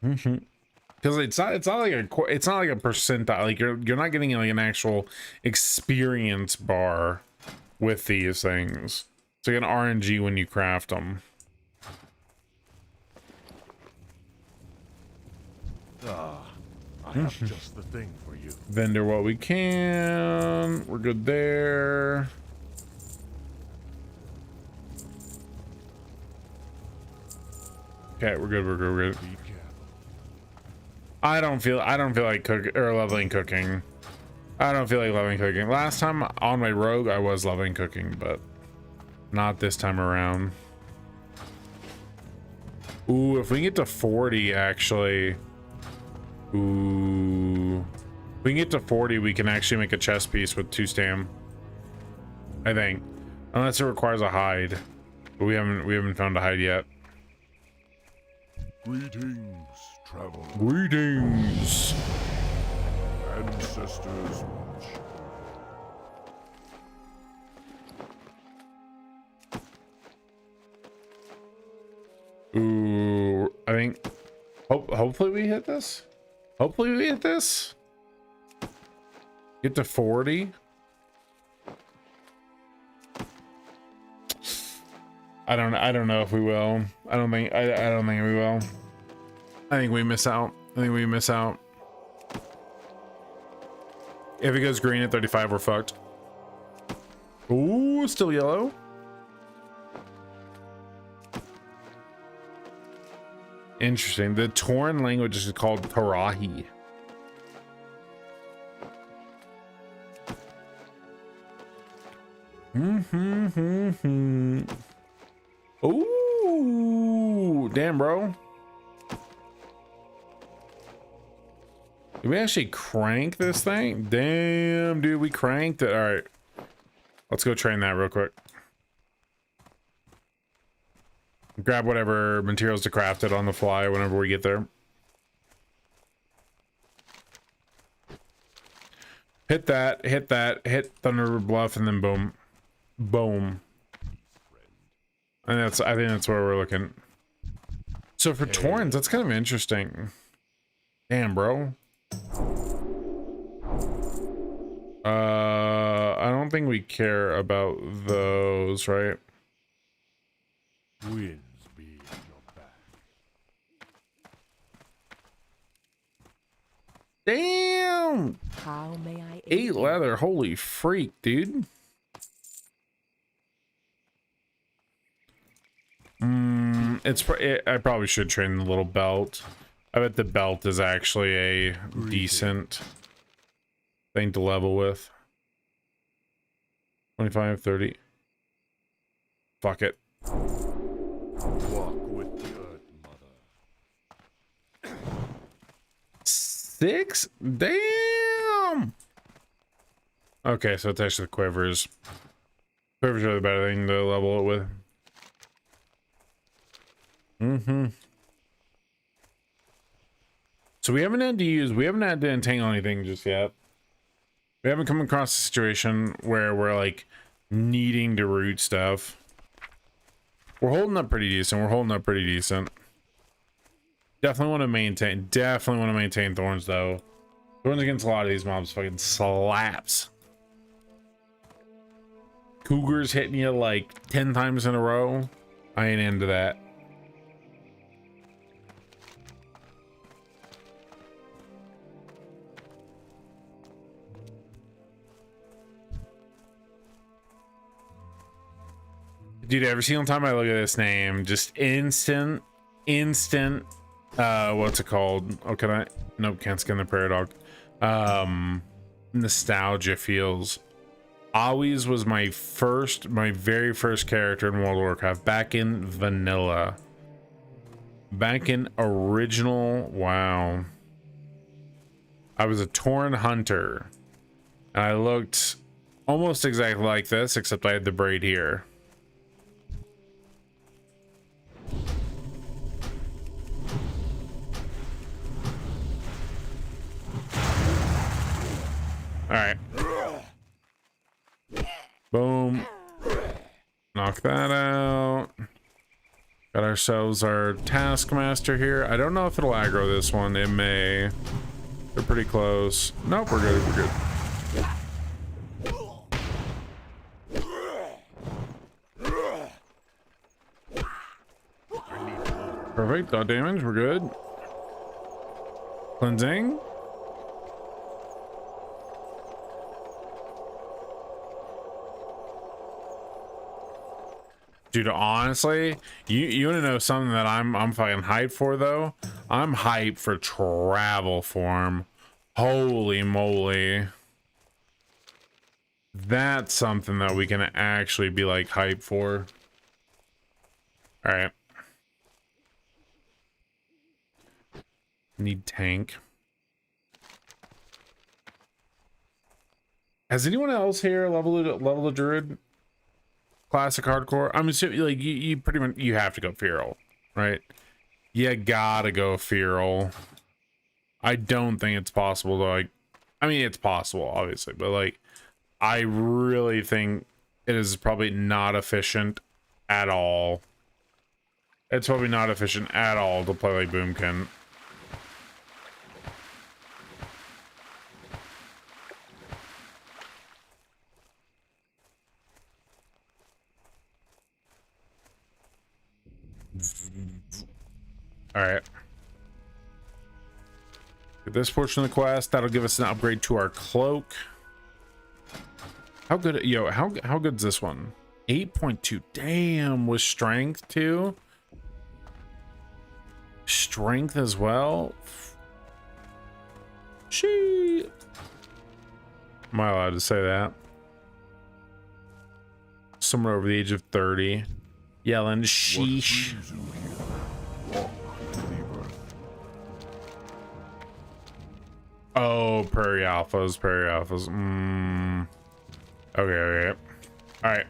Because it's not like a percentile. Like you're not getting like an actual experience bar with these things. It's like an RNG when you craft them. Ah, I have just the thing for you. Vendor what we can. We're good there. Okay, we're good. We're good. We're good. Be careful. I don't feel like leveling cooking. I don't feel like leveling cooking. Last time on my rogue, I was leveling cooking, but not this time around. Ooh, if we can get to 40, actually. Ooh. If we can get to 40, we can actually make a chest piece with 2 stam. I think. Unless it requires a hide. But we haven't found a hide yet. Greetings, traveler. Greetings. Ancestors watch. Ooh, I think hopefully we hit this. Hopefully we hit this. Get to 40. I don't know if we will. I don't think we will. I think we miss out. If it goes green at 35, we're fucked. Ooh, still yellow. Interesting. The Tauren language is called Tarahi. Ooh, damn, bro. Did we actually crank this thing? Damn, dude, we cranked it. All right, let's go train that real quick. Grab whatever materials to craft it on the fly whenever we get there. Hit that, hit Thunder Bluff, and then boom. Boom. And I think that's where we're looking. So for Taurens, that's kind of interesting. Damn, bro. I don't think we care about those, right? Winds be at your back. Damn! How may I 8 leather, holy freak, dude. I probably should train the little belt. I bet the belt is actually a decent thing to level with. 25, 30. Fuck it. Walk with the earth, mother. 6? Damn! Okay, so it's actually the quivers. Quivers are the better thing to level it with. So we haven't had to entangle anything just yet. We haven't come across a situation where we're like needing to root stuff. We're holding up pretty decent. Definitely want to maintain thorns though. Thorns against a lot of these mobs fucking slaps. Cougars hitting you like 10 times in a row. I ain't into that. Dude, every single time I look at this name, just instant, what's it called? Oh, can I? Nope, can't skin the prairie dog. Nostalgia feels. Always was my very first character in World of Warcraft, back in vanilla. Back in original, wow. I was a Tauren hunter. And I looked almost exactly like this, except I had the braid here. All right. Boom. Knock that out. Got ourselves our Taskmaster here. I don't know if it'll aggro this one. It may. They're pretty close. Nope, we're good. We're good. Perfect. Dot damage. We're good. Cleansing. Dude, honestly, you want to know something that I'm fucking hyped for though? I'm hyped for travel form. Holy moly. That's something that we can actually be like hyped for. All right. Need tank. Has anyone else here level a druid? Classic hardcore. I'm assuming like you pretty much you have to go feral, right? You gotta go feral. I don't think it's possible to like. I mean, it's possible, obviously, but like, I really think it is probably not efficient at all. It's probably not efficient at all to play like Boomkin. All right. Get this portion of the quest. That'll give us an upgrade to our cloak. How good? Yo, how good's this one? 8.2. Damn, with strength too. Strength as well. She. Am I allowed to say that? Somewhere over the age of 30. Yelling sheesh. Oh, Prairie Alphas. Okay. All right.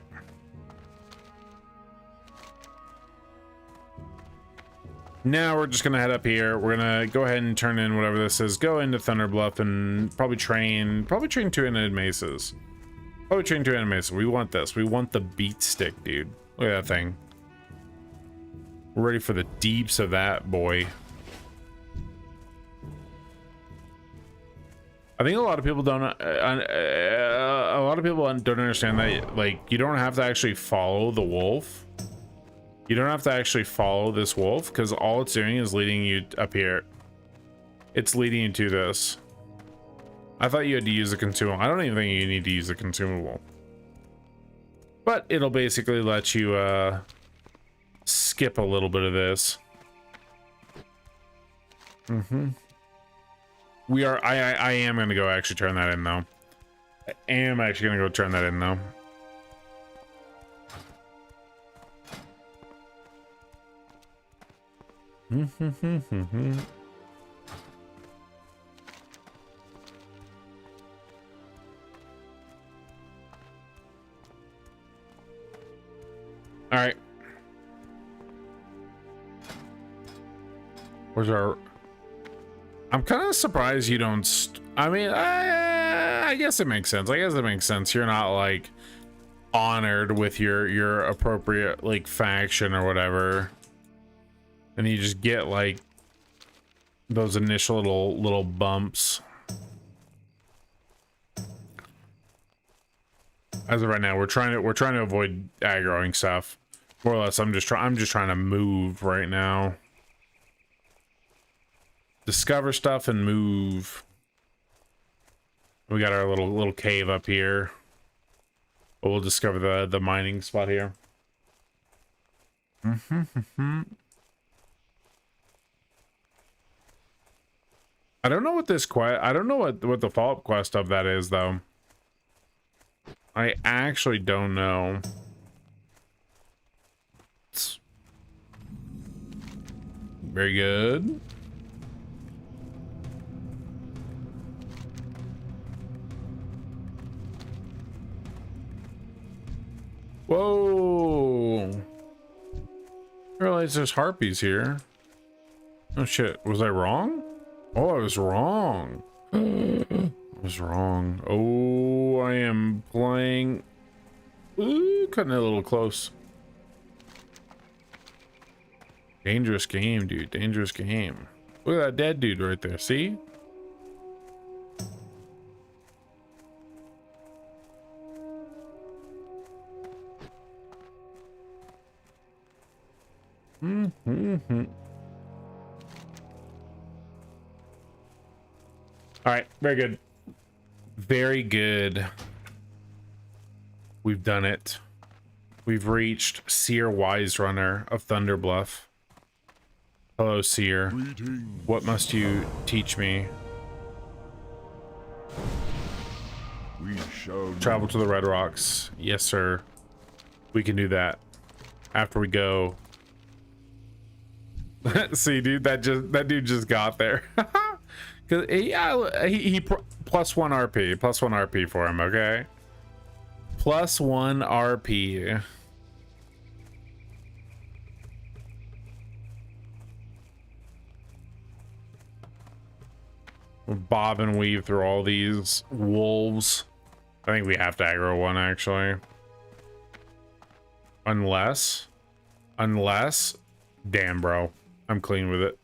Now we're just gonna head up here. We're gonna go ahead and turn in whatever this is. Go into Thunderbluff and probably train 2 Infinite Maces. We want this. We want the beat stick, dude. Look at that thing. We're ready for the deeps of that boy. I think a lot of people don't understand that like you don't have to actually follow the wolf. You don't have to actually follow this wolf because all it's doing is leading you up here. It's leading you to this. I thought you had to use a consumable. I don't even think you need to use a consumable. But it'll basically let you skip a little bit of this. I am gonna go actually turn that in though. I am actually gonna go turn that in though. All right. Where's our... I'm kind of surprised you don't... I mean, I guess it makes sense. You're not like honored with your appropriate like faction or whatever, and you just get like those initial little bumps. As of right now, we're trying to avoid aggroing stuff. More or less, I'm just trying to move right now. Discover stuff and move. We got our little cave up here. But we'll discover the mining spot here. I don't know what this quest. I don't know what the follow-up quest of that is though. I actually don't know. Very good. Whoa! I realize there's harpies here. Oh shit, was I wrong? Oh, I was wrong. I was wrong. Oh, I am playing. Ooh, cutting it a little close. Dangerous game, dude. Dangerous game. Look at that dead dude right there. See? Mm-hmm. All right, very good. Very good. We've done it. We've reached Seer Wise Runner of Thunderbluff. Hello, Seer. Greetings. What must you teach me? We shall Travel to the Red Rocks. Yes, sir. We can do that. After we go. See, dude, that dude just got there. Cause he plus 1 RP, plus 1 RP for him. Okay. Plus 1 RP. We'll bob and weave through all these wolves. I think we have to aggro one actually. Unless, damn, bro, I'm clean with it.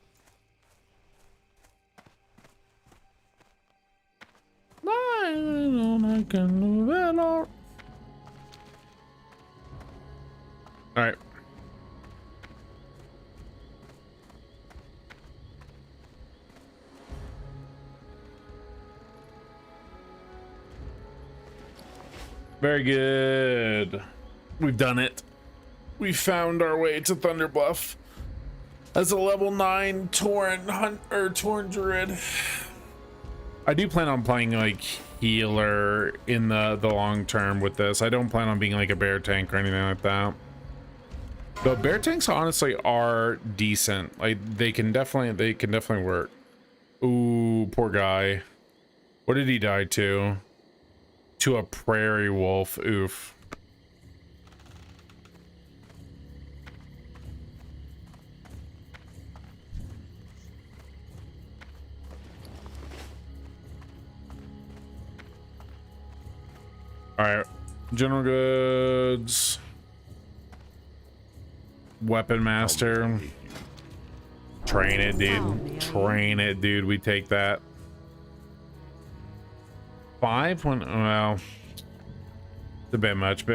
All right. Very good. We've done it. We found our way to Thunderbluff as a level 9 Tauren Druid. I do plan on playing like healer in the long term with this. I don't plan on being like a bear tank or anything like that. The bear tanks honestly are decent. Like they can definitely work. Ooh, poor guy. What did he die to? To a prairie wolf. Oof. All right, general goods, weapon master, train it, dude. Train it, dude. We take that. 5 when well, it's a bit much,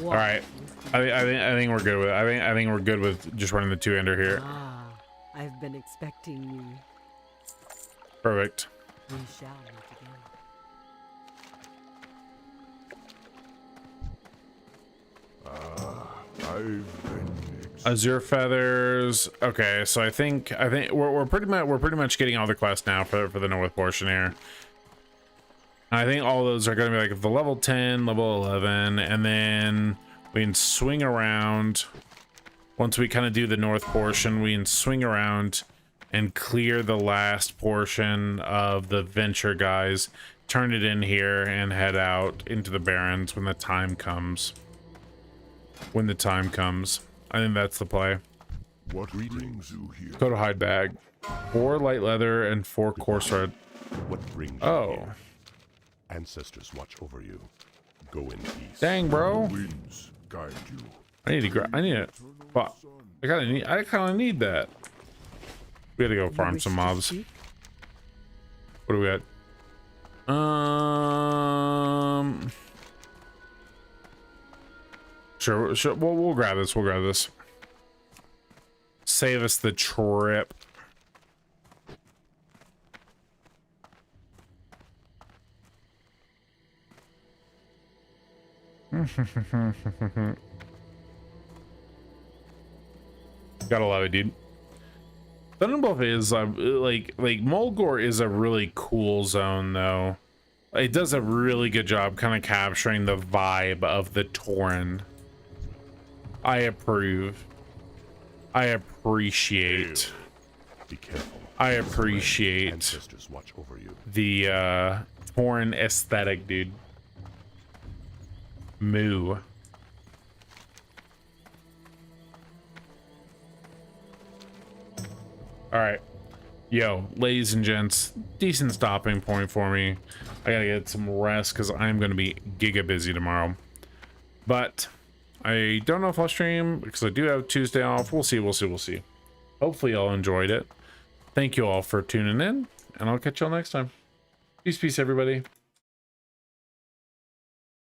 All right. I think we're good with it. I think we're good with just running the 2-ender here. Ah, I've been expecting you. Perfect. We shall meet again. I've been Azure feathers. Okay, so I think we're pretty much getting all the quests now for the north portion here. I think all those are going to be like the level 10, level 11, and then we can swing around. Once we kind of do the north portion, we can swing around and clear the last portion of the venture guys, turn it in here, and head out into the Barrens when the time comes. When the time comes. I think that's the play. What brings you here? Go to hide bag. 4 light leather and 4 coarse red. What brings you Oh. here? Ancestors watch over you. Go in peace. Dang, bro. The winds guide you. I need to I need it. Fuck. I kind of need that. We gotta go farm some mobs. What do we at? Sure. We'll grab this. We'll grab this. Save us the trip. Gotta love it, dude. Thunderbluff is like Mulgore is a really cool zone though. It does a really good job kind of capturing the vibe of the Tauren. I approve. I appreciate. Be careful. I appreciate Ancestors watch over you. the Tauren aesthetic, dude. Moo. All right. Yo, ladies and gents, decent stopping point for me. I gotta get some rest because I'm gonna be giga busy tomorrow. But I don't know if I'll stream because I do have Tuesday off. We'll see. Hopefully y'all enjoyed it. Thank you all for tuning in, and I'll catch y'all next time. Peace, everybody.